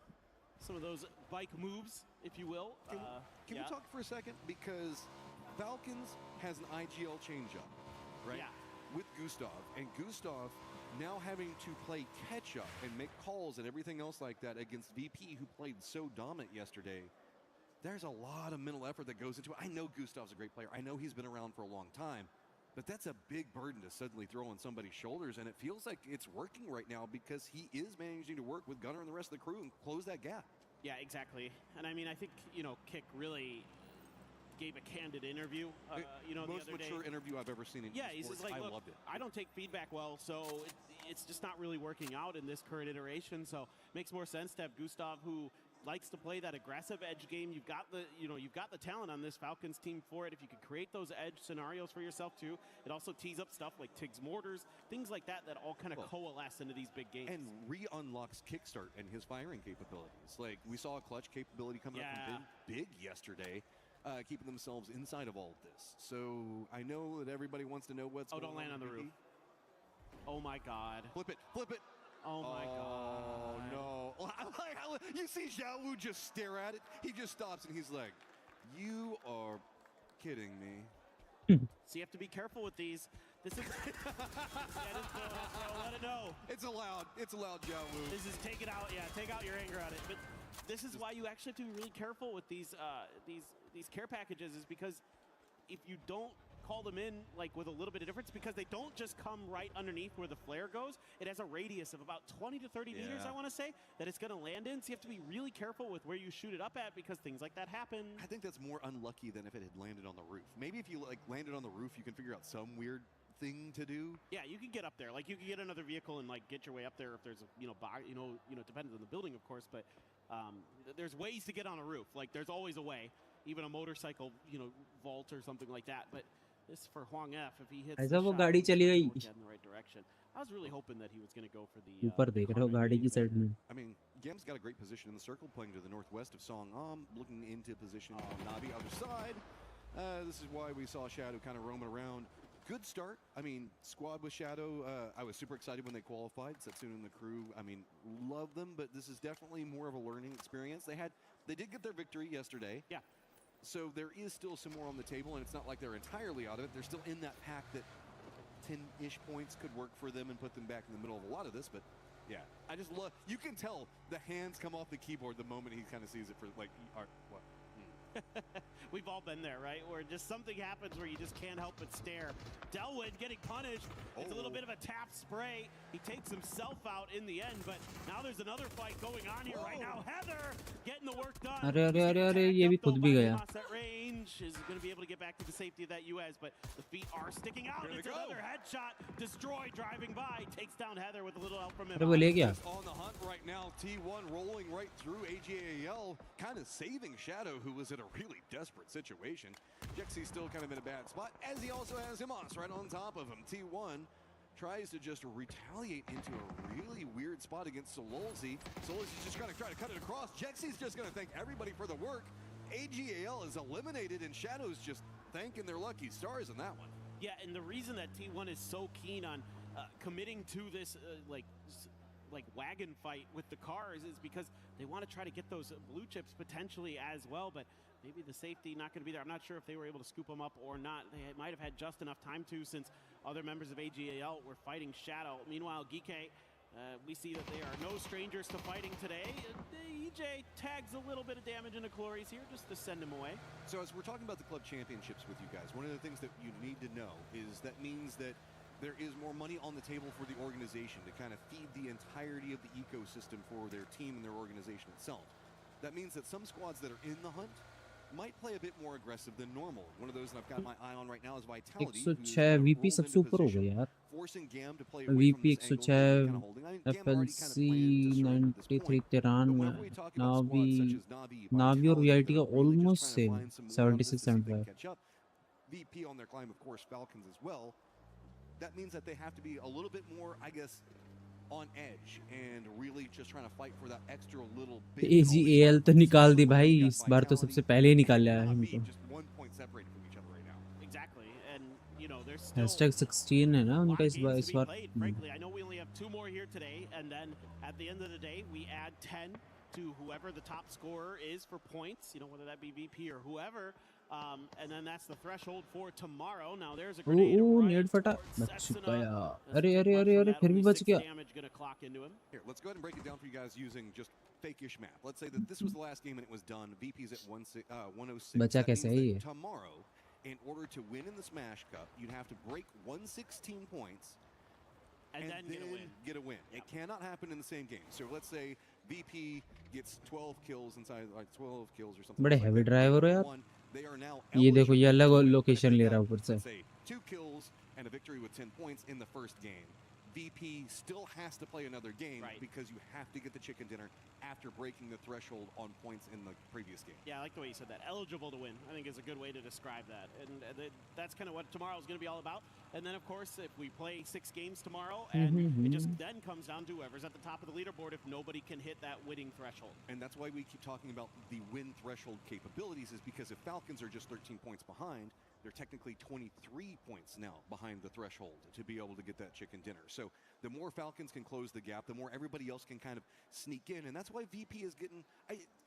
some of those bike moves, if you will. Can we talk for a second? Because Falcons has an IGL changeup, right? Yeah. With Gustav. And Gustav now having to play catch up and make calls and everything else like that against VP, who played so dominant yesterday. There's a lot of mental effort that goes into it. I know Gustav's a great player. I know he's been around for a long time. But that's a big burden to suddenly throw on somebody's shoulders, and it feels like it's working right now because he is managing to work with Gunnar and the rest of the crew and close that gap. Yeah, exactly. And I mean, I think, Kick really gave a candid interview, the most other day. mature interview I've ever seen in Yeah, esports. he's just like, I look, loved it. I don't take feedback well, so it's just not really working out in this current iteration. So it makes more sense to have Gustav, who likes to play that aggressive edge game. You've got the talent on this Falcons team for it. If you could create those edge scenarios for yourself too, it also tees up stuff like Tig's mortars, things like that all kind of coalesce into these big games. And re-unlocks Kickstart and his firing capabilities. Like, we saw a clutch capability coming up from Big yesterday, keeping themselves inside of all of this. So I know that everybody wants to know what's going on. Don't land on the roof. Oh my God. Flip it, flip it. Oh my God. No. You see Xiao Wu just stare at it. He just stops and he's like, you are kidding me. So you have to be careful with these. This is let it know. It's allowed. It's allowed, Xiao Wu. This is take it out. Yeah, take out your anger on it. But this is why you actually have to be really careful with these care packages, is because if you don't call them in like with a little bit of difference, because they don't just come right underneath where the flare goes. It has a radius of about 20 to 30 meters, I want to say, that it's going to land in. So you have to be really careful with where you shoot it up at, because things like that happen. I think that's more unlucky than if it had landed on the roof. Maybe if you landed on the roof, you can figure out some weird thing to do. Yeah, you can get up there. Like, you can get another vehicle and like get your way up there if there's a it depends on the building, of course, but there's ways to get on a roof. Like, there's always a way. Even a motorcycle, vault or something like that. But this for Huang F, if he hits ऐसा वो गाड़ी चली गई in the right direction. I was really hoping that he was going to go for the ऊपर देख रहा हूँ गाड़ी की साइड में. I mean, Gam's got a great position in the circle, playing to the northwest of Song Am, looking into position on Na'Vi other side. This is why we saw Shadow kind of roaming around. Good start. I mean, squad with Shadow. I was super excited when they qualified. Setsuna and the crew, I mean, love them, but this is definitely more of a learning experience. They did get their victory yesterday. Yeah. So there is still some more on the table, and it's not like they're entirely out of it. They're still in that pack that 10-ish points could work for them and put them back in the middle of a lot of this. But yeah, I just love, you can tell the hands come off the keyboard the moment he kind of sees it for like, what? We've all been there, right? Where just something happens where you just can't help but stare. Delwood getting punished. It's a little bit of a tap spray. He takes himself out in the end, but now there's another fight going on here right now. Heather getting the work done. अरे ये भी खुद भी गया. That range is going to be able to get back to the safety of that US, but the feet are sticking out. It's another headshot. Destroy driving by. Takes down Heather with a little help from him. अरे वो ले गया. On the hunt right now. T1 rolling right through AGAL, kind of saving Shadow, who was in a really desperate situation. Jexy's still kind of in a bad spot, as he also has Himas right on top of him. T1 tries to just retaliate into a really weird spot against Sololzy. Sololzy's just going to try to cut it across. Jexy's just going to thank everybody for the work. AGAL is eliminated, and Shadow's just thanking their lucky stars in that one. Yeah, and the reason that T1 is so keen on committing to this like wagon fight with the cars is because they want to try to get those blue chips potentially as well, but maybe the safety not going to be there. I'm not sure if they were able to scoop them up or not. They might have had just enough time to, since other members of AGAL were fighting Shadow. Meanwhile, Geeke, we see that they are no strangers to fighting today. EJ tags a little bit of damage into Chloris here just to send him away. So as we're talking about the club championships with you guys, one of the things that you need to know is that means that there is more money on the table for the organization to kind of feed the entirety of the ecosystem for their team and their organization itself. That means that some squads that are in the hunt might play a bit more aggressive than normal. One of those that I've got my eye on right now is Vitality, who's 106 kind of VP rolled सबसे into ऊपर हो position, गया यार. forcing Gam to play away from VP this angle that they're kind of 106 holding. I mean, Gam already kind of FLC planned to surrender at this point. 93 But whenever we talk about squads such as Navi, Navi और Vitality, reality that का are really almost just trying to same find some more out of this 76 to see if they can 75. catch up. VP on their climb, of course, Falcons as well. That means that they have to be a little bit more, I guess, on edge and really just trying to fight for that extra little bit. AGAL तो निकाल दी भाई, इस बार तो सबसे पहले ही निकाल लिया है इनको. Just 1 point separated from each other right now. Exactly, and you know there's still Hashtag 16 है ना उनका इस बार. Frankly, I know we only have 2 more here today, and then at the end of the day, we add 10 to whoever the top scorer is for points. You know, whether that be VP or whoever. And then that's the threshold for tomorrow. Now there's a grenade. Net फटा. बच गया. अरे फिर भी बच गया. Here, let's go ahead and break it down for you guys using just fake-ish math. Let's say that this was the last game and it was done. VP's at 106. बचा That कैसे means है ये? that tomorrow, in order to win in the Smash Cup, you'd have to break 116 points and then get a win. It cannot happen in the same game. So let's say VP gets 12 kills inside, like 12 kills or something. बड़े like heavy that. driver हो यार. They are now ये देखो ये अलग eligible location to ले pick रहा है up, ऊपर से. let's say, 2 kills and a victory with 10 points in the first game. VP still has to play another game because you have to get the chicken dinner after breaking the threshold on points in the previous game. Yeah, I like the way you said that. Eligible to win, I think, is a good way to describe that. And that's kind of what tomorrow is going to be all about. And then, of course, if we play 6 games tomorrow, and it just then comes down to whoever's at the top of the leaderboard if nobody can hit that winning threshold. And that's why we keep talking about the win threshold capabilities, is because if Falcons are just 13 points behind, they're technically 23 points now behind the threshold to be able to get that chicken dinner. So the more Falcons can close the gap, the more everybody else can kind of sneak in. And that's why VP is getting,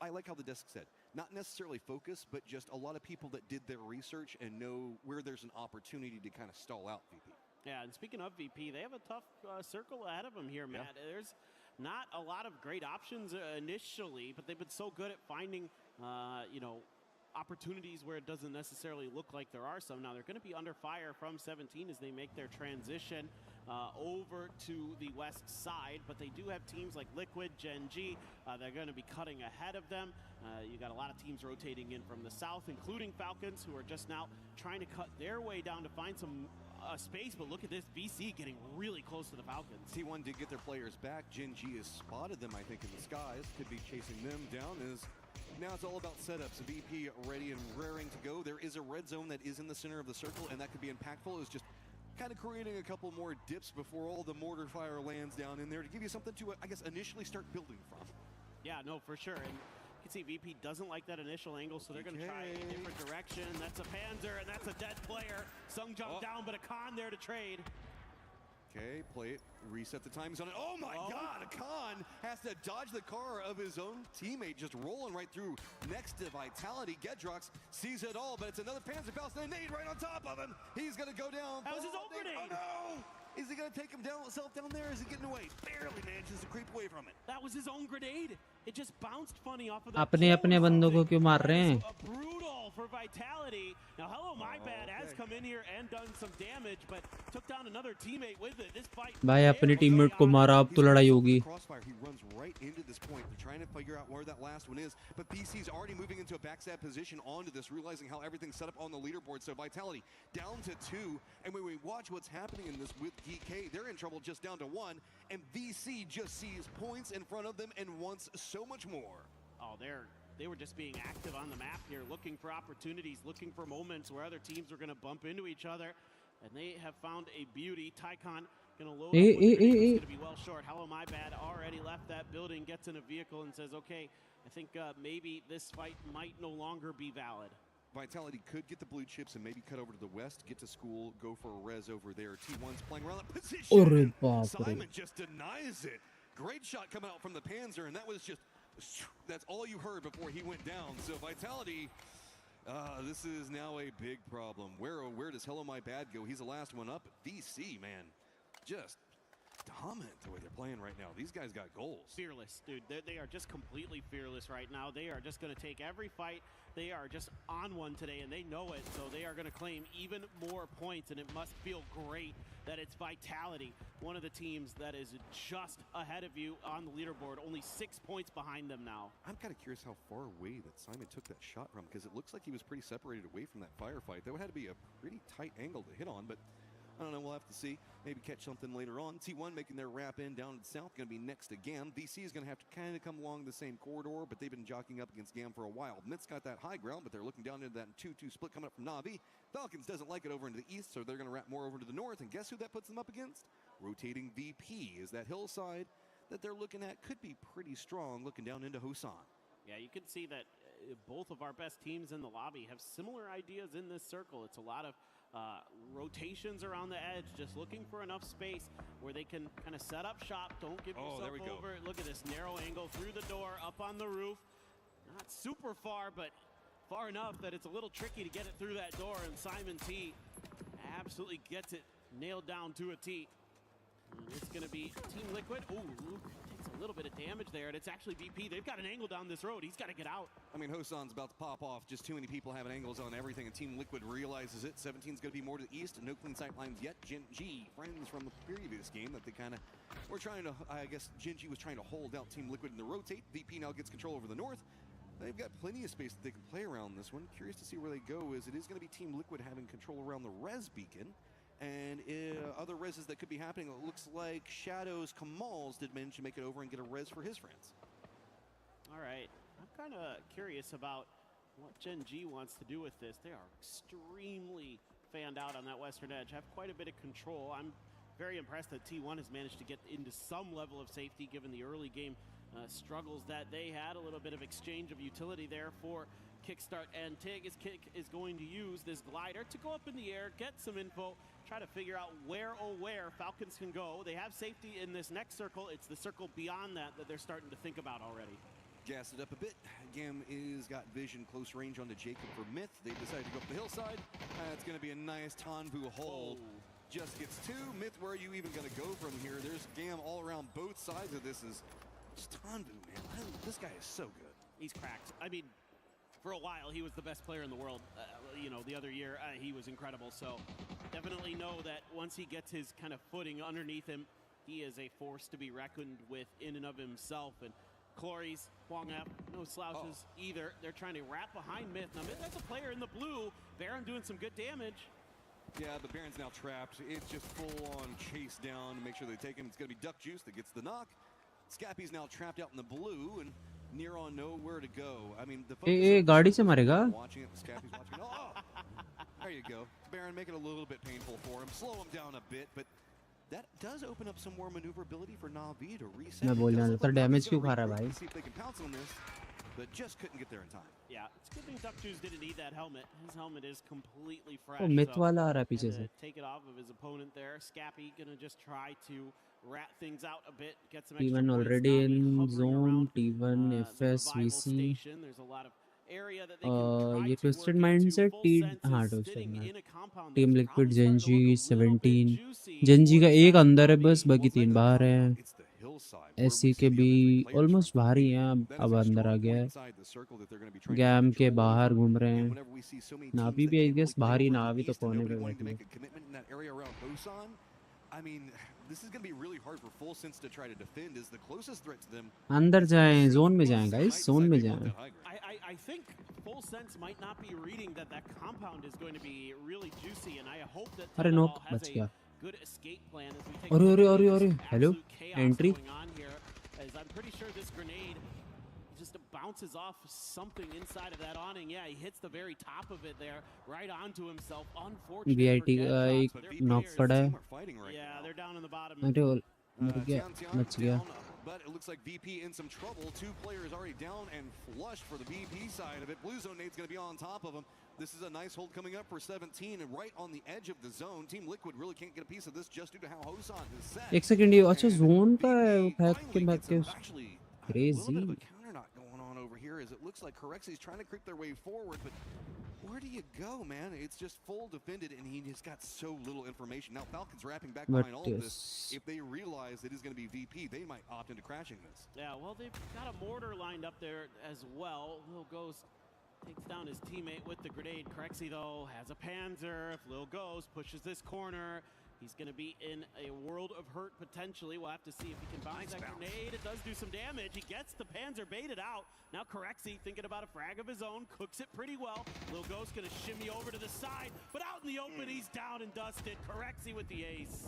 I like how the desk said, not necessarily focus, but just a lot of people that did their research and know where there's an opportunity to kind of stall out VP. Yeah, and speaking of VP, they have a tough circle ahead of them here, Matt. There's not a lot of great options initially, but they've been so good at finding, you know, opportunities where it doesn't necessarily look like there are some. Now they're going to be under fire from 17 as they make their transition over to the west side, but they do have teams like Liquid, Gen G. They're going to be cutting ahead of them. You got a lot of teams rotating in from the south, including Falcons, who are just now trying to cut their way down to find some space. But look at this, VC getting really close to the Falcons. T1 did get their players back. Gen G has spotted them, I think, in the skies. Could be chasing them down. Now it's all about setups. VP ready and raring to go. There is a red zone that is in the center of the circle, and that could be impactful. It's just kind of creating a couple more dips before all the mortar fire lands down in there to give you something to, I guess, initially start building from. Yeah, no, for sure. And you can see VP doesn't like that initial angle, so they're going to try a different direction. That's a Panzer, and that's a dead player. Sung jumped down, but a Khan there to trade. Okay, play it, reset the time zone. Oh my God, Khan has to dodge the car of his own teammate, just rolling right through next to Vitality. Gedrox sees it all, but it's another Panzerfaust and a nade right on top of him. He's gonna go down. That was his own grenade. Oh no! Is he gonna take himself down there? Is he getting away? Barely manages to creep away from it. That was his own grenade. It just bounced funny off of the अपने बंदों को क्यों मार रहे हैं? Brutal for Vitality. Now, hello, my bad has come in here and done some damage, but took down another teammate with it. This fight. भाई अपने teammate को मारा, अब तो लड़ाई होगी. Crossfire, he runs right into this point. They're trying to figure out where that last one is, but VC's already moving into a backstab position onto this, realizing how everything's set up on the leaderboard. So Vitality down to 2, and when we watch what's happening in this with DK, they're in trouble just down to 1, and VC just sees points in front of them and wants so much more. Oh, they were just being active on the map here, looking for opportunities, looking for moments where other teams are going to bump into each other, and they have found a beauty. Tycon going to load up with going to be well short. Hello, my bad, already left that building, gets in a vehicle and says, okay, I think maybe this fight might no longer be valid. Vitality could get the blue chips and maybe cut over to the west, get to school, go for a res over there. T1's playing around that position. Simon just denies it. Great shot coming out from the Panzer, and that was just, that's all you heard before he went down. So Vitality, this is now a big problem. Where does Hello My Bad go? He's the last one up. VC, man, just dominant the way they're playing right now. These guys got goals. Fearless, dude. They are just completely fearless right now. They are just going to take every fight. They are just on one today, and they know it. So they are going to claim even more points, and it must feel great that it's Vitality, one of the teams that is just ahead of you on the leaderboard, only 6 points behind them now. I'm kind of curious how far away that Simon took that shot from, because it looks like he was pretty separated away from that firefight. That would have to be a pretty tight angle to hit on, but I don't know, we'll have to see. Maybe catch something later on. T1 making their wrap in down to the south, going to be next again. VC is going to have to kind of come along the same corridor, but they've been jockeying up against GAM for a while. Myth's got that high ground, but they're looking down into that 2-2 split coming up from Na'Vi. Falcons doesn't like it over into the east, so they're going to wrap more over to the north, and guess who that puts them up against? Rotating VP is that hillside that they're looking at could be pretty strong looking down into Hosan. Yeah, you can see that both of our best teams in the lobby have similar ideas in this circle. It's a lot of rotations around the edge, just looking for enough space where they can kind of set up shop. Don't give yourself over. Look at this narrow angle through the door, up on the roof. Not super far, but far enough that it's a little tricky to get it through that door, and Simon T absolutely gets it nailed down to a T. And it's going to be Team Liquid. Ooh, Luke takes a little bit of damage there, and it's actually VP. They've got an angle down this road. He's got to get out. I mean, Hosan's about to pop off. Just too many people having angles on everything, and Team Liquid realizes it. 17's going to be more to the east, and no clean sight lines yet. Genji, friends from the previous game that they kind of were trying to, I guess Genji was trying to hold out Team Liquid in the rotate. VP now gets control over the north. They've got plenty of space that they can play around this one. Curious to see where they go, as it is going to be Team Liquid having control around the res beacon. And other reses that could be happening, it looks like Shadows Kamal's did manage to make it over and get a res for his friends. All right, I'm kind of curious about what Gen G wants to do with this. They are extremely fanned out on that western edge, have quite a bit of control. I'm very impressed that T1 has managed to get into some level of safety given the early game struggles that they had. A little bit of exchange of utility there for Kickstart, and Tig is going to use this glider to go up in the air, get some info, try to figure out where Falcons can go. They have safety in this next circle. It's the circle beyond that they're starting to think about already. Gas it up a bit. GAM is got vision close range onto Jacob for Myth. They decided to go up the hillside. It's going to be a nice Tanvu hold. Just gets two. Myth, where are you even going to go from here? There's GAM all around both sides of this. Is Tanvu, man. This guy is so good. He's cracked. I mean, for a while, he was the best player in the world. You know, the other year, he was incredible. So definitely know that once he gets his kind of footing underneath him, he is a force to be reckoned with in and of himself. And Clories, Huang F, no slouches either. They're trying to wrap behind Myth. Now, Myth has a player in the blue. Baron doing some good damage. Yeah, but Baron's now trapped. It's just full-on chase down to make sure they take him. It's going to be Duck Juice that gets the knock. Scappy's now trapped out in the blue, and near on nowhere to go. I mean, the गाड़ी से मारेगा. Watching it, Scappy's watching. There you go. Baron, make it a little bit painful for him. Slow him down a bit, but that does open up some more maneuverability for Na'Vi to reset. मैं बोल रहा हूँ तो damage क्यों खा रहा है भाई? See if they can pounce on this, but just couldn't get there in time. Yeah, it's a good thing Duck Juice didn't need that helmet. His helmet is completely fresh. Oh, Myth वाला आ रहा है पीछे से. Take it off of his opponent there. Scappy gonna just try to rat things out a bit, get some T1 already in zone. T1 FS VC. There's a lot of area that they can ये Twisted Mindset हाँ Team Liquid Genji 17. Genji का एक अंदर है बस, बाकी 3 बाहर हैं. SC के भी ऑलमोस्ट बाहर ही हैं, अब अंदर आ गया है. गैम के बाहर घूम रहे हैं. नावी भी आई गेस बाहर ही. नावी तो कोने पे बैठी है. I mean, this is going to be really hard for Full Sense to try to defend. Is the closest threat to them. अंदर जाएं, जोन में जाएं गाइस, जोन में जाएं. I think Full Sense might not be reading that compound is going to be really juicy, and I hope that अरे knock बच गया. good escape plan as we take अरे hello entry. As I'm pretty sure this grenade just bounces off something inside of that awning. Yeah, he hits the very top of it there, right onto himself. Unfortunately, VIT का एक knock पड़ा है. Yeah, they're down in the bottom. अरे मर गया, बच गया. But it looks like VP in some trouble. 2 players already down and flushed for the VP side of it. Blue Zone Nade's going to be on top of him. This is a nice hold coming up for 17 and right on the edge of the zone. Team Liquid really can't get a piece of this just due to how Hosan is set. एक second ये अच्छा zone का है, वो फेंक के crazy. Counter not going on over here as it looks like Corexy's trying to creep their way forward, but where do you go, man? It's just full defended, and he just got so little information. Now Falcons wrapping back But behind all of this. If they realize it is going to be VP, they might opt into crashing this. Yeah, well, they've got a mortar lined up there as well. Lil Ghost takes down his teammate with the grenade. Crexy, though, has a Panzer. If Lil Ghost pushes this corner, he's going to be in a world of hurt potentially. We'll have to see if he can bounce that grenade. It does do some damage. He gets the Panzer baited out. Now Crexy thinking about a frag of his own, cooks it pretty well. Lil Ghost going to shimmy over to the side, but out in the open, he's down and dusted. Crexy with the ace.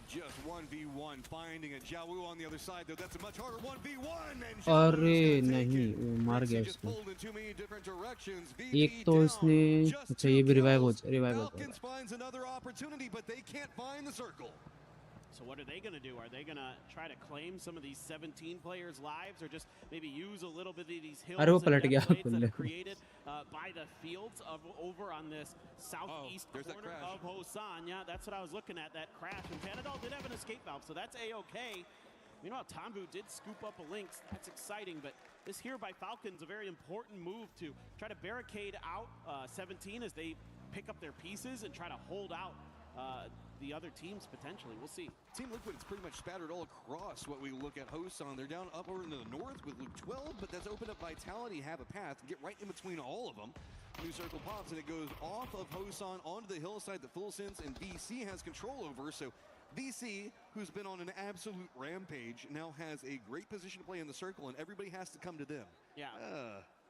Just 1v1, finding a Jiawu on the other side, though. That's a much harder 1v1. अरे नहीं वो मार गया उसको एक तो उसने अच्छा ये भी रिवाइव हो Falcons finds another opportunity, but they can't find the circle. So what are they going to do? Are they going to try to claim some of these 17 players' lives, or just maybe use a little bit of these hills अरे वो and पलट death गया plates that are created by the fields of over on this southeast corner of Hosan? Yeah, that's what I was looking at, that crash. And Panadol did have an escape valve, so that's A-okay. Meanwhile, Tambu did scoop up a Lynx. That's exciting, but this here by Falcons, a very important move to try to barricade out 17 as they pick up their pieces and try to hold out the other teams potentially. We'll see. Team Liquid is pretty much spattered all across what we look at Hosan. They're down up over into the north with Luke 12, but that's opened up Vitality, have a path, get right in between all of them. New circle pops, and it goes off of Hosan onto the hillside that Full Sense and VC has control over. So VC, who's been on an absolute rampage, now has a great position to play in the circle, and everybody has to come to them. Yeah.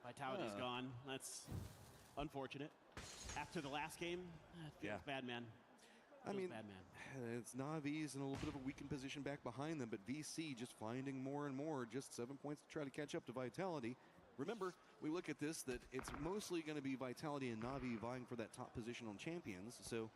Vitality's gone. That's unfortunate. After the last game, feels bad, man. I mean, it's Navi's in a little bit of a weakened position back behind them, but VC just finding more and more, just 7 points to try to catch up to Vitality. Remember, we look at this, that it's mostly going to be Vitality and Navi vying for that top position on Champions, so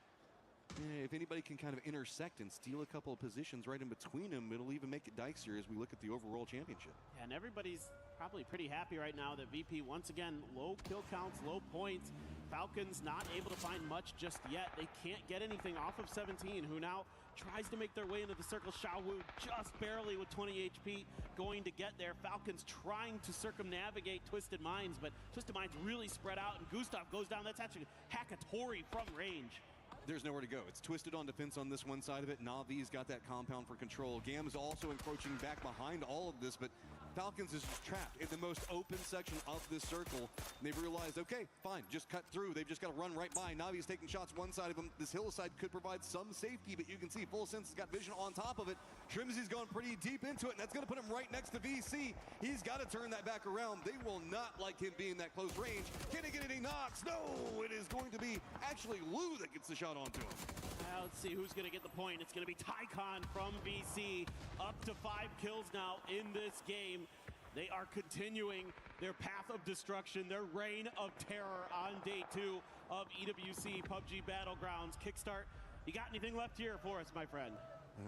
if anybody can kind of intersect and steal a couple of positions right in between them, it'll even make it dicier as we look at the overall championship. Yeah, and everybody's probably pretty happy right now that VP, once again, low kill counts, low points. Falcons not able to find much just yet. They can't get anything off of 17, who now tries to make their way into the circle. Xiaowu just barely with 20 HP going to get there. Falcons trying to circumnavigate Twisted Minds, but Twisted Minds really spread out, and Gustav goes down. That's actually Hakatori from range. There's nowhere to go. It's Twisted on defense on this one side of it. Navi's got that compound for control. Gam's also encroaching back behind all of this, but Falcons is just trapped in the most open section of this circle. And they've realized, okay, fine, just cut through. They've just got to run right by. Navi's taking shots one side of them. This hillside could provide some safety, but you can see Full Sense has got vision on top of it. Trimsy's going pretty deep into it, and that's going to put him right next to VC. He's got to turn that back around. They will not like him being that close range. Can he get any knocks? No, it is going to be actually Lou that gets the shot onto him. Let's see who's going to get the point. It's going to be Tycon from VC. Up to 5 kills now in this game. They are continuing their path of destruction, their reign of terror on day 2 of EWC PUBG Battlegrounds. Kickstart, you got anything left here for us, my friend?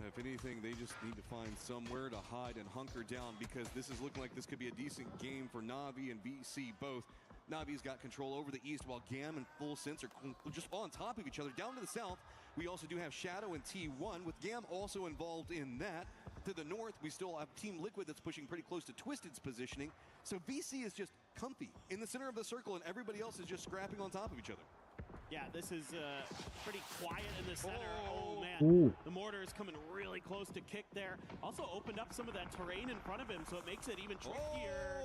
If anything, they just need to find somewhere to hide and hunker down, because this is looking like this could be a decent game for Navi and VC both. Navi's got control over the east, while Gam and Full Sense are just on top of each other. Down to the south, we also do have Shadow and T1, with Gam also involved in that. To the north, we still have Team Liquid that's pushing pretty close to Twisted's positioning. So VC is just comfy in the center of the circle, and everybody else is just scrapping on top of each other. Yeah, this is pretty quiet in the center. Oh, man. Ooh. The mortar is coming really close to kick there. Also opened up some of that terrain in front of him, so it makes it even trickier.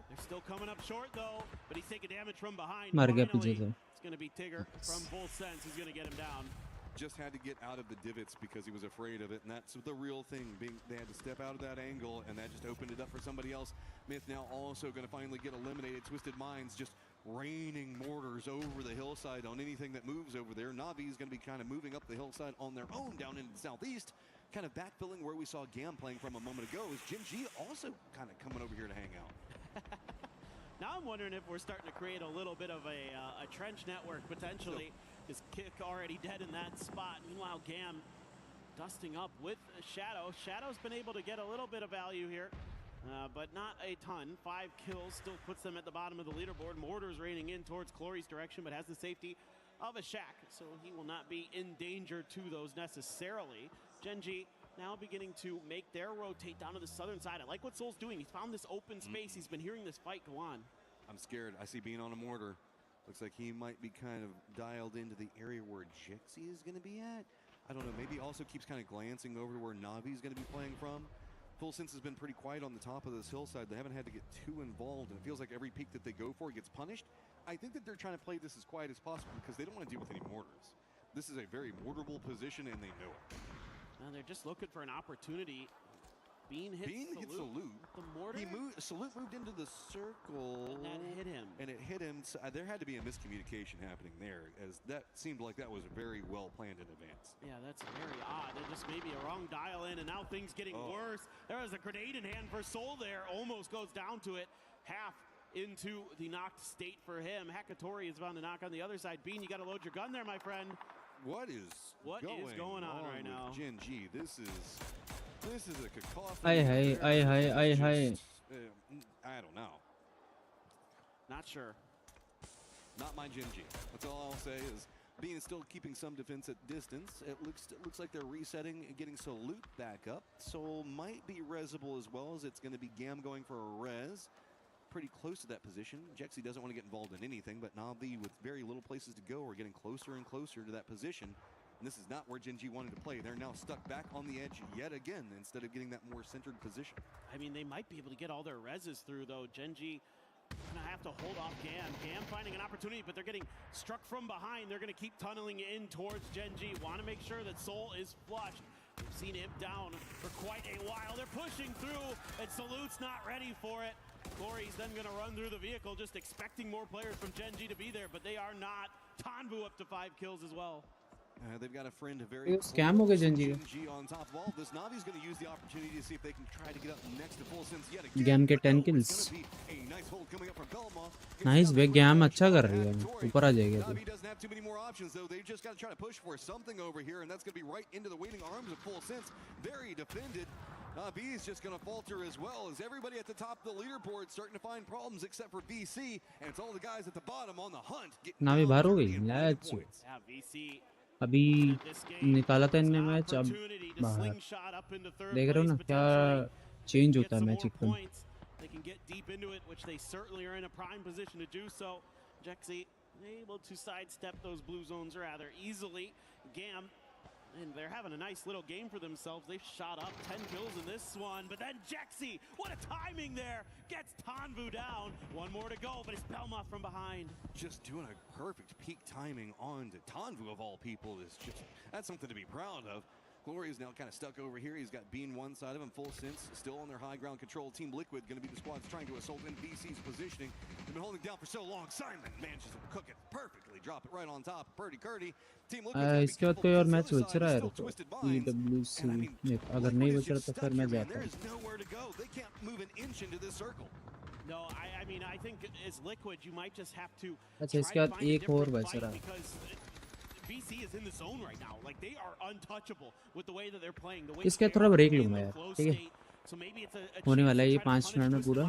They're still coming up short, though, but he's taking damage from behind. मर गया Finally, पीछे से. it's going to be Tigger from Full Sense who's going to get him down. Just had to get out of the divots because he was afraid of it, and that's the real thing. They had to step out of that angle, and that just opened it up for somebody else. Myth now also going to finally get eliminated. Twisted Minds just raining mortars over the hillside on anything that moves over there. Navi is going to be kind of moving up the hillside on their own down into the southeast, kind of backfilling where we saw Gam playing from a moment ago. Is Jin G also kind of coming over here to hang out? Now I'm wondering if we're starting to create a little bit of a trench network potentially. His kick already dead in that spot. Meanwhile, Gam dusting up with Shadow. Shadow's been able to get a little bit of value here, but not a ton. 5 kills still puts them at the bottom of the leaderboard. Mortar's raining in towards Clory's direction, but has the safety of a shack, so he will not be in danger to those necessarily. Genji now beginning to make their rotate down to the southern side. I like what Soul's doing. He's found this open space. He's been hearing this fight go on. I'm scared. I see Bean on a mortar. Looks like he might be kind of dialed into the area where Jexy is going to be at. I don't know, maybe also keeps kind of glancing over to where Na'Vi is going to be playing from. Full Sense has been pretty quiet on the top of this hillside. They haven't had to get too involved, and it feels like every peak that they go for gets punished. I think that they're trying to play this as quiet as possible because they don't want to deal with any mortars. This is a very mortarable position, and they know it. Now they're just looking for an opportunity. Bean hits Salute. The mortar. Salute moved into the circle. And that hit him. And it hit him. So there had to be a miscommunication happening there, as that seemed like that was very well planned in advance. Yeah, that's very odd. There just may be a wrong dial in, and now things getting worse. There was a grenade in hand for Soul there. Almost goes down to it. Half into the knocked state for him. Hakatori is about to knock on the other side. Bean, you got to load your gun there, my friend. What is going on right now? Gen G, this is a cacophony. Hi. I don't know. Not sure. Not my Gen G. That's all I'll say is Bean is still keeping some defense at distance. It looks like they're resetting and getting Salute back up. Soul might be resable as well, as it's going to be Gam going for a res. Pretty close to that position. Jexy doesn't want to get involved in anything, but Na'Vi, with very little places to go, are getting closer and closer to that position. And this is not where Gen G wanted to play. They're now stuck back on the edge yet again instead of getting that more centered position. I mean, they might be able to get all their reses through, though. Gen G gonna have to hold off Gam. Gam finding an opportunity, but they're getting struck from behind. They're gonna keep tunneling in towards Gen G. Want to make sure that Soul is flushed. We've seen him down for quite a while. They're pushing through, and Salute's not ready for it. Corey's then going to run through the vehicle, just expecting more players from Gen G to be there, but they are not. Tanvu up to 5 kills as well. They've got a friend very scam हो गया Gen G on top of all this. Navi's going to use the opportunity to see if they can try to get up next to Full Sense yet again. Gam के 10 kills. Nice big Gam अच्छा कर रही है. ऊपर आ जाएगा. Navi doesn't have too many more options though. They've just got to try to push for something over here, and that's going to be right into the waiting arms of Full Sense. Very defended. Navi is just going to falter as well, as everybody at the top of the leaderboard starting to find problems except for VC, and it's all the guys at the bottom on the hunt. Navi बाहर हो गई. Let's go. Yeah, VC. अभी निकाला था इनने match, अब बाहर. देख रहे हो ना क्या चेंज होता है मैच एकदम. They can get deep into it, which they certainly are in a prime position to do so. Jexy able to sidestep those blue zones rather easily. Gam, and they're having a nice little game for themselves. They've shot up 10 kills in this one, but then Jexy, what a timing there, gets Tanvu down. One more to go, but it's Belmoth from behind. Just doing a perfect peak timing on to Tanvu of all people is just, that's something to be proud of. Glory is now kind of stuck over here. He's got Bean one side of him, Full Sense still on their high ground control. Team Liquid going to be the squad that's trying to assault in VC's positioning. They've been holding down for so long. Simon manages to cook it perfectly, drop it right on top. Purdy Curdy. Team Liquid. इसके बाद कोई और match बच रहा है तो EWC अगर नहीं बच रहा तो फिर मैं जाता हूँ. They can't move an inch into this circle. No, I mean, I think as Liquid, you might just have to. अच्छा इसके बाद एक और बच रहा है. VC is in the zone right now. Like, they are untouchable with the way that they're playing. The way इसके थोड़ा ब्रेक लूँगा यार. ठीक है. होने वाला है ये 5 मिनट में पूरा.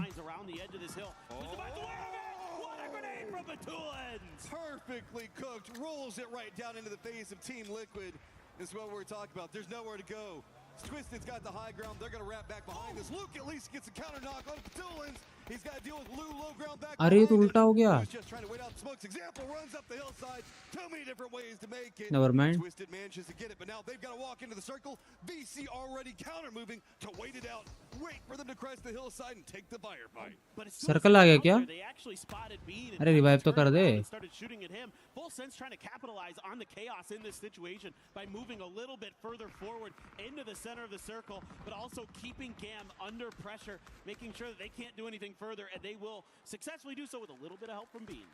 Perfectly cooked, rolls it right down into the face of Team Liquid. This is what we're talking about. There's nowhere to go. Twisted's got the high ground. They're going to wrap back behind this. Luke at least gets a counter knock on Patulans. He's got to deal with Lou low ground back. अरे ये तो उल्टा हो गया. He's just trying to wait out the smokes. Example runs up the hillside. Too many different ways to make it. Never mind. Twisted manages to get it, but now they've got to walk into the circle. VC already counter moving to wait it out. Wait for them to crest the hillside and take the firefight. Circle आ गया क्या? They actually spotted Bean and अरे revive तो कर दे. started shooting at him. Full Sense trying to capitalize on the chaos in this situation by moving a little bit further forward into the center of the circle, but also keeping Gam under pressure, making sure that they can't do anything further, and they will successfully do so with a little bit of help from Bean.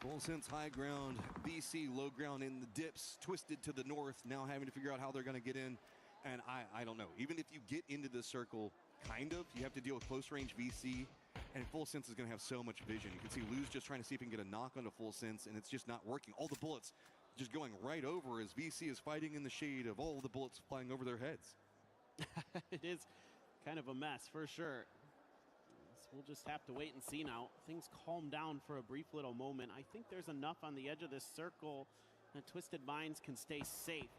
Full Sense high ground, BC low ground in the dips, Twisted to the north, now having to figure out how they're going to get in. And I don't know, even if you get into the circle, kind of, you have to deal with close range VC, and Full Sense is going to have so much vision. You can see Lou's just trying to see if he can get a knock onto Full Sense, and it's just not working. All the bullets just going right over as VC is fighting in the shade of all the bullets flying over their heads. It is kind of a mess for sure. So we'll just have to wait and see now. Things calm down for a brief little moment. I think there's enough on the edge of this circle that Twisted Minds can stay safe.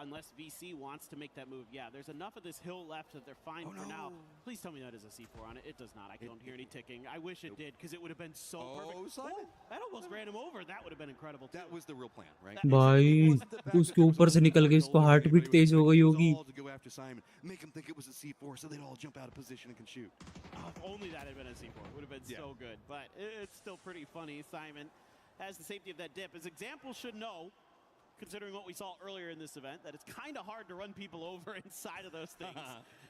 unless VC wants to make that move. Yeah, there's enough of this hill left that they're fine for now. Please tell me that is a C4 on it. It does not. I don't hear any ticking. I wish it did, because it would have been so perfect. Simon. That almost ran him over. That would have been incredible too. That was the real plan, right? भाई उसके ऊपर से निकल गई, उसको heart beat तेज हो गई होगी. To go after Simon, make him think it was a C4, so they'd all jump out of position and can shoot. If only that had been a C4, it would have been so good. But it's still pretty funny. Simon has the safety of that dip. His example should know, considering what we saw earlier in this event, that it's kind of hard to run people over inside of those things.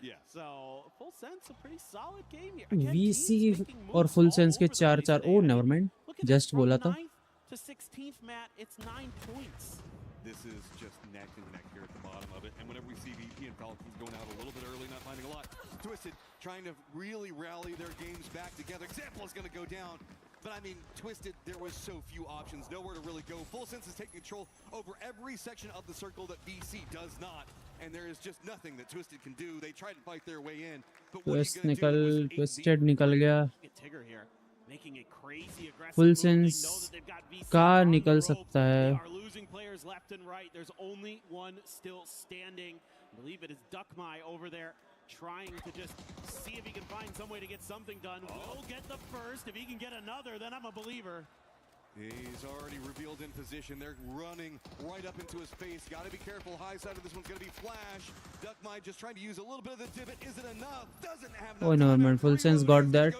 Yeah. So full sense, a pretty solid game here. VC और full sense के 4-4. Oh, never mind. Just बोला था. To 16th, Matt, it's 9 points. This is just neck and neck here at the bottom of it. And whenever we see VP and Falcons going out a little bit early, not finding a lot. Twisted trying to really rally their games back together. Example is going to go down. But I mean, Twisted, there was so few options, nowhere to really go. Full Sense is taking control over every section of the circle that VC does not. And there is just nothing that Twisted can do. They tried to fight their way in. But what are you going to do? Twisted निकल गया. Tigger here, making a crazy aggressive Full move. sense They know that they've got VC का on the निकल ropes. सकता They है. are losing players left and right. There's only one still standing. I believe it is Duckmai over there, trying to just see if he can find some way to get something done. Will get the first. If he can get another, then I'm a believer. He's already revealed in position. They're running right up into his face. Got to be careful. High side of this one's going to be Flash. Duckmai just trying to use a little bit of the divot. Is it enough? Doesn't have enough. Oh, never mind. Full sense got that.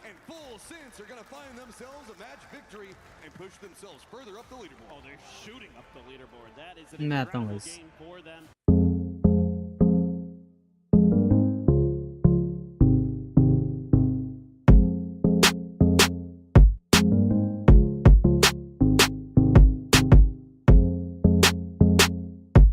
And Full Sense are going to find themselves a match victory and push themselves further up the leaderboard. Oh, they're shooting up the leaderboard. That is an मैं आता हूँ incredible guys. game for them.